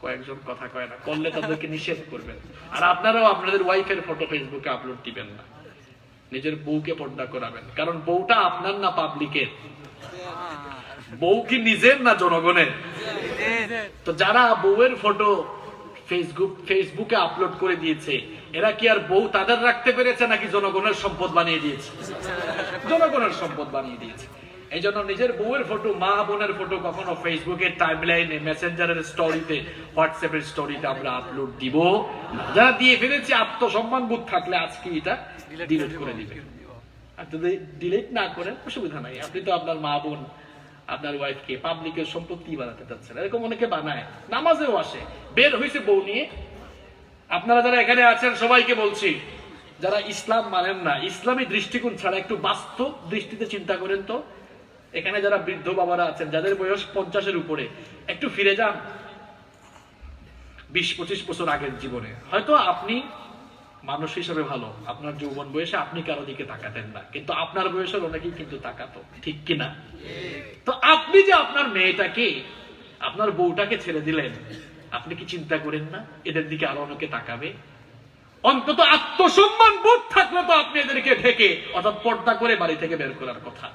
কয়েকজন কথা কয় না, করলে তাদেরকে নিষেধ করবেন। আর আপনারাও আপনাদের ওয়াইফের ফটো ফেসবুকে আপলোড দিবেন না। নিজের বউকে পর্দা করাবেন, কারণ বউটা আপনার না পাবলিকের। বউ কি নিজের না জনগণের? তো যারা বউয়ের ফটো ফেসবুকে আপলোড করে দিয়েছে, এরা কি আর বউ তাদের রাখতে পেরেছে নাকি জনগণের সম্পদ বানিয়ে দিয়েছে? জনগণের সম্পদ বানিয়ে দিয়েছে। এই জন্য নিজের বউয়ের ফটো, মা বোনের ফটো কখনো ফেসবুকের টাইমলাইনে, মেসেঞ্জারের স্টোরিতে, হোয়াটসঅ্যাপের স্টোরিতে আমরা আপলোড দিব না। যারা দিয়ে ফেলেছে, আত্মসম্মান বোধ থাকলে আজকে এটা ডিলিট করে দিবে। আর যদি ডিলিট না করেন অসুবিধা নাই, আপনি তো আপনার মা বোন, আপনার ওয়াইফকে পাবলিকের সম্পত্তি বানাতে চাচ্ছেন। এরকম অনেকে বানায়, নামাজেও আসে, বের হয়েছে বউ নিয়ে। আপনারা যারা এখানে আছেন সবাইকে বলছি, যারা ইসলাম মানেন না, ইসলামী দৃষ্টিকোণ ছাড়া একটু বাস্তব দৃষ্টিতে চিন্তা করেন তো। এখানে যারা বৃদ্ধ বাবারা আছেন, যাদের বয়স 50-এর উপরে, একটু ফিরে যান 20-25 বছর আগের জীবনে। হয়তো আপনি মানুষ হিসেবে ভালো, আপনার যৌবন বয়সে আপনি কারো দিকে তাকাতেন না, কিন্তু আপনার বয়সের অনেকেই কিন্তু তাকাতো, ঠিক কিনা? তো আপনি যে আপনার মেয়েটাকে, আপনার বউটাকে ছেড়ে দিলেন, আপনি কি চিন্তা করেন না এদের দিকে আরো অনেকে তাকাবে? অন্তত আত্মসম্মান বোধ থাকলে তো আপনি এদেরকে ঢেকে, অর্থাৎ পর্দা করে বাড়ি থেকে বের করার কথা।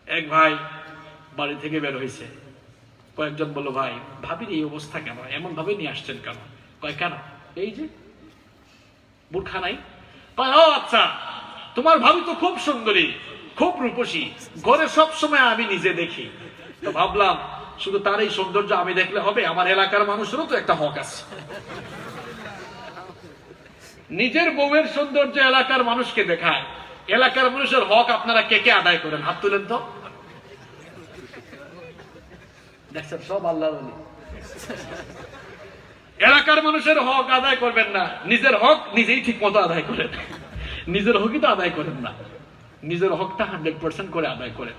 এক ভাই বাড়ি থেকে বের হয়েছে, কয়েকজন বলল, ভাই ভাবির এই অবস্থা কেন, এমন ভাবে নিয়ে আসছেন কেন? কয় কেন? এই যে বোরখা নাই। কয় ও আচ্ছা, তোমার ভাবি তো খুব সুন্দরী, খুব রূপসী, ঘরে সব সময় আমি নিজে দেখি। তো ভাবলাম শুধু তার এই সৌন্দর্য আমি দেখলে হবে, আমার এলাকার মানুষেরও তো একটা হক আছে। নিজের বউয়ের সৌন্দর্য এলাকার মানুষকে দেখায়, এলাকার মানুষের হক আপনারা কে কে আদায় করেন? হাত তুলেন তো। দেখছেন, সব আল্লাহর ওলি। এলাকার মানুষের হক আদায় করবেন না, নিজের হক নিজেই ঠিক মতো আদায় করেন। নিজের হকই তো আদায় করেন না, নিজের হকটা 100% করে আদায় করেন।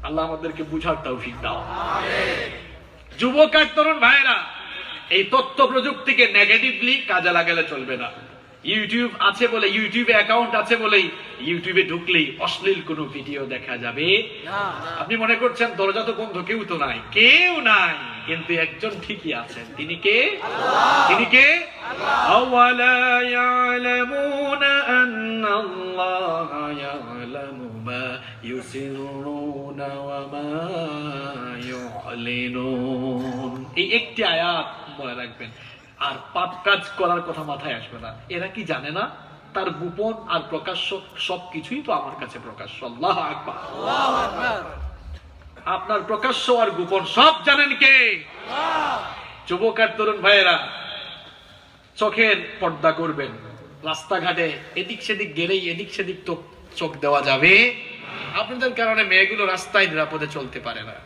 আল্লাহ আমাদেরকে বুঝার তৌফিক দাও। যুবক আর তরুণ ভাইরা, এই তথ্য প্রযুক্তিকে নেগেটিভলি কাজে লাগালে চলবে না। ইউটিউব আছে বলে, ইউটিউবে অ্যাকাউন্ট আছে বলেই ইউটিউবে ঢুকলেই অশ্লীল কোনো ভিডিও দেখা যাবে না। আপনি মনে করছেন দরজা তো বন্ধ, কেউ তো নাই, কেউ নাই, কিন্তু একজন ঠিকই আছেন। তিনি কে? তিনি কে? আওয়ালা ইয়ালামুনা আন্নাল্লাহা ইয়ালামু মা ইউসিরুনা ওয়া মা ইউলিনুন। এই একটি আয়াত মনে রাখবেন, আর পাপ কাজ করার কথা মাথায় আসবে না। এরা কি জানে না তার গোপন আর প্রকাশ্য সবকিছুই তো আমার কাছে প্রকাশ্য? আল্লাহু আকবার। আপনার প্রকাশ্য আর গোপন সব জানেন কে? যুবক আর তরুণ ভাইয়েরা, চোখের পর্দা করবেন। রাস্তাঘাটে এদিক সেদিক গেলেই এদিক সেদিক তো চোখ দেওয়া যাবে। আপনাদের কারণে মেয়েগুলো রাস্তায় নিরাপদে চলতে পারে না।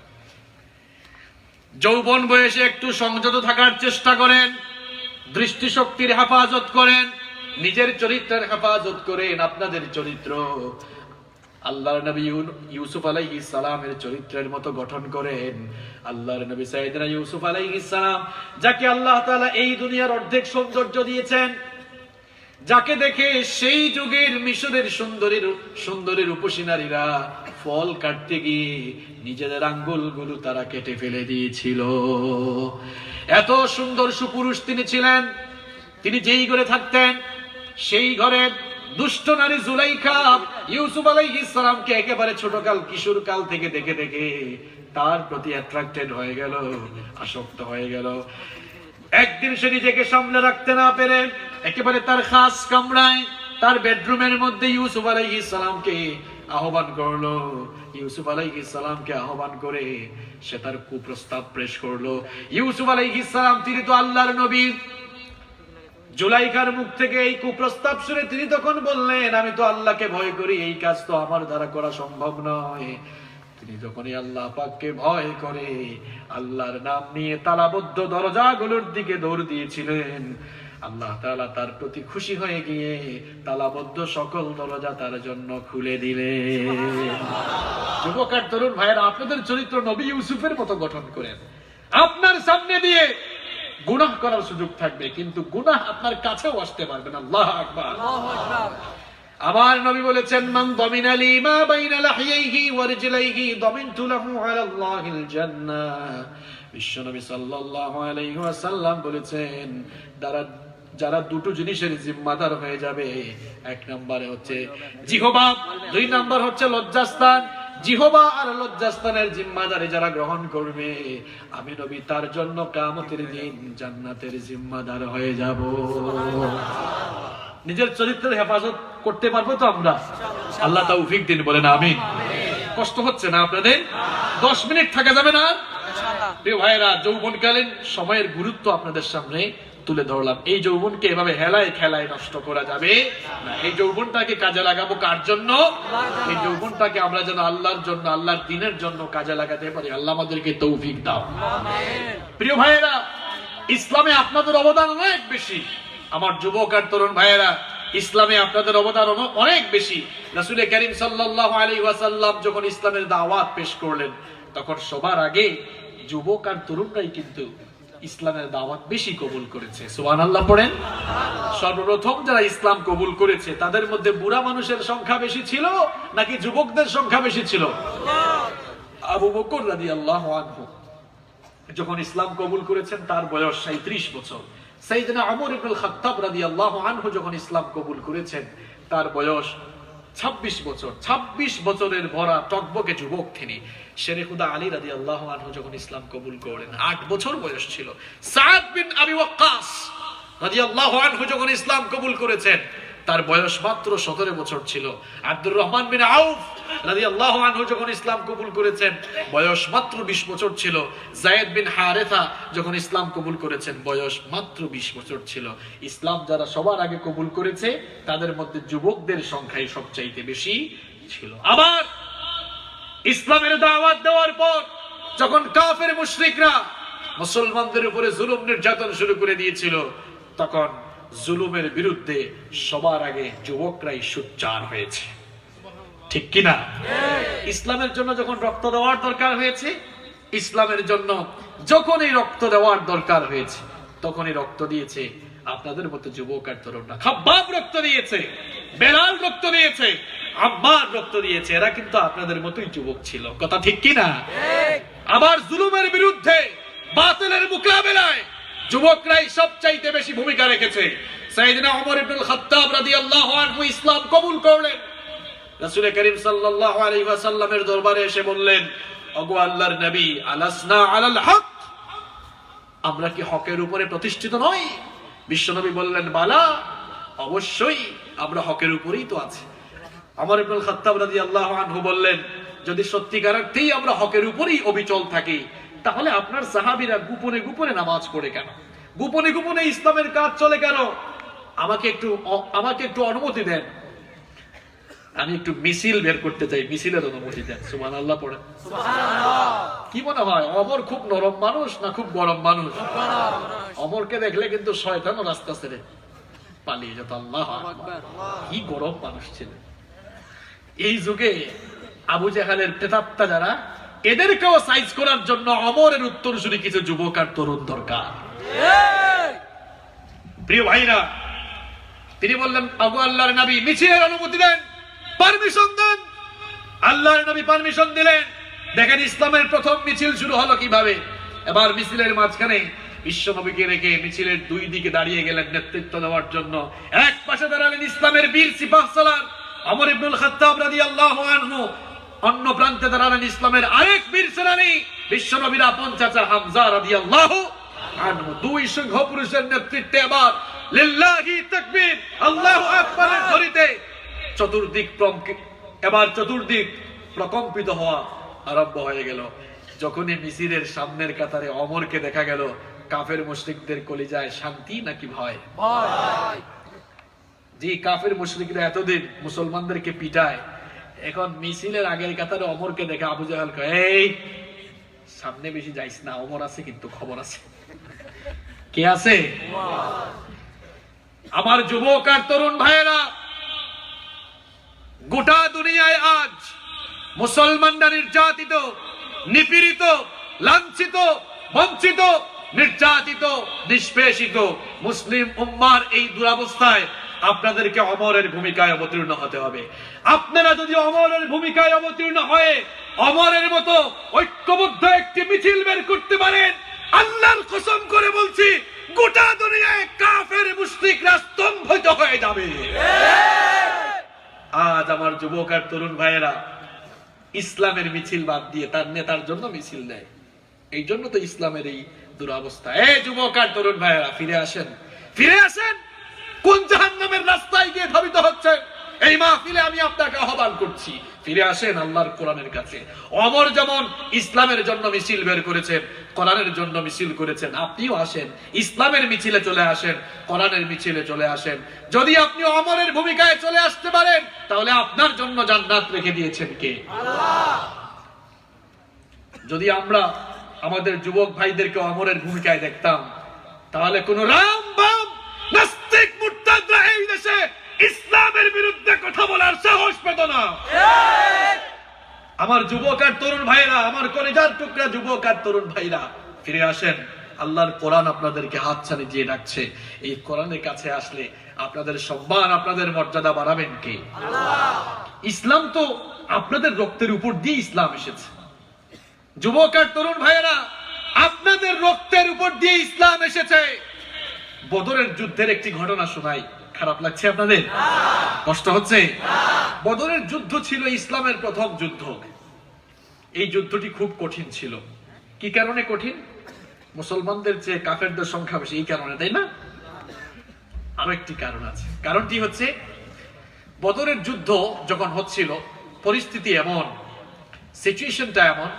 যৌবন বয়সে একটু সংযত থাকার চেষ্টা করেন, দৃষ্টিশক্তির হেফাজত করেন, নিজের চরিত্রের হেফাজত করেন। আপনাদের চরিত্র আল্লাহর নবী ইউসুফ আলাইহিস সালামের চরিত্রের মতো গঠন করেন। আল্লাহর নবী সাইয়েদনা ইউসুফ আলাইহিস সালাম, যাকে আল্লাহ তাআলা এই দুনিয়ার অর্ধেক সৌন্দর্য দিয়েছেন, যাকে দেখে সেই যুগের মিশরের সুন্দরী রূপসী নারীরা ফল কাটতে গিয়ে নিজেদের আঙ্গুলগুলো তারা কেটে ফেলে দিয়েছিল। এত সুন্দর সুপুরুষ তিনি ছিলেন। তিনি যেই ঘরে থাকতেন সেই ঘরে দুষ্ট নারী জুলাইখা ইউসুফ আলাইহিস সালামকে একেবারে ছোটকাল কিশোর কাল থেকে দেখে দেখে তার প্রতি অ্যাট্রাক্টেড হয়ে গেল, আসক্ত হয়ে গেল। একদিন সে নিজেকে সামলে রাখতে না পেরে একেবারে তার খাস কামরায় তার বেডরুমের মধ্যে ইউসুফ আলাইহিস সালামকে আহ্বান করলো। ইউসুফ আলাইহিস সালামকে আহ্বান করে সে তার কুপ্রস্তাব পেশ করলো। ইউসুফ আলাইহিস সালাম, তিনি তো আল্লাহর নবী। জুলাইখার মুখ থেকে এই কুপ্রস্তাব শুনে তিনি তখন বললেন, আমি তো আল্লাহকে ভয় করি, এই কাজ তো আমার দ্বারা করা সম্ভব নয়। তিনি যখনই আল্লাহ পাককে ভয় করে আল্লাহর নাম নিয়ে তালাবদ্ধ দরজাগুলোর দিকে দৌড় দিয়েছিলেন, আল্লাহ তাআলা তার প্রতি খুশি হয়ে গিয়ে তালাবদ্ধ সকল দরজা তার জন্য খুলে দিলেন। যুবক আর তরুণ ভাইয়েরা, আপনাদের চরিত্র নবী ইউসুফের মতো গঠন করেন। আপনার সামনে দিয়ে গুনাহ করার সুযোগ থাকবে, কিন্তু গুনাহ আপনার কাছেও আসতে পারবে না। আল্লাহু আকবার। আমার নবী বলেছেন, মান দামিনা লি মা বাইনা লাহিয়াইহি ওয়া রিজলাইহি দামিনতু লাহু আলাল্লাহিল জান্নাহ। বিশ্বনবী সাল্লাল্লাহু আলাইহি ওয়াসাল্লাম বলেছেন, যারা দুটো জিনিসের জিম্মাদার হয়ে যাবে, এক নম্বরে হচ্ছে জিহবা, দুই নম্বর হচ্ছে লজ্জাস্থান। জিহবা আর লজ্জাস্থানের জিম্মাদারি যারা গ্রহণ করবে, আমি নবী তার জন্য কিয়ামতের দিন জান্নাতের জিম্মাদার হয়ে যাব। নিজের চরিত্রের হেফাজত করতে পারবো তো আমরা? আল্লাহ তৌফিক দিন, বলেন আমিন। কষ্ট হচ্ছে না আপনাদের? 10 মিনিট থাকা যাবে না? প্রিয় ভাইরা, যৌবনকালীন সময়ের গুরুত্ব আপনাদের সামনে তুলে ধরলাম। এই যৌবনকে এভাবে হেলায় খেলায় নষ্ট করা যাবে না। এই যৌবনটাকে কাজে লাগাবো কার জন্য? এই যৌবনটাকে আমরা যেন আল্লাহর জন্য, আল্লাহর দ্বীনের জন্য কাজে লাগাতে পারি। আল্লাহ আমাদেরকে তৌফিক দাও। প্রিয় ভাইয়েরা, ইসলামে আপনাদের অবদান অনেক বেশি। আমার যুবক আর তরুণ ভাইয়েরা, ইসলামে আপনাদের অবদান অনেক বেশি। রাসূল করিম সাল্লাল্লাহু আলাইহি ওয়াসাল্লাম যখন ইসলামের দাওয়াত পেশ করলেন, তখন সবার আগে যুবক আর তরুণরাই কিন্তু ইসলামের দাওয়াত বেশি কবুল করেছে। সুবহানাল্লাহ পড়েন। সর্বপ্রথম যারা ইসলাম কবুল করেছে তাদের মধ্যে বুড়া মানুষের সংখ্যা বেশি ছিল নাকি যুবকদের সংখ্যা বেশি ছিল? আবু বকর রাদিয়াল্লাহু আনহু যখন ইসলাম কবুল করেছেন তার বয়স 37 বছর। সাইয়েদনা ওমর ইবনে খাত্তাব রাদিয়াল্লাহু আনহু যখন ইসলাম কবুল করেছেন তার বয়স 26 বছর। 26 বছরের ভরা টকবকে যুবক তিনি। শেরে খুদা আলী রাদিয়াল্লাহু আনহু যখন ইসলাম কবুল করেন 8 বছর বয়স ছিল। সাদ বিন আবি ওয়াক্কাস রাদিয়াল্লাহু আনহু যখন ইসলাম কবুল করেছেন তার বয়স মাত্র 17 বছর ছিল। আব্দুর রহমান বিন আউফ রাদিয়াল্লাহু আনহু যখন ইসলাম কবুল করেছেন বয়স মাত্র 20 বছর ছিল। যায়েদ বিন হারেসা যখন ইসলাম কবুল করেছেন বয়স মাত্র 20 বছর ছিল। ইসলাম যারা সবার আগে কবুল করেছে তাদের মধ্যে যুবকদের সংখ্যাই সবচাইতে বেশি ছিল। আবার ইসলামের দাওয়াত দেওয়ার পর যখন কাফের মুশরিকরা মুসলমানদের উপরে জুলুম নির্যাতন শুরু করে দিয়েছিল, তখন জুলুমের বিরুদ্ধে সবার আগে যুবকরাই সোচ্চার হয়েছে। ঠিক কিনা? ইসলামের জন্য যখন রক্ত দেওয়ার দরকার হয়েছে, ইসলামের জন্য যখনই রক্ত দেওয়ার দরকার হয়েছে তখনই রক্ত দিয়েছে আপনাদের মতো যুবক আর তরুণরা। খাব্বাব রক্ত দিয়েছে, বেলাল রক্ত দিয়েছে, আম্মার রক্ত দিয়েছে। এরা কিন্তু আপনাদের মতোই যুবক ছিল। কথা ঠিক কিনা? আবার জুলুমের বিরুদ্ধে, বাতিলের মোকাবেলায় যুবকরাই সবচাইতে বেশি ভূমিকা রেখেছে। সাইয়েদনা ওমর ইবনে খাত্তাব রাদিয়াল্লাহু আনহু ইসলাম কবুল করলেন। রাসূল করিম সাল্লাল্লাহু আলাইহি ওয়াসাল্লামের দরবারে এসে বললেন, ওগো আল্লাহর নবী, আলাসনা আলাল হক, আমরা কি হকের উপরে প্রতিষ্ঠিত নই? বিশ্বনবী বললেন, বালা, অবশ্যই আমরা হকের উপরেই তো আছি। ওমর ইবনে খাত্তাব রাদিয়াল্লাহু আনহু বললেন, যদি সত্যিকার অর্থেই আমরা হকের উপরেই অবিচল থাকি, তাহলে আপনার সাহাবীরা গোপনে গোপনে নামাজ পড়ে কেন? গোপনে গোপনে ইসলামের কাজ চলে কেন? আমাকে একটু অনুমতি দেন, আমি একটু মিছিল বের করতে চাই, মিছিলের অনুমতি দেন। সুবহানাল্লাহ পড়েন। কি মনে হয় অমর খুব নরম মানুষ না খুব গরম মানুষ? অমরকে দেখলে কিন্তু শয়তানও রাস্তা ছেড়ে পালিয়ে যেত। আল্লাহু আকবার, কি গরম মানুষ ছিলেন। এই যুগে আবু জাহালের প্রেতাত্মা যারা, এদেরকেও সাইজ করার জন্য অমরের উত্তরসূরি কিছু যুবক আর তরুণ দরকার। প্রিয় ভাইরা, তিনি বললেন, আগো আল্লাহর নবী মিছিলের অনুমতি দেন, পারমিশন দেন। আল্লাহর নবী পারমিশন দিলেন। দেখেন ইসলামের প্রথম মিছিল শুরু হলো কিভাবে। এবার মিছিলের মাঝখানে বিশ্ব নবীকে রেখে মিছিলের দুই দিকে দাঁড়িয়ে গেলেন নেতৃত্ব দেওয়ার জন্য। এক পাশে দাঁড়ালেন ইসলামের বীর সিপাহসালার ওমর ইবনুল খাত্তাব রাদিয়াল্লাহু আনহু, অন্য প্রান্তে দাঁড়ালেন ইসলামের আরেক বীর সেনানী বিশ্ব নবীর আপন চাচা হামজা রাদিয়াল্লাহু আনহু। দুই সিংহ পুরুষের নেতৃত্বে এবার লিল্লাহি তাকবীর, আল্লাহু আকবারের ধ্বনিতে চতুর্দিক প্রকম্পিত হওয়া আরম্ভ হয়ে গেল। যখনই মিছিলের সামনের কাতারে অমরকে দেখা গেল, কাফের মুশরিকদের কলিজায় শান্তি নাকি ভয়? ভয়। যে কাফের মুশরিকরা এতদিন মুসলমানদেরকে পিটায়, এখন মিছিলের আগের কাতারে অমরকে দেখে আবু জাহেল কয়, এই সামনে বেশি যাইস না, অমর আছে কিন্তু খবর আছে। কে আছে? আমার যুবক আর তরুণ ভাইয়েরা, গোটা দুনিয়ায় আজ মুসলমানরা নির্যাতিত, নিপীড়িত, লাঞ্ছিত, বঞ্চিত, নির্যাতিত, নিষ্পেষিত। মুসলিম উম্মার এই দুরবস্থায় আপনাদেরকে অমরের ভূমিকায় অবতীর্ণ হতে হবে। আপনারা যদি অমরের ভূমিকায় অবতীর্ণ হয়ে অমরের মতো ঐক্যবদ্ধ একটি মিছিল বের করতে পারেন, আল্লাহর কসম করে বলছি, গোটা দুনিয়ায় কাফের মুশরিকরা স্তম্ভিত হয়ে যাবে। আজ আমার যুবক আর তরুণ ভাইয়েরা ইসলামের মিছিল বাদ দিয়ে তার নেতার জন্য মিছিল দেয়। এই জন্য তো ইসলামের এই দুরবস্থা। এই যুবক আর তরুণ ভাইয়েরা, ফিরে আসেন, ফিরে আসেন। কোন জাহান্নামের রাস্তায় গিয়ে ধাবিত হচ্ছেন? এই মাহফিলে আমি আপনাকে আহ্বান করছি, ফিরে আসেন আল্লাহর কোরআনের কাছে। ওমর যেমন ইসলামের জন্য মিছিল বের করেছেন, কোরআনের জন্য মিছিল করেছেন, আপনিও আসেন, ইসলামের মিছিলে চলে আসেন, কোরআনের মিছিলে চলে আসেন। যদি আপনি ওমরের ভূমিকায় চলে আসতে পারেন, তাহলে আপনার জন্য জান্নাত রেখে দিয়েছেন কে? আল্লাহ। যদি আমরা আমাদের যুবক ভাইদেরকে ওমরের ভূমিকায় দেখতাম, তাহলে কোন রাম বাম নাস্তিক মুরতাদরা এই দেশে ইসলামের বিরুদ্ধে কথা বলার সাহস পেত না। আমার যুবক আর তরুণ ভাইরা, আমার কলেজার টুকরা যুবক আর তরুণ ভাইরা, ফিরে আসেন। আল্লাহর কোরআন আপনাদেরকে হাতছানি দিয়ে ডাকছে। এই কোরআনের কাছে আসলে আপনাদের সম্মান, আপনাদের মর্যাদা বাড়াবেন কে? আল্লাহ। ইসলাম তো আপনাদের রক্তের উপর দিয়ে ইসলাম এসেছে। যুবক আর তরুণ ভাইরা, আপনাদের রক্তের উপর দিয়ে ইসলাম এসেছে। বদরের যুদ্ধের একটি ঘটনা শোনাই। খারাপ লাগছে আপনাদের? কষ্ট হচ্ছে? বদরের যুদ্ধ ছিল ইসলামের প্রথম যুদ্ধ। এই যুদ্ধটি খুব কঠিন ছিল। কি কারণে কঠিন? মুসলমানদের চেয়ে কাফেরদের সংখ্যা বেশি, এই কারণে, তাই না? আরো একটি কারণ আছে। কারণটি হচ্ছে, বদরের যুদ্ধ যখন হচ্ছিল, পরিস্থিতি এমন, সিচুয়েশনটা এমন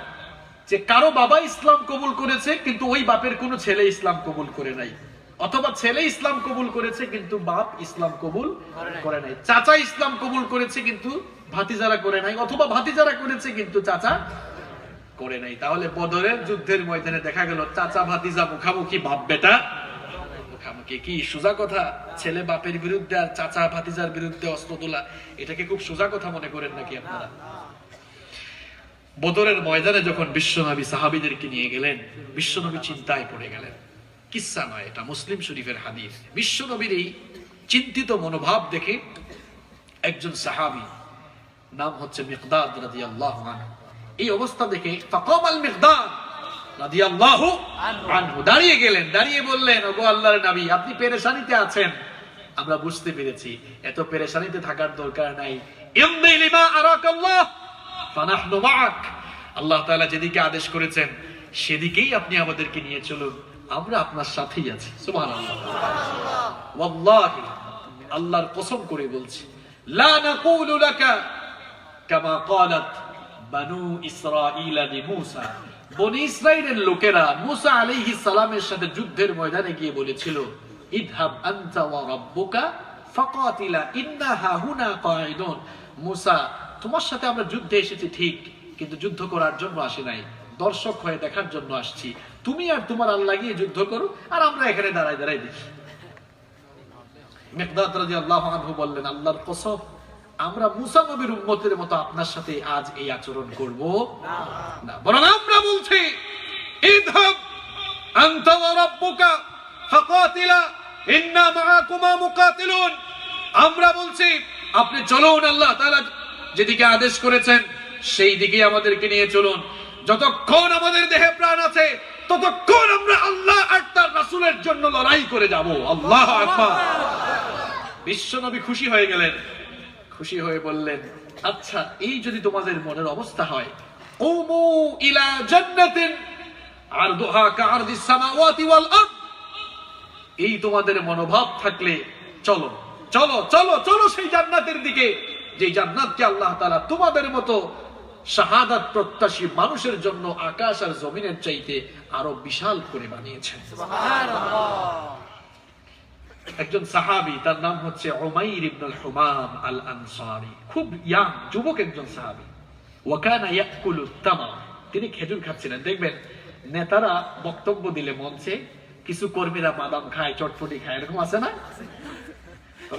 যে কারো বাবা ইসলাম কবুল করেছে কিন্তু ওই বাপের কোনো ছেলে ইসলাম কবুল করে নাই, অথবা ছেলে ইসলাম কবুল করেছে কিন্তু বাপ ইসলাম কবুল করে নাই, চাচা ইসলাম কবুল করেছে কিন্তু ভাতিজারা করে নাই, অথবা ভাতিজারা করেছে কিন্তু চাচা করে নাই। তাহলে বদরের যুদ্ধের ময়দানে দেখা গেল চাচা ভাতিজা মুখামুখি, বাপ বেটা মুখামুখি। কি সোজা কথা? ছেলে বাপের বিরুদ্ধে আর চাচা ভাতিজার বিরুদ্ধে অস্ত্র তোলা, এটাকে খুব সোজা কথা মনে করেন নাকি আপনারা? বদরের ময়দানে যখন বিশ্বনবী সাহাবীদেরকে নিয়ে গেলেন, বিশ্বনবী চিন্তায় পড়ে গেলেন। কিসসা নয়, এটা মুসলিম শরীফের হাদিস। বিশ্বনবীর এই চিন্তিত মনোভাব দেখে একজন সাহাবী, নাম হচ্ছে মিকদাদ রাদিয়াল্লাহু আনহু, এই অবস্থা দেখে ফাকামাল মিকদাদ রাদিয়াল্লাহু আনহু, দাঁড়িয়ে গেলেন। দাঁড়িয়ে বললেন, ওগো আল্লাহর নবী, আপনি পেরেশানিতে আছেন, আমরা বুঝতে পেরেছি, এত পেরেশানিতে থাকার দরকার নাই। ইমদি লিমা আরাকাল্লাহ ফানাহনু মাআক, আল্লাহ তাআলা যেদিকে আদেশ করেছেন সেদিকেই আপনি আমাদেরকে নিয়ে চলুন, আমরা আপনার সাথেই আছি। সুবহানাল্লাহ। ওয়াল্লাহি, আল্লাহর কসম করে বলছি, লা নাকুলু লাকা কামা ক্বালাত বানু ইসরাঈল লিমূসা বনি ইসরাইলের লোকেরা মুসা আলাইহিস সালামের সাথে যুদ্ধের ময়দানে গিয়ে বলেছিল, ইদহাব আনতা ওয়া রাব্বুকা ফাকাতিলা ইন্না হাহুনা কাঈদুন। মুসা, তোমার সাথে আমরা যুদ্ধে এসেছি ঠিক, কিন্তু যুদ্ধ করার জন্য আসি নাই, দর্শক হয়ে দেখার জন্য আসছি। তুমি আর তোমার আল্লাহ গিয়ে যুদ্ধ করো, আর আমরা এখানে দাঁড়াই দাঁড়াই দেখি। মিকদাদ রাদিয়াল্লাহু আনহু বললেন, আল্লাহর কসম, আমরা মুসা নবীর উম্মতের মতো আপনার সাথে আজ এই আচরণ করব না, বরং আমরা বলছি ইযহাব আনতা ওয়া রাব্বুকা ফাকাতিলা ইন্না মাআকুমা মুকাতিলুন। আমরা বলছি আপনি চলুন, আল্লাহ তাআলা যেদিকে আদেশ করেছেন সেই দিকে আমাদেরকে নিয়ে চলুন। যতক্ষণ আমাদের দেহে প্রাণ আছে ততক্ষণ আমরা আল্লাহ আর তার রাসূলের জন্য লড়াই করে যাব। আল্লাহু আকবার। বিশ্বনবী খুশি হয়ে গেলেন, খুশি হয়ে বললেন, আচ্ছা এই যদি তোমাদের মনের অবস্থা হয়, কুমু ইলা জান্নাতিন আরদুহা কাআরদিস সামাওয়াতি ওয়াল আরদ, এই তোমাদের মনোভাব থাকলে চলো চলো চলো চলো সেই জান্নাতের দিকে, যে জান্নাতকে আল্লাহ তাআলা তোমাদের মতো শাহাদাত প্রত্যাশী মানুষের জন্য আকাশ আর জমিনের চাইতে আরো বিশাল করে বানিয়েছেন। সুবহানাল্লাহ। একজন সাহাবী, তার নাম হচ্ছে উমাইর ইবনুল হুমাম আল আনসারী, খুব ইয়াং যুবক একজন সাহাবী। ওয়া কানা ইয়াকুলু তামার, তিনি খেজুর খাচ্ছিলেন। দেখবেন নেতারা বক্তব্য দিলে মঞ্চে কিছু কর্মীরা বাদাম খায়, চটপটি খায়, এরকম আছে না?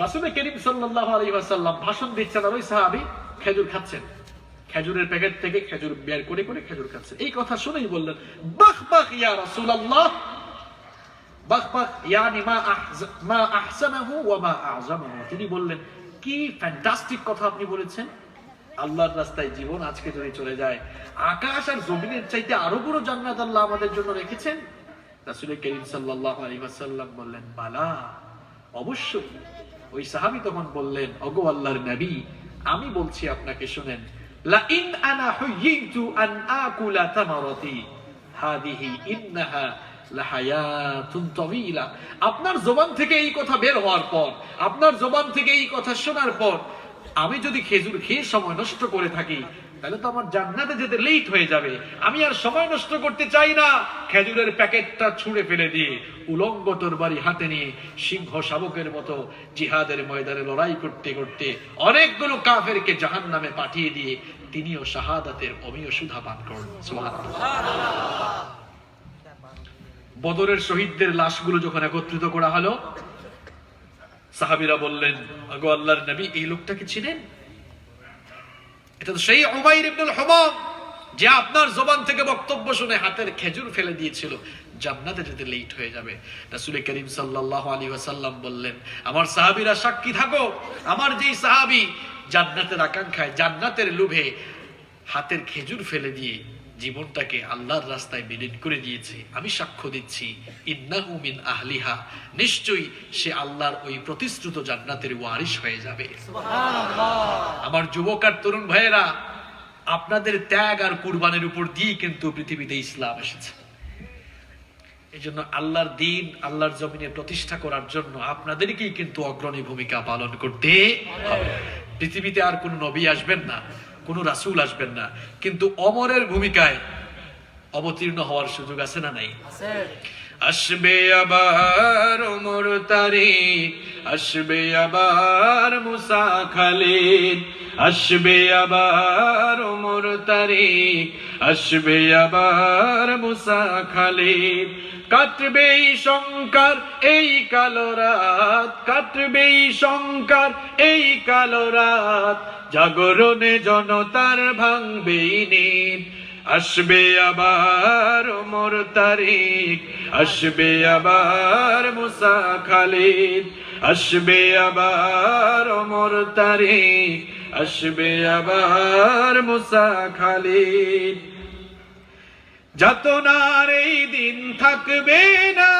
রাসূল করিম সাল্লাল্লাহু আলাইহি ওয়াসাল্লাম ভাষণ দিচ্ছেন আর ওই সাহাবী খেজুর খাচ্ছেন, খেজুরের প্যাকেট থেকে খেজুর বের করে করে খেজুর খাচ্ছেন। এই কথা শুনেই বললেন, বাহ বাহ ইয়া রাসূলুল্লাহ, তিনি বললেন, কি ফ্যান্টাস্টিক কথা আপনি বলেছেন, আল্লাহর রাস্তায় জীবন আজকে যদি চলে যায়, আকাশ আর জমিনের চাইতে আরো বড় জান্নাত আল্লাহ আমাদের জন্য রেখেছেন। রাসূল করিম সাল্লাল্লাহু আলাইহি ওয়াসাল্লাম বললেন, বালা, অবশ্যই। ওই সাহাবী তখন বললেন, ওগো আল্লাহর নবী, আমি বলছি আপনাকে শুনেন, লা ইন আনা হুয়িতু আন আকুলা তামারাতি হাদিহি ইন্নাহা আপনার জবান থেকে এই কথা বের হওয়ার পর, আপনার জবান থেকে এই কথা শোনার পর আমি যদি খেজুর খেয়ে সময় নষ্ট করে থাকি, তাহলে তো আমার জান্নাতে যেতে লেট হয়ে যাবে। আমি আর সময় নষ্ট করতে চাই না। খেজুরের প্যাকেটটা ছুঁড়ে ফেলে দিয়ে উলঙ্গ তরবারি হাতে নিয়ে সিংহ শাবকের মতো জিহাদের ময়দানে লড়াই করতে করতে অনেকগুলো কাফেরকে জাহান্নামে পাঠিয়ে দিয়ে তিনিও শাহাদাতের অমীয় সুধা পান করলেন। সুবহানাল্লাহ। বদরের শহীদদের লাশগুলো যখন একত্রিত করা হলো, সাহাবীরা বললেন, ওগো আল্লাহর নবী, এই লোকটাকে চিনেন? এটা তো সেই উমাইর ইবনুল হুমাম যে আপনার জবান থেকে বক্তব্য শুনে হাতের খেজুর ফেলে দিয়েছিল, জান্নাতে যেতে লেট হয়ে যাবে। রাসূল করিম সাল্লাল্লাহু আলাইহি ওয়াসাল্লাম বললেন, আমার সাহাবীরা সাক্ষী থাকো, আমার যেই সাহাবী জান্নাতের আকাঙ্ক্ষায়, জান্নাতের লোভে হাতের খেজুর ফেলে দিয়ে জীবনটাকে আল্লাহর রাস্তায় বিলীন করে দিয়েছে, আমি সাক্ষ্য দিচ্ছি, ইন্নাহু মিন আহলিহা, নিশ্চয়ই সে আল্লাহর ওই প্রতিশ্রুত জান্নাতের ওয়ারিশ হয়ে যাবে। সুবহানাল্লাহ। আমার যুবক আর তরুণ ভাইয়েরা, আপনাদের ত্যাগ আর কুরবানির উপর দিয়ে কিন্তু পৃথিবীতে ইসলাম এসেছে। এজন্য আল্লাহর দ্বীন, আল্লাহর জমিনে প্রতিষ্ঠা করার জন্য আপনাদেরকেই কিন্তু অগ্রণী ভূমিকা পালন করতে হবে। পৃথিবীতে আর কোন নবী আসবেন না, কোন রাসূল আসবেন না, কিন্তু ওমরের ভূমিকায় অবতীর্ণ হওয়ার সুযোগ আছে না নাই? আসবে আবার ওমর তারিক, আসবে আবার মুসা খালিদ, আসবে আবার ওমর তারিক, আসবে আবার মুসা খালিদ। কাটবে শঙ্কার এই কালো রাত, কাটবে শঙ্কার এই কালো রাত, জাগরণে জনতার ভাঙবে নিদ। আসবে আবার ওমর তারিক, আসবে আবার মুসা খালিদ, আসবে আবার ওমর তারিক, আসবে আবার মুসা খালিদ। যাতনার এই দিন থাকবে না,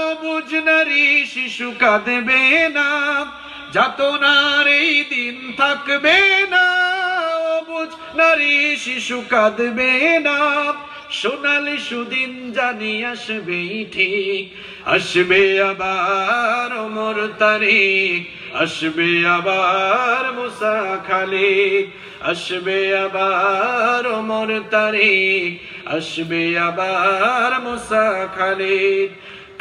ও বুঝ নারী শিশু কাঁদবে না, যাতনার এই দিন থাকবে না, ও বুঝ নারী শিশু কাঁদবে না। সোনালি সুদিন জানি আসবেই ঠিক, আসবে আবার ওমর তারিক, আসবে আবার মুসা খালিদ, আসবে আবার ওমর তারিক, আসবে আবার মুসা খালিদ।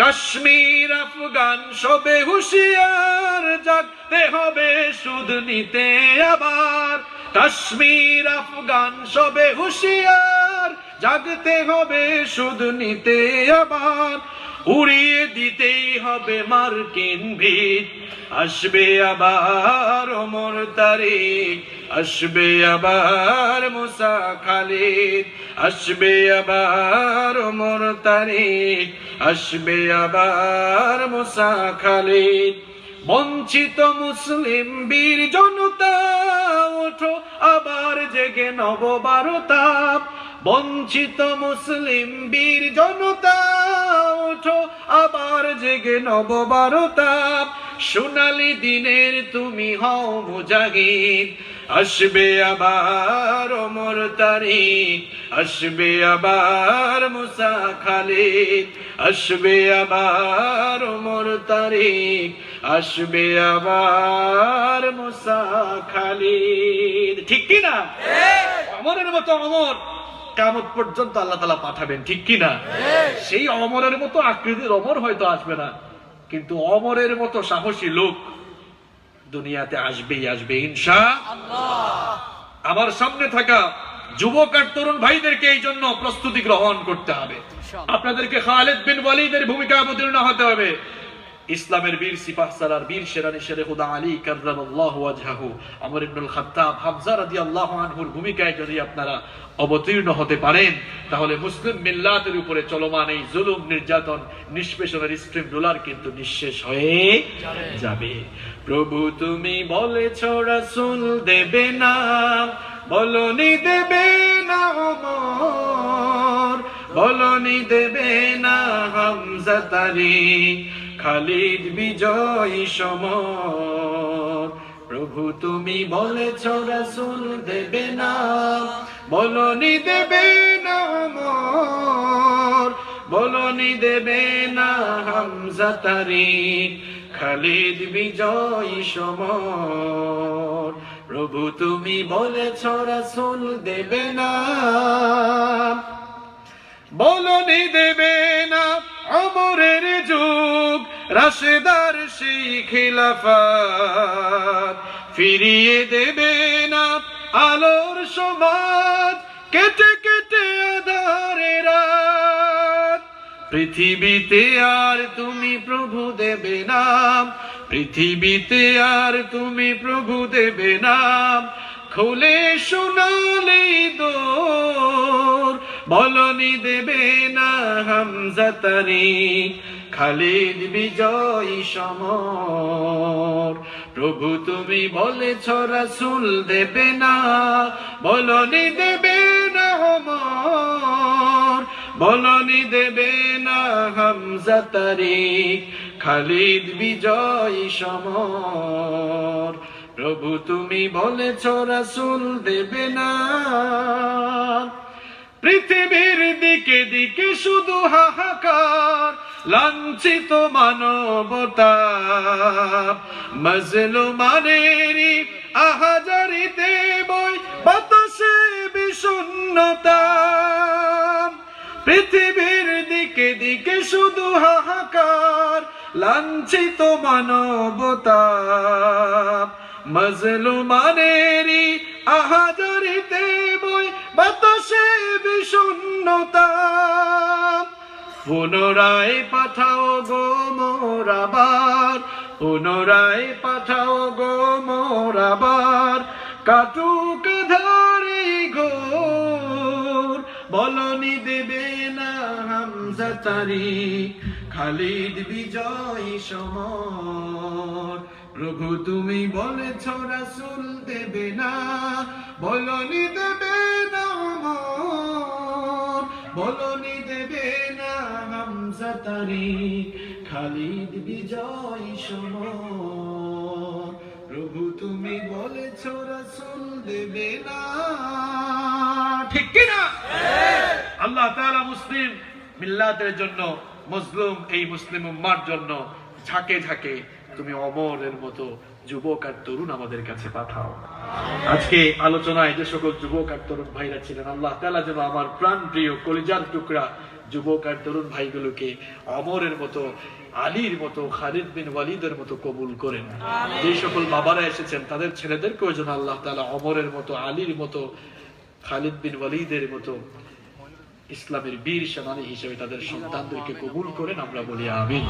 কাশ্মীর আফগান সবে হুঁশিয়ার, জাগতে হবে সুদ নিতে আবার। কাশ্মীর আফগান সবে হুঁশিয়ার, জাগতে হবে সুদ নিতে আবার। উড়িয়ে দিতেই হবে মার্কিন ভিত, আসবে আবার ওমর তারিক, আসবে আবার মুসা খালিদ, আসবে আবার ওমর তারিক, আসবে আবার মুসা খালিদ। বঞ্চিত মুসলিম বীর জনতা, ওঠো আবার জেগে নববারতাপ। বঞ্চিত মুসলিম বীর জনতা, ওঠো আবার জেগে নববারতাপ। সোনালি দিনের তুমি হও মুজাহিদ, আসবে আবার ওমর তারিক, আসবে আবার মুসা খালিদ, আসবে আবার ওমর তারিক, আসবে আবার মুসা খালিদ। ঠিক কি না? অমরের মতো অমর কিয়ামত পর্যন্ত আল্লাহ তাআলা পাঠাবেন, ঠিক কি না? সেই অমরের মতো আকৃতির অমর হয়তো আসবে না, কিন্তু অমরের মতো সাহসী লোক দুনিয়াতে আসবেই আসবে ইনশাআল্লাহ। আমার সামনে থাকা যুবক আর তরুণ ভাইদেরকে এই জন্য প্রস্তুতি গ্রহণ করতে হবে। আপনাদেরকে খালিদ বিন ওয়ালিদের ভূমিকা অবতীর্ণ হতে হবে। ইসলামের বীর সিপাহসালার বীর শেরানি শেরে খুদা আলী কাররামাল্লাহু ওয়াজহাহু, ওমর ইবনুল খাত্তাব, হামজা রাদিয়াল্লাহু আনহুর ভূমিকায় যদি আপনারা অবতীর্ণ হতে পারেন, তাহলে মুসলিম মিল্লাতের উপরে চলমান এই জুলুম, নির্যাতন, নিষ্পেষণের স্ট্রিম রোলার কিন্তু নিঃশেষ হয়ে যাবে। প্রভু তুমি বলেছ রাসূল দেবে না, বলনি দেবে না ওমর, বলনি দেবে না হামজা তারিক, খালিদ বিজয়ী সমর। প্রভু তুমি বলেছ রাসূল দেবে না, বলনি দেবে না ওমর, বলনি দেবে না হামজা তারিক, খালিদ বিজয়ী সমর। প্রভু তুমি বলেছ রাসূল দেবে না, বলনি দেবে না ওমরের যুগ, রাশেদার সেই খিলাফত, ফিরিয়ে দেবে না আলোর সমাজ, কেটে কেটে আঁধারের রাত। পৃথিবীতে আর তুমি প্রভু দেবে না, পৃথিবীতে আর তুমি প্রভু দেবে না, খুলে সোনালি দোর, বলনি দেবে না হামজা তারিক, খালিদ বিজয়ী সমর। প্রভু তুমি বলেছ রাসূল দেবে না, বলনি দেবে না ওমর, বলনি দেবে না হামজা তারিক, খালিদ বিজয়ী সমর। প্রভু তুমি বলেছ রাসূল দেবে না। পৃথিবীর দিকে দিকে শুধু হাহাকার, লাঞ্ছিত মানবতা, মাজলুমানেরই আহাজারিতে বই বাতাসে বিষণ্ণতা। পৃথিবীর দিকে দিকে শুধু হাহাকার, লাঞ্ছিত মানবতা, মাজলুমানেরই আহাজারিতে বই বাতাসে বিষণ্ণতা। পুনরায় পাঠাও গো মোর আবার, পুনরায় পাঠাও গো মোর আবার, কাটুক ধারে ঘোর, বলনি দেবে না হামজা তারিক, খালিদ বিজয়ী সমর। প্রভু তুমি বলেছ রাসূল দেবে না, বলনি দেবে না ওমর, বলনি দেবে না হামজা তারিক, খালিদ বিজয়ী সমর। প্রভু তুমি বলেছ রাসূল দেবে না, ঠিক কি না? আল্লাহ তাআলা মুসলিম মিল্লাতের জন্য, মজলুম এই মুসলিম উম্মার জন্য ঝাঁকে ঝাঁকে তুমি অমরের মতো যুবক আর তরুণ আমাদের কাছে পাঠাও। আজকে আলোচনায় যে সকল যুবক আর তরুণ ভাইরা ছিলেন, আল্লাহ তাআলা যেন আমার প্রাণ প্রিয় কলিজার টুকরা যুবক আর তরুণ ভাইগুলোকে অমরের মতো, আলীর মতো, খালিদ বিন ওয়ালিদের মতো কবুল করেন। যে সকল বাবারা এসেছেন তাদের ছেলেদেরকেও যেন আল্লাহ তাআলা অমরের মতো, আলীর মতো, খালিদ বিন ওয়ালিদের মতো ইসলামের বীর সেনানী হিসেবে তাদের সন্তানদেরকে কবুল করেন। আমরা বলি আমিন।